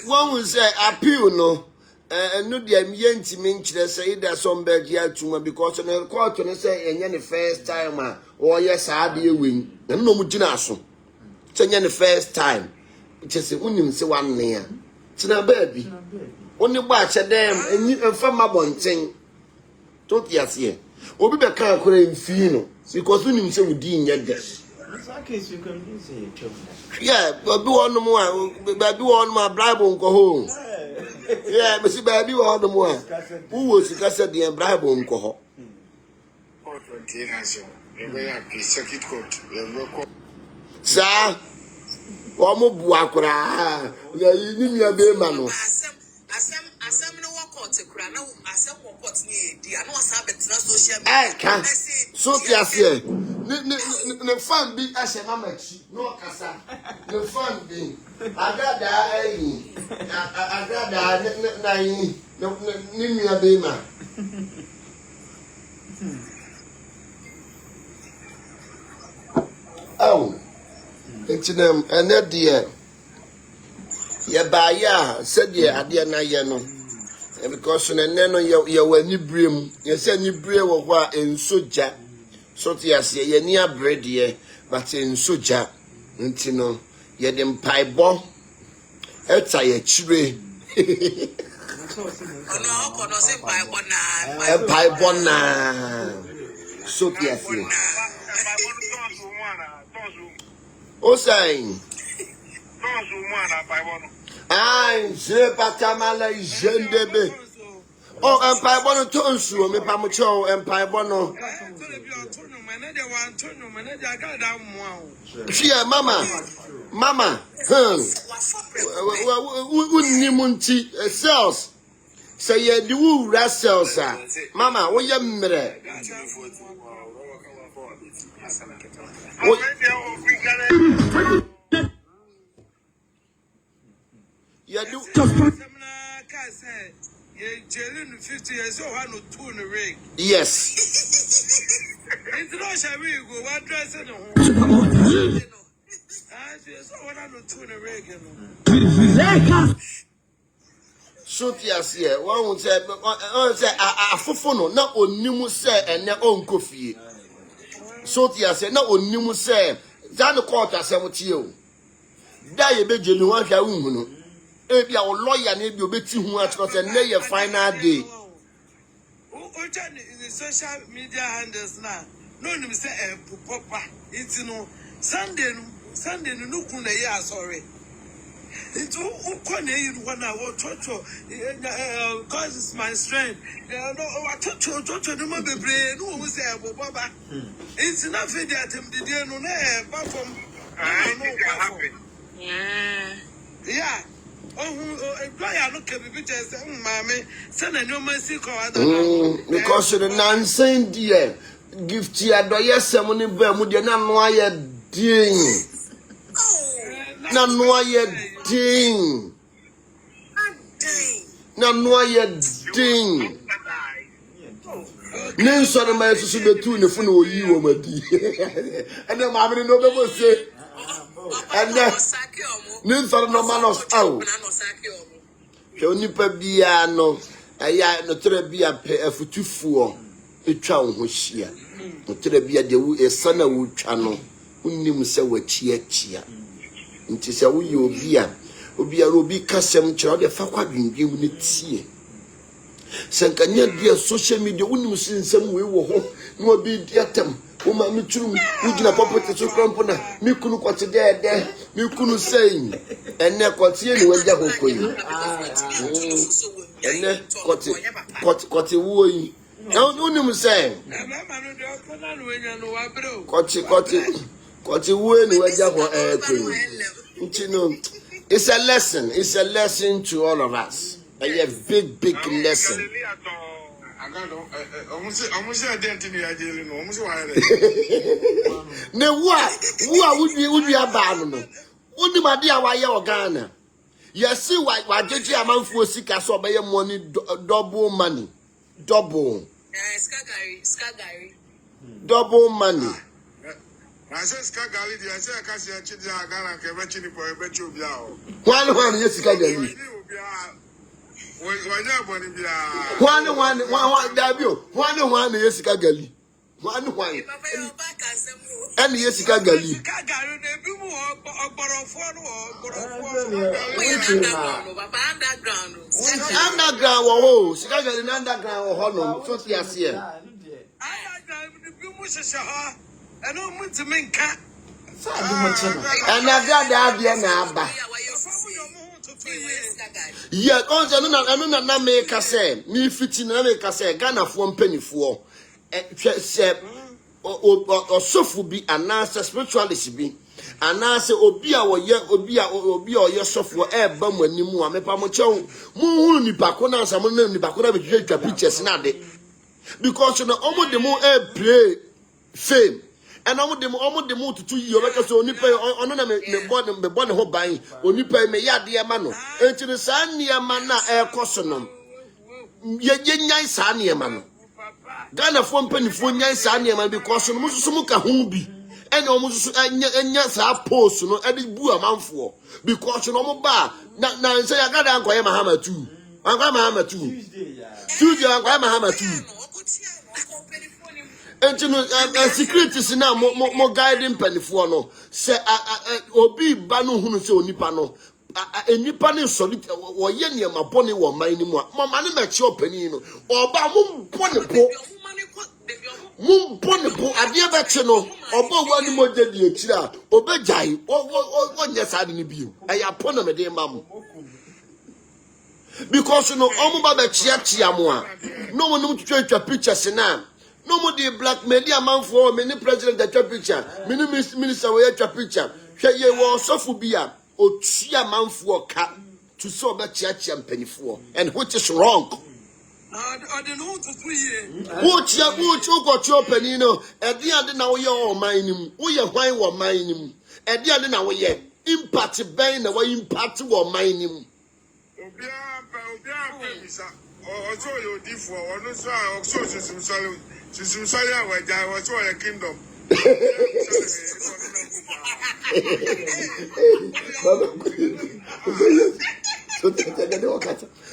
One would say, appeal no. And no, the ambiente means say that some bed here to because on the quarter say, and the first time, or yes, I be a win, and no mujinaso. Say, the first time, it is a woman say 1 year. Tina baby, only watch a damn and you and from my one thing. Don't yes, ye. Obi be can't call fino because when you say we didn't get this. Yeah, but do on the more, baby on my Bible go home. Yeah, but see, baby on the more. Who was the Cassa the Bible go home? Sir, one more Buakura. You need me a baby man. Asem no work out kura na asem work out ni di ana wasa betra social media. Eh kan. So tiasie. Ne fan bi ahye mamachi no kasa. Ne fan bi. Agada ayi. Agada na yi. Ni nua be ma. Oh. Etinem ene de ye ba ya said ye ade na ye no because ne no ye wani brem ye say ni bre wo ho a ensoja so te ase ye ni abrede ye but ensoja ntino ye de mpaibo eta ye chire Ono se mpaibo na so te ase o say je patamala jendebe. Oh, empire bono tonsu, me pamucho, empire bono. Shia, mama, unimunti, cells. Say, ye do cells, mama, what you mere? You do. You're 50 years old, I know 2 in the ring. Yes. International we go, what dress in the home? So yes, yeah. One would say, "I fofono na onimu say ene onko fie." So yes, na onimu say, "Zanu court asem tie o." Da ye be jenu wan hwa wu no. Ebia o lawyer na ebia obeti hu atro say na ye final day. The social media handles now. No nim say papa. It's no Sunday no kun na ye sorry. It's ukone you wanna what cause it's my strength. No what no bebre no who say baba. It's not fit that him the day no na platform. Yeah. Employer look at the pictures and mammy, send a new mercy call. Because the nonsense dear gift ya do yes money bermuda na no ye ding. Na no ye ding. Na no ye ding. Nen so na my so betu ne funu oyi wo madi. And the mammy no be say and nen so no man of out. Nipa bia no aya no tere bia pe afutufuo etwa wo ho hia no tere bia de wu esana wo twa no unnim se wachi achia nti se wo ye obi kasem kira de fa kwa dwendwem ne tie senkanya bia social media unnim sinsem we wo ho no obi diatam Uma me trum, Ujina Popota to Crampona, Mikunu Quati there, Mikunu saying, and ne Quati with Yahoo. And ne Quati Woy. No, no, say. Quati Woy, with Yahoo. It's a lesson. It's a lesson to all of us. A big lesson. Ne would be a ban. Only my dear, why you're Ghana. You see why JJ amount for sick as or by money, double money. Double money. I said, Scagali, I said, I can't see a Chidana, I bet you for a bet you. One, yes, Scagali. One, yes, Scagali. One, and yes, Scagali. Underground, oh, Scagali, underground, Hollow, 20 years here. I don't want to make cat. And I got the idea now. Yeah, I don't know, make a say, me fitting, I make a say, Ghana for 1 penny for. Or so be an answer spiritualist be. And answer Obia or Obia or your software air bum when you move. I'm a pamocho. Moon, Nipacona, someone named Nipacona with your pictures now. Because you know, almost the more air play fame. And almost the more to 2 years, like so, Nipa on me born whole buying, or Nipa me ya dear mano, and to the sun near mana air cosonum. Ye sania mano. Ghana 1 penny for Yan sania man because Musumuka humbi, and almost yes, I post no any boo amount for because you know bar. Now say I got Uncle Mahama too. Uncle Mahama too. Tuesday, Uncle Mahama too. And you know, security is now more guiding penny for no. Say, Obi Banu who say Nipano. A Nipani solid or Yenya, my bonny or my anymore. My money met your penny, or Bamum Ponipo. Moon Ponipo, I dear Bachano, or one more deadly, or Bejai, or one yes, I didn't be. I upon a dear mamma. Because you know, Omba Chiachiamua. No one knows to take your pictures now. No more the black media man for many president that your picture, many minister will your picture. She was sophobia or chia man for cat to so that church and penny for, and which is wrong. I don't know to 3 years. What you got your penino, at the end now you're mining, we are wine or mining, at the end now we impact bang away impact or mining. Or so you differ, or no, sir, or so some sorry, I was all a kingdom.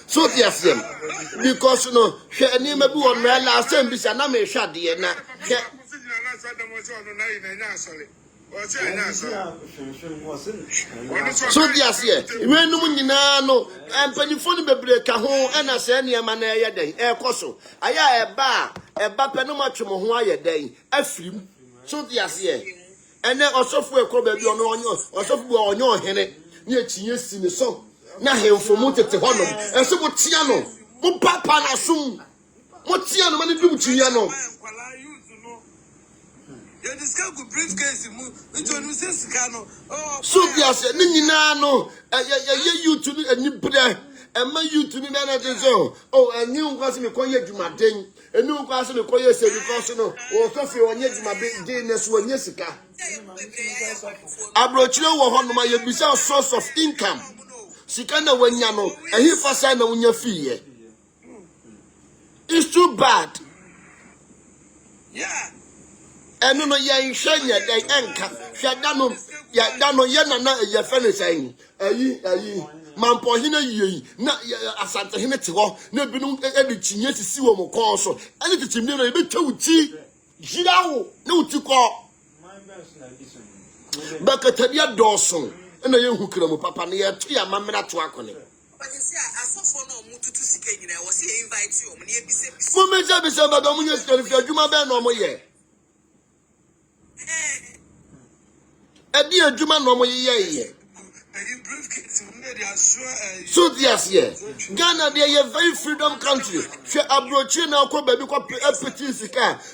So, yes, because you know, she name a boo on my last time, this and I may shut the end. So yes, when no and penny phone be break a home and I say near man a day, air coso. I a bar penomatrum who a day, a film. So yes, and then also for a crop on your or so on your henny near Chies in the song. Now him for motor to honor and so what Tiano, what papa assume what Tiano many do Tiano. You discuss with briefcase into a new Sicano. So, yes, Ninano, you to a new bread, and my you to the manager. Oh, a new question to call you to my day, a new question to call you say because no, or coffee on yet my big dayness when Jessica. I brought you over my bizarre source of income. Sikana when yano, and he for sign on your fee. It's too bad. Yeah. And no, ya shanya, they anchor. Shadano, Yadano, Yana, your friend is saying, Mampohina, ye, not Asanta Hinetiho, never been editing yet to see what more console. And it's a mirror, a bit too tea. Gilao, no to call. Bakatabia Dawson, and a young who come up papa near to your mamma to work on it. But you see, I saw for no mood to see, I was here invite you. Woman, Jabby said, Madame, you said, if you're Juma Ben or more yet. Edi adwuma no mo ye. So yes, yeah. Ghana, they are a very freedom country.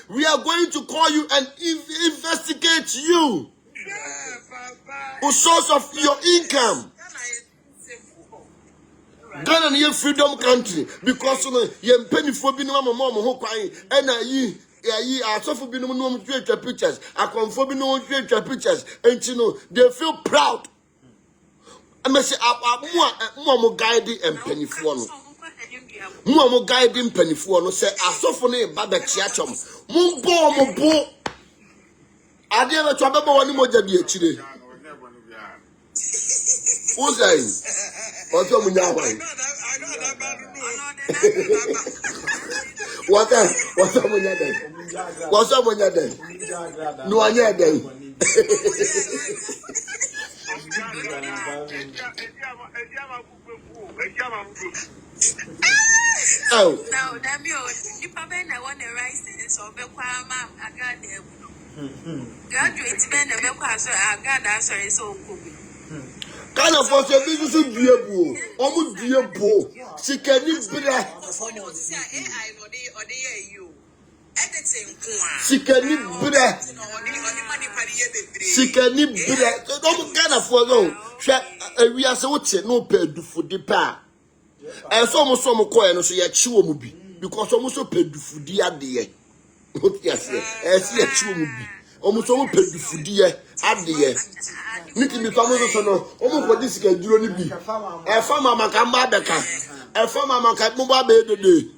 We are going to call you and investigate you. The source of your income. Ghana is a freedom country because you penny for being mama who crying and I suffer being no pictures. I come for being no pictures, and they feel proud. I must say, more guiding and penny for no. More guiding penny for no. Say, I suffer a babachiachum. Mumbo. I didn't trouble one more than the chile. Who's that? What's up with that one? What's up with that? What's up with that? No, I know that. Oh. Now, damn you, you probably want to rise so Bequama, Agradaa. Graduate men of Bequaso, Agradaa, sorry, so cool. Kind of for your business to be a boo, almost be a boo. She can eat better. She can eat better. She can eat better. Don't kind of follow. We are so no paid for the pa. And so much some coin, so you're chew movie because almost paid for the idea. Yes, yes, yes, chew movie. Almost all paid for the idea. Niti mi famous so no omo ko dis ka duro ni bi e fa mama ka mba beka e fa mama ka mo ba be dede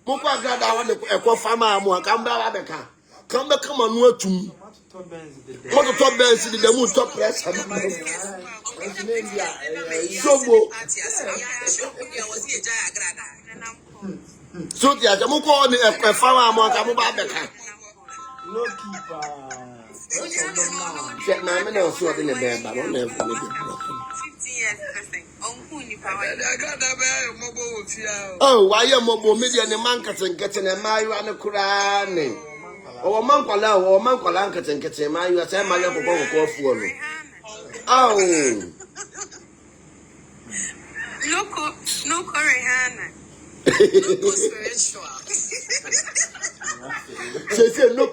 mo ko Agradaa wa e ko fa mama ka mba ba beka ka mba ka manu atum mo to top bench di dem top press so dia mo ko ni e fa mama ka mo ba beka No keeper. Check my man on short in the bed, but don't have 15 years, Uncle, you oh, why you mobile media and the man can get in a mile and a cranny. Oh, Mankola, or Mankolanka and get a mile, as I might have a go for you. Oh, no, Corihana. They say no,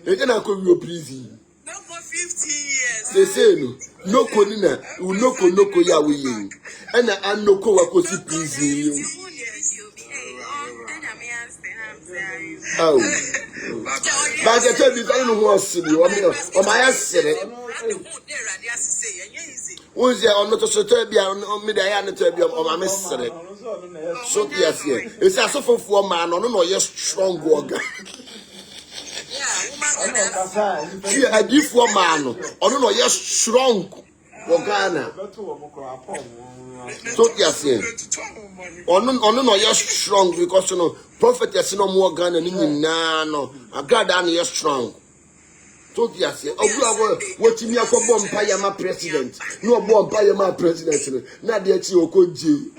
they cannot call you prison. No for 15 years. They say no, Konina, no, Yahweh, and I no ko wakosi prison. Oh, but I tell you, I don't know what's silly or my ass. Who's there on not a Serbia on Midian Serbia or my mystery? So, yes, it's a suffer for man or no, yes, strong worker. She a different man or no, yes, strong worker. So, yes, or no, yes, strong because you know, prophet has no more gun and in no, Agradaa yes, strong. So yes, what me a bomb by my president. No bomb by my president. Not the Eti Okoji.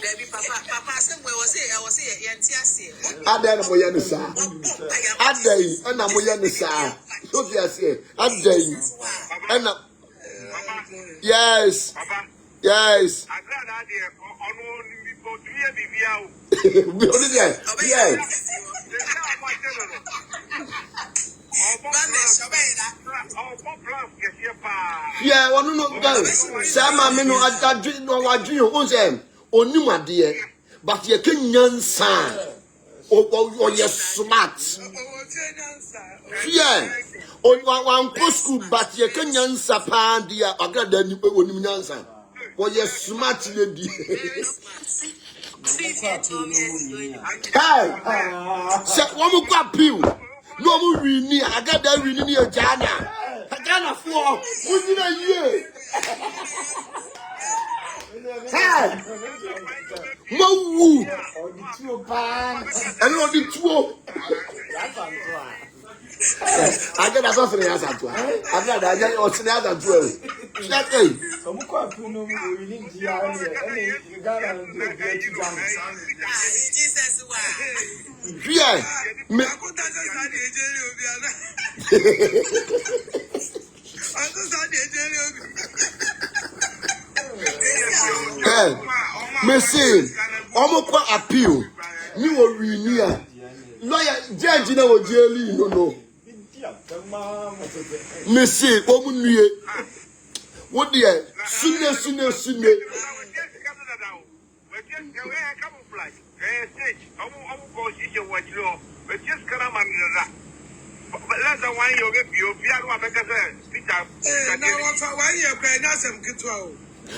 Baby Papa said where was it? I was here, Ada Moyanisa. Ada, and Moyanisa. So yes, Ada. And yes. Yes. Yes. Yeah, one no go. Sama me no adadwi no wadwi o nsem onimade but ye kenyansa o ye smart. Yeah. One go school but ye kenyansa pa dia Agradaa ni onim nyansa. O ye smart lady. Hey. Se one go appeal. No more winning. Agradaa winning your Ghana. Ghana for within a year. Hey, no woo. And not the two. I get a something else at 12. I got a something else at 12. That's it. Yeah. Messi, Omoko appeal. You will renew. Lawyer, judge, no, jelly, no. Messi, Omunie. What dear? Sooner.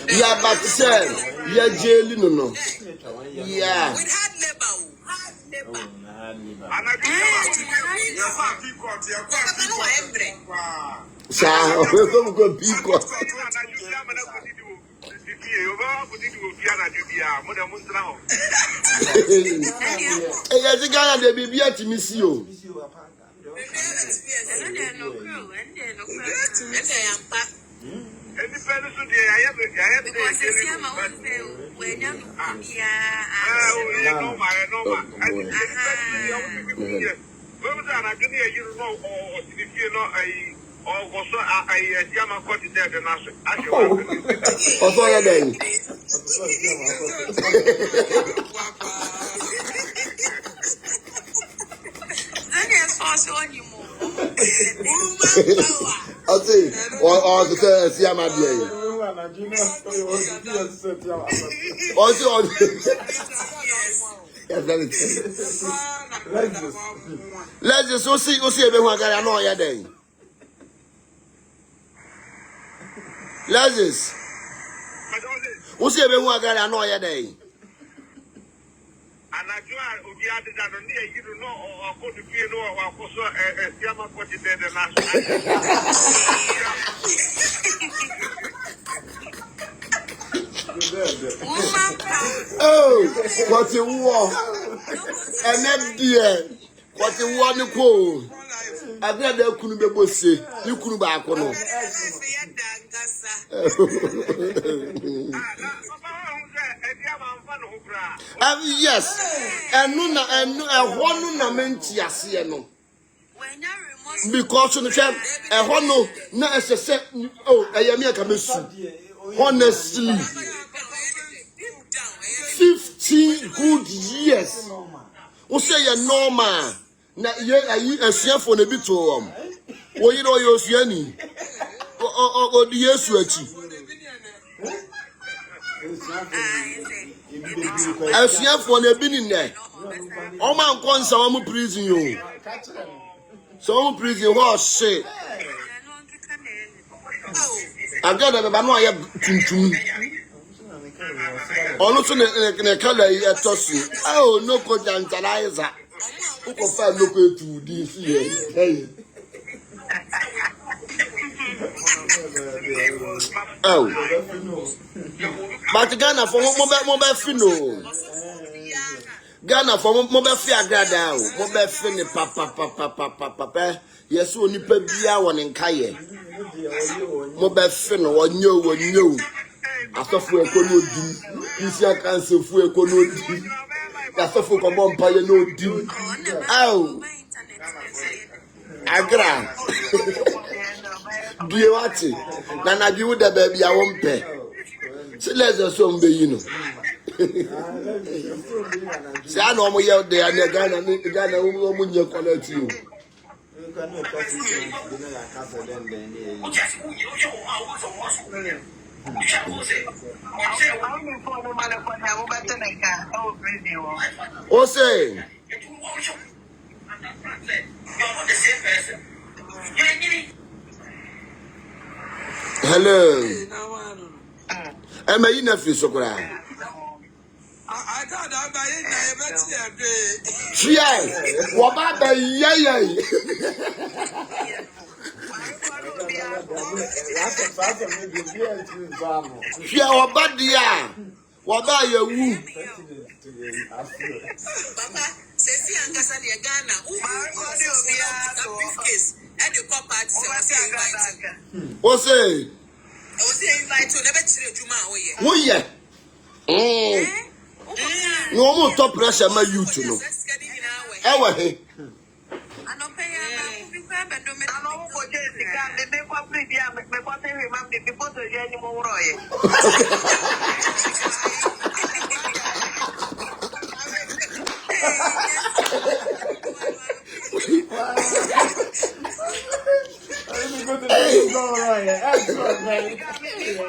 Yeah, but sir, yeah, jelly, no. Yeah. I see. Or the see my dear. Also, let's just see everyone got an oil day. Let's just see everyone got an oil day. And I try to be added that you don't know or go to feel or also a Yama quantity the oh, what a war! And that dear, what a wonderful! I got the Kunuba say, you couldn't back on. Yes, and one no because on the champ, a hono, not as a set. Oh, I am here coming soon. Honestly, 15 good years. We say a normal. Now, you a share for the bit of them. Well, you know, you're Siani or the year sweaty. I share for the bin in there. Oh, man, one some prison you. Some prison horse shit. I got a banana to also in a color yet tossing. Oh, no, coach and Taliza. Who can find no way to this year? Hey. Oh, but Ghana for mobile fino. Ghana for mobile fear Agradaa, mobile fini papa. Yes, only pebia one in Kaye. Mobile fino or no. After for a cono dim, this year cancel for a cono dim. After for a bomb pie no dim. Oh, Agra. Giwati, Nana Giwu the baby, I won't pay. So let's assume the you know. See, I know we out there and the Ghana woman you connect you. Oh, say. Hello. Am I in a fish? I thought I'm what about the yay? What about the what about your woo? Papa, Ceci and Gassalia Ghana, and the pop party. What's it? I was invited to never see Juma. Oh, yeah. No more top pressure, my you to know.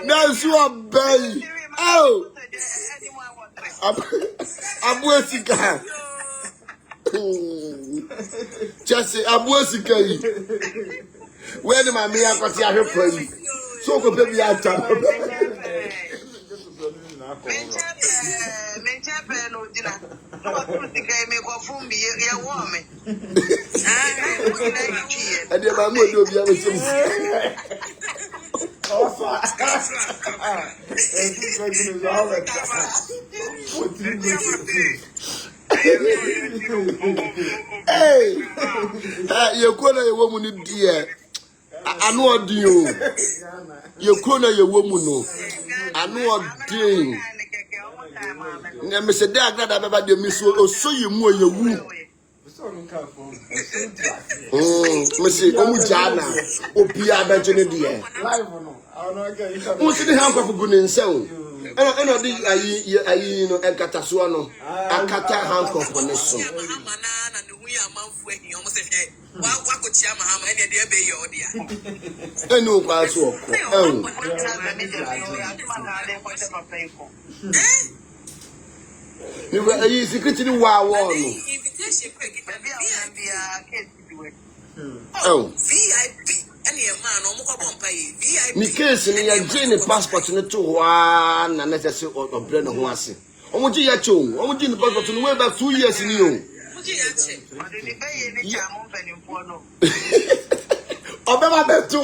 That's what Bay. Oh, Abuesika. Jesse, Abuesika. Where the mammy I got your play? So go baby out. And the mamma will be able to. Hey, you're going to a woman in dear. I know you. You're going to a woman. I know you. Mr. Agradaa about the miss or so you more your womb. Monsieur Omujana, Opia Benjamin. What's the hand of a good and so? And I know a catasuano, a cata handcuff on the song. I know about you. You were a secretary wow. Oh, VIP. Because in your Jenny passport in the 2 1 and let us say or brand of once. Omoji Yacho, Omoji the passport to the way back 2 years in you. Obama Beto.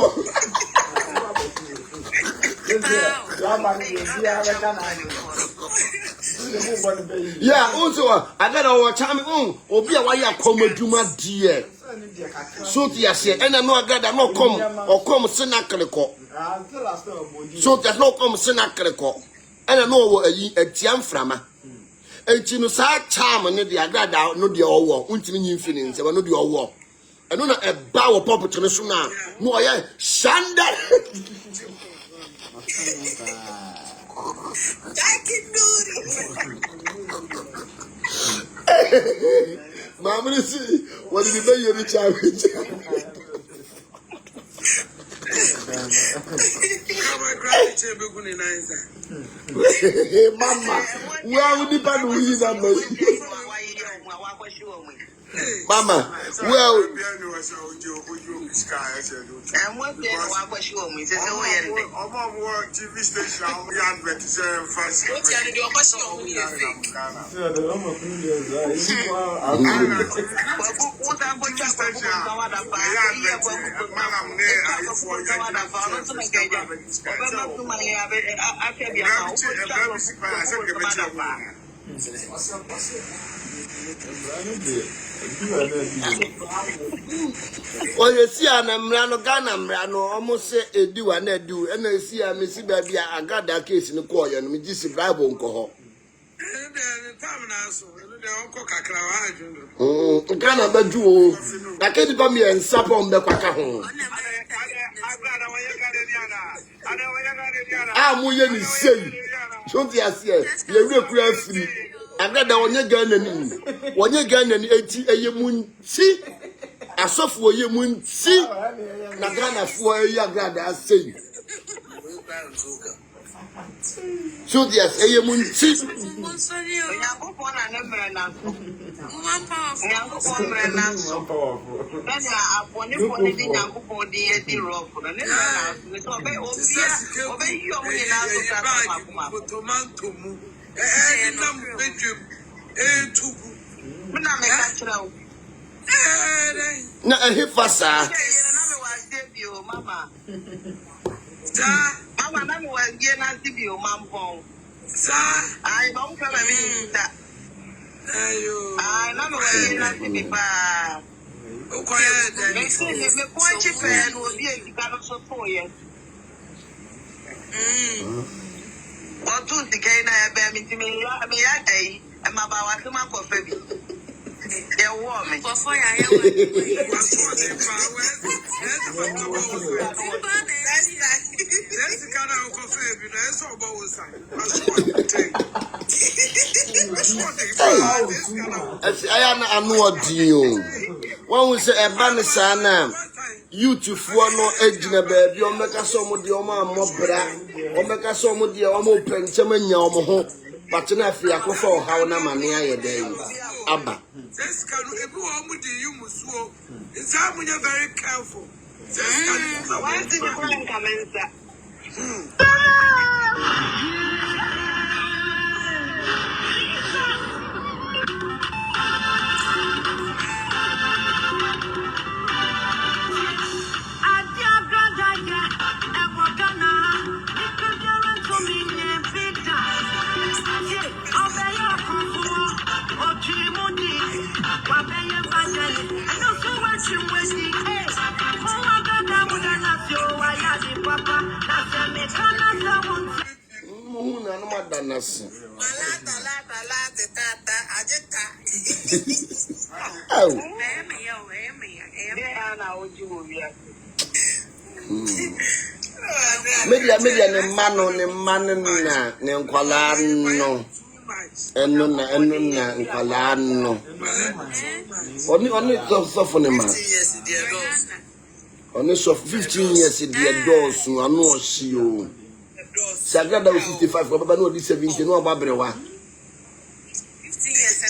Yeah, also, I got our time on, or be a wire come to my dear. So, yes, and I know I got no come or come Senacalico. So, there's no come Senacalico. And I know a Tiam Frama. And you know, side charm and the Agradaa, no the all war, until feelings, and no the all war. I know a bow of pop to the sooner. No, I Shanda. Mama, see what did you say? You're the child. Mama, where would the pan we that? Mama, well, and what then was you on me? Says, oh, TV station, we advertise first. What you do? What's your well, you see, I'm Ghana, almost say a do and a do, and I see a Missy Baby. I got that case in the choir, and we just a Bible alcohol. Ghana, but you, I can't come here and supper on the quacker home. I'm willing to say, don't you say, you're real free. Agradaa onye Ghana ni onye Ghana ni eti eyemun ti asofo eyemun ti na Ghana fo Agradaa say so yes eyemun ti Yakupon na nemre na so Yakupon mre na so benya aponi poni di Yakupon di edi rock na nemre na so be obia yi omo ni na so ta ma tomato mu na bedwem tugu na me ka kira o na ehifasa na me wa debio mama mama na me wa die na debio mampon ai ba unka na me ta ayo ai na me wa die na debio pa o ko ya de me ko chi pe no obi e ka no so to ye what do the guy na be me ya dai e ma ba wa se ma ko fe bi They want me. Before I am no deal. One will say a banner sana. You to no edge in a baby, or make us some of the Oma Mobra, or make us some of the Omo Penchaman Yamoho, but enough for how Namania day. Abba. This can you must it's how when you're very careful. Why did you come Media ne man na ne nkwalano enuna nkwalano oni so for ne man oni so 15 years the doors anu oshi o Agradaa 55 baba no di 70 no babrewa 15 years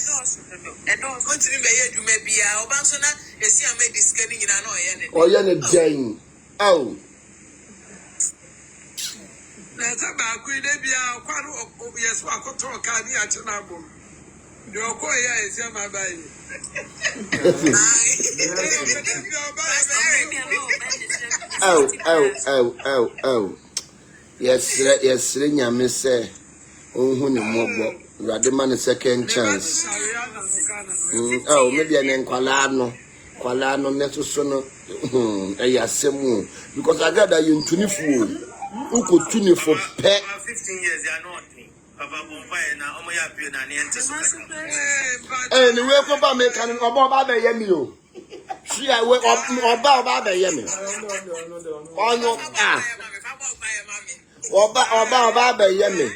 edos go tiri be yeduma bia obanso na esi am discani nyina na oye ne den aw Let's about Queen Abia, quite yes, I could talk. I need to know. Your coya is my baby. Oh. Yes, Rinya say, oh, who ni mobo, Radiman second chance. Oh, maybe an enqualano, neto sono, a yasemu, because I got you in 24. Who could tune you for pet 15 years, they are not me. Papa Bonfire now, Omoya Pian and and we go back making about the Yemio. She I went about the Yemi. Oh no, about the Yemi.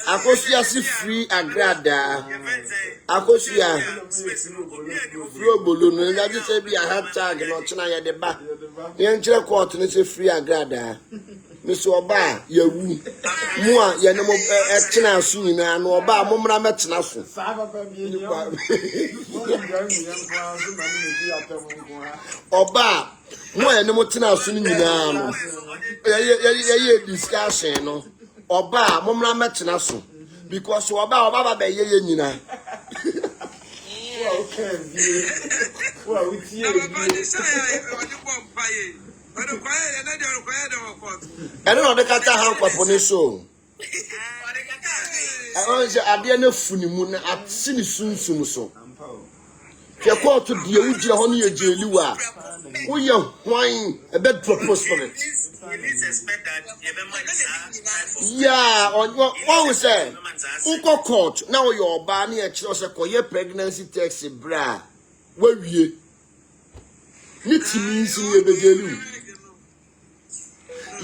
Akosia si free Agradaa. Akosia Flobulu no na just be a hashtag no china ya de ba. Yen kire court no say free Agradaa. Mr. Oba yawu. Mu a ye no china asu nyina no oba momra metena so. Oba mo ye no motena asu nyina no. Ye discussion no. Oba momra metena so because oba be ye nyina. Well, we see I don't know the kata hankwa pone so. I want to ade na funimu na atini sunsun so. Ke ko to die ujira ho ne yejeli wa. Wo ye hwan e be propose for it. Yeah, what we say? Uko court now your ba na e kire say koye pregnancy test bra. We wie. Ni timi nsi ye begelu.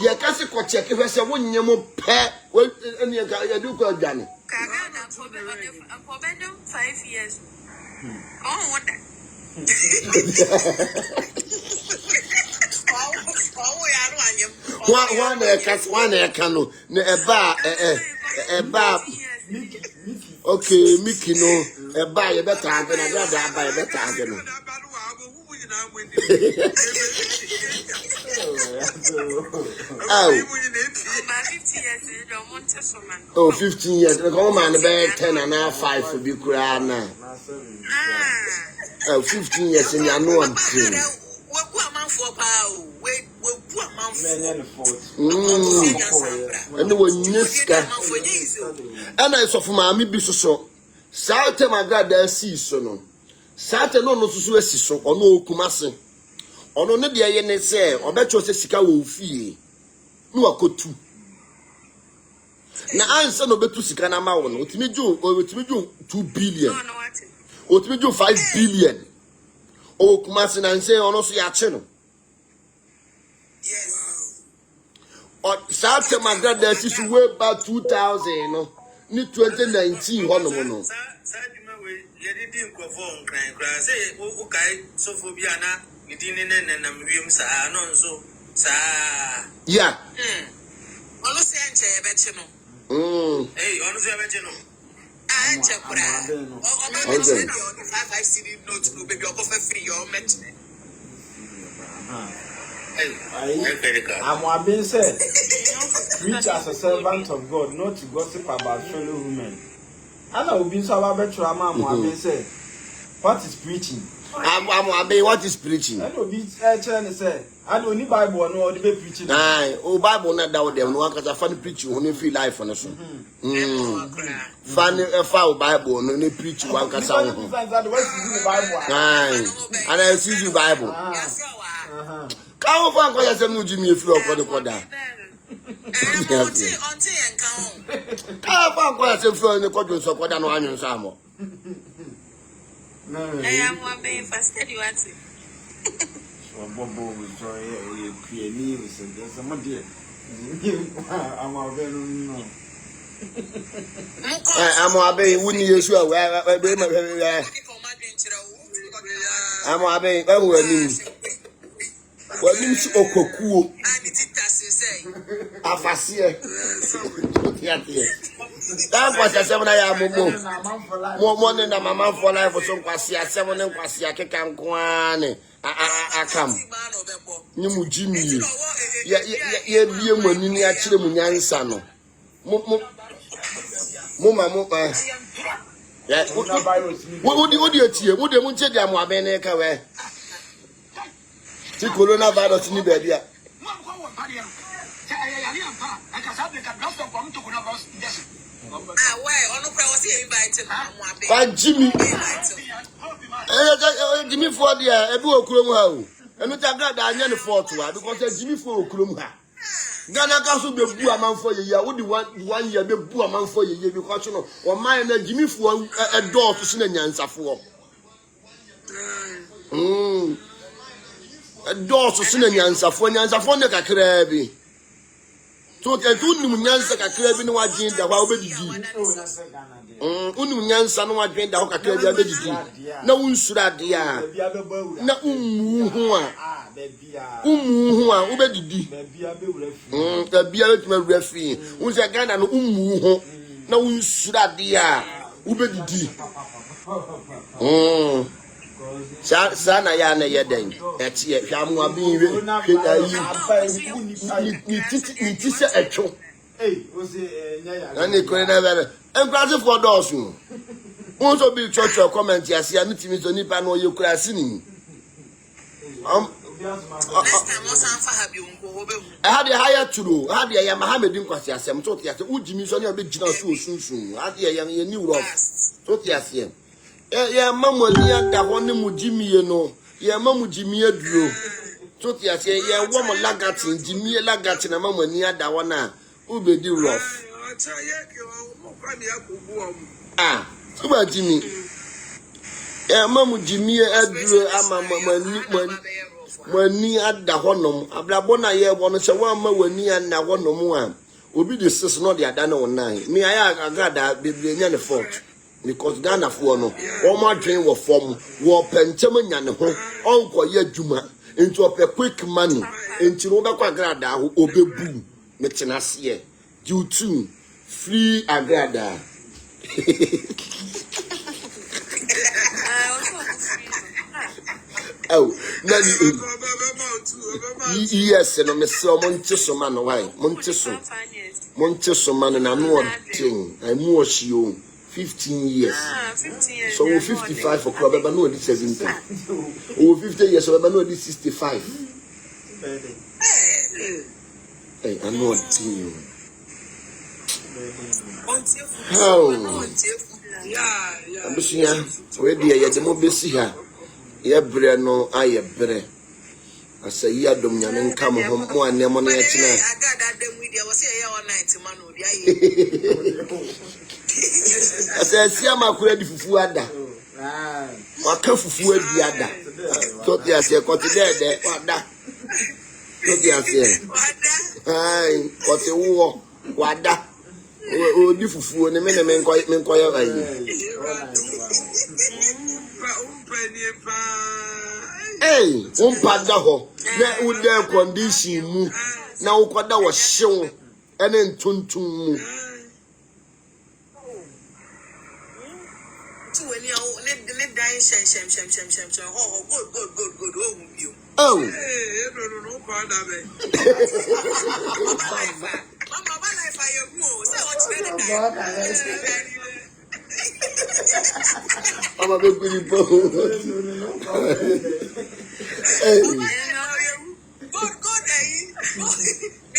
Ye ka se ko check we say wonye mo pe we eni ya du ko dwane. Kagana for 5 years. Oh, what that? One no ne eba okay Mickey no eba ye better again Agradaa eba ye better again no. Oh 15 years come man be 10 and now 5 for be kura na. 15 years in ya no am train. And the one niska. And I saw from my be so. Saute Agradaa see so no. Saute no so so or no kumase. Or no de ye ne say or bet you say sika wo fie. No akotu. Na answer no betu sika na ma wo no. Otimi ju 2 billion. No, what? Otimi ju 5 billion. O Kumasi na nse ono so ya che no. Yes. Or South Agradaa is way back 2000 no. Ni 2019 ho no no. You didn't go for crying. Say, okay, so for Biana, you didn't and I'm William Sa, no, so, Sa. Yeah. Almost say, I bet you know. Hey, honestly, I bet you know. I check what I Okay. 5 CD notes, no baby, I'll go for free or mention it. I'm being said, preach as a servant of God, not to gossip about fellow women. I know being so about being said, what is preaching? What is preaching? I know be say, I don't need Bible no the be preaching. Aye, o Bible na da dem no akasa fan preach who no feel life on so. Fan fa Bible no ne preach wan kasa ho. Aye. And I see the Bible. Ka fan ko ya se mu jimi efiri okodo koda. Ka fan ko ya se firi ne kodo so koda no anyu so amo. I am one being fasted, you want it. Bobo we joy we create news and there's some dear. I'm a very no. I'm abe wuni yesu a we I'm abe wani si okokuo afase that was a 7 ya mo ne na mama for life so nkwase a 7 ne nkwase akeka nkoane akam ni mu jimi ye bie mani ni a kire mu nyansa no mo ya wodi etie wo de mu nche dia mo aben ne ka we ti coronavirus ni baby a Jimmy Jimmy for the ebu okurom ha o enu ta Agradaa anya ne fort wa because Jimmy for okurom ha Ghana ka so be bu amanfo ye wo di 1 year be bu amanfo ye because no o man na Jimmy for edor so na nyansafo edor so na nyansafo ne kakra bi so ke tu nim nyansa kakra bi ne wagin da wa obedidi unum nyansa no wadwen da ho kakra bi abedidi na unsura de a na ummu ho a obedidi da bia betuma wurafi unse Ghana no ummu ho na unsura de a obedidi sana ya na yeden etie hwamu abin we ni tise etwo ani ko na bere encourage for those who also be church comment yase ya mitimi so nipa no ye kura sini had a higher to had a Mohammed kwasi asem so yase ujimi so na be gina so osunsun had ye new rough so yase ya mamu ni ada ho ne mujimi no ya mamu jimi aduro so ti ase ya wo mo lagati jimi lagati na mamu ni ada ho na ubedi rough uba jimi ya mamu jimi aduro ama mani ada ho nom ablabo na ye wo no se wa ma wani na ho nom a obi de sis no de ada na wonai me aya Agradaa bebre nya ne fort because Ghana for no all my dream was form war pentem nya ne ho onko ye adwuma into a quick money into no be kwa Agradaa ho obebu metena se due to free Agradaa oh yes no me se o monte so man why monte so man na no thing I mo shio 15 years. 15 years. So 55 for club, but no, this 70. Oh, 50 years, so but no, this 65. Hey, I know what to you. Oh, I'm busy. Where do you get the more busy here? Yeah, Breno, I am bre. Asa yi adom nyame nka mo ho mo anemo na ya kina. Agradaa dem with you say ya all night man o dia ye. Asa sia makura di fufu ada. Waka fufu adi ada. To ti ase kwoti de wada. To ti ase. Ai, kwoti wo wada. O di fufu ne me nko ya ayi. Hey, umpada ho. Na ude condition mu. Na ukoda wo hyew ene ntuntum mu. Tu when you let die shem oh good oh you. Oh. Hey, no, call that way. Mama ba life ayo mo. Say what you I'm a big pretty boy. Hey.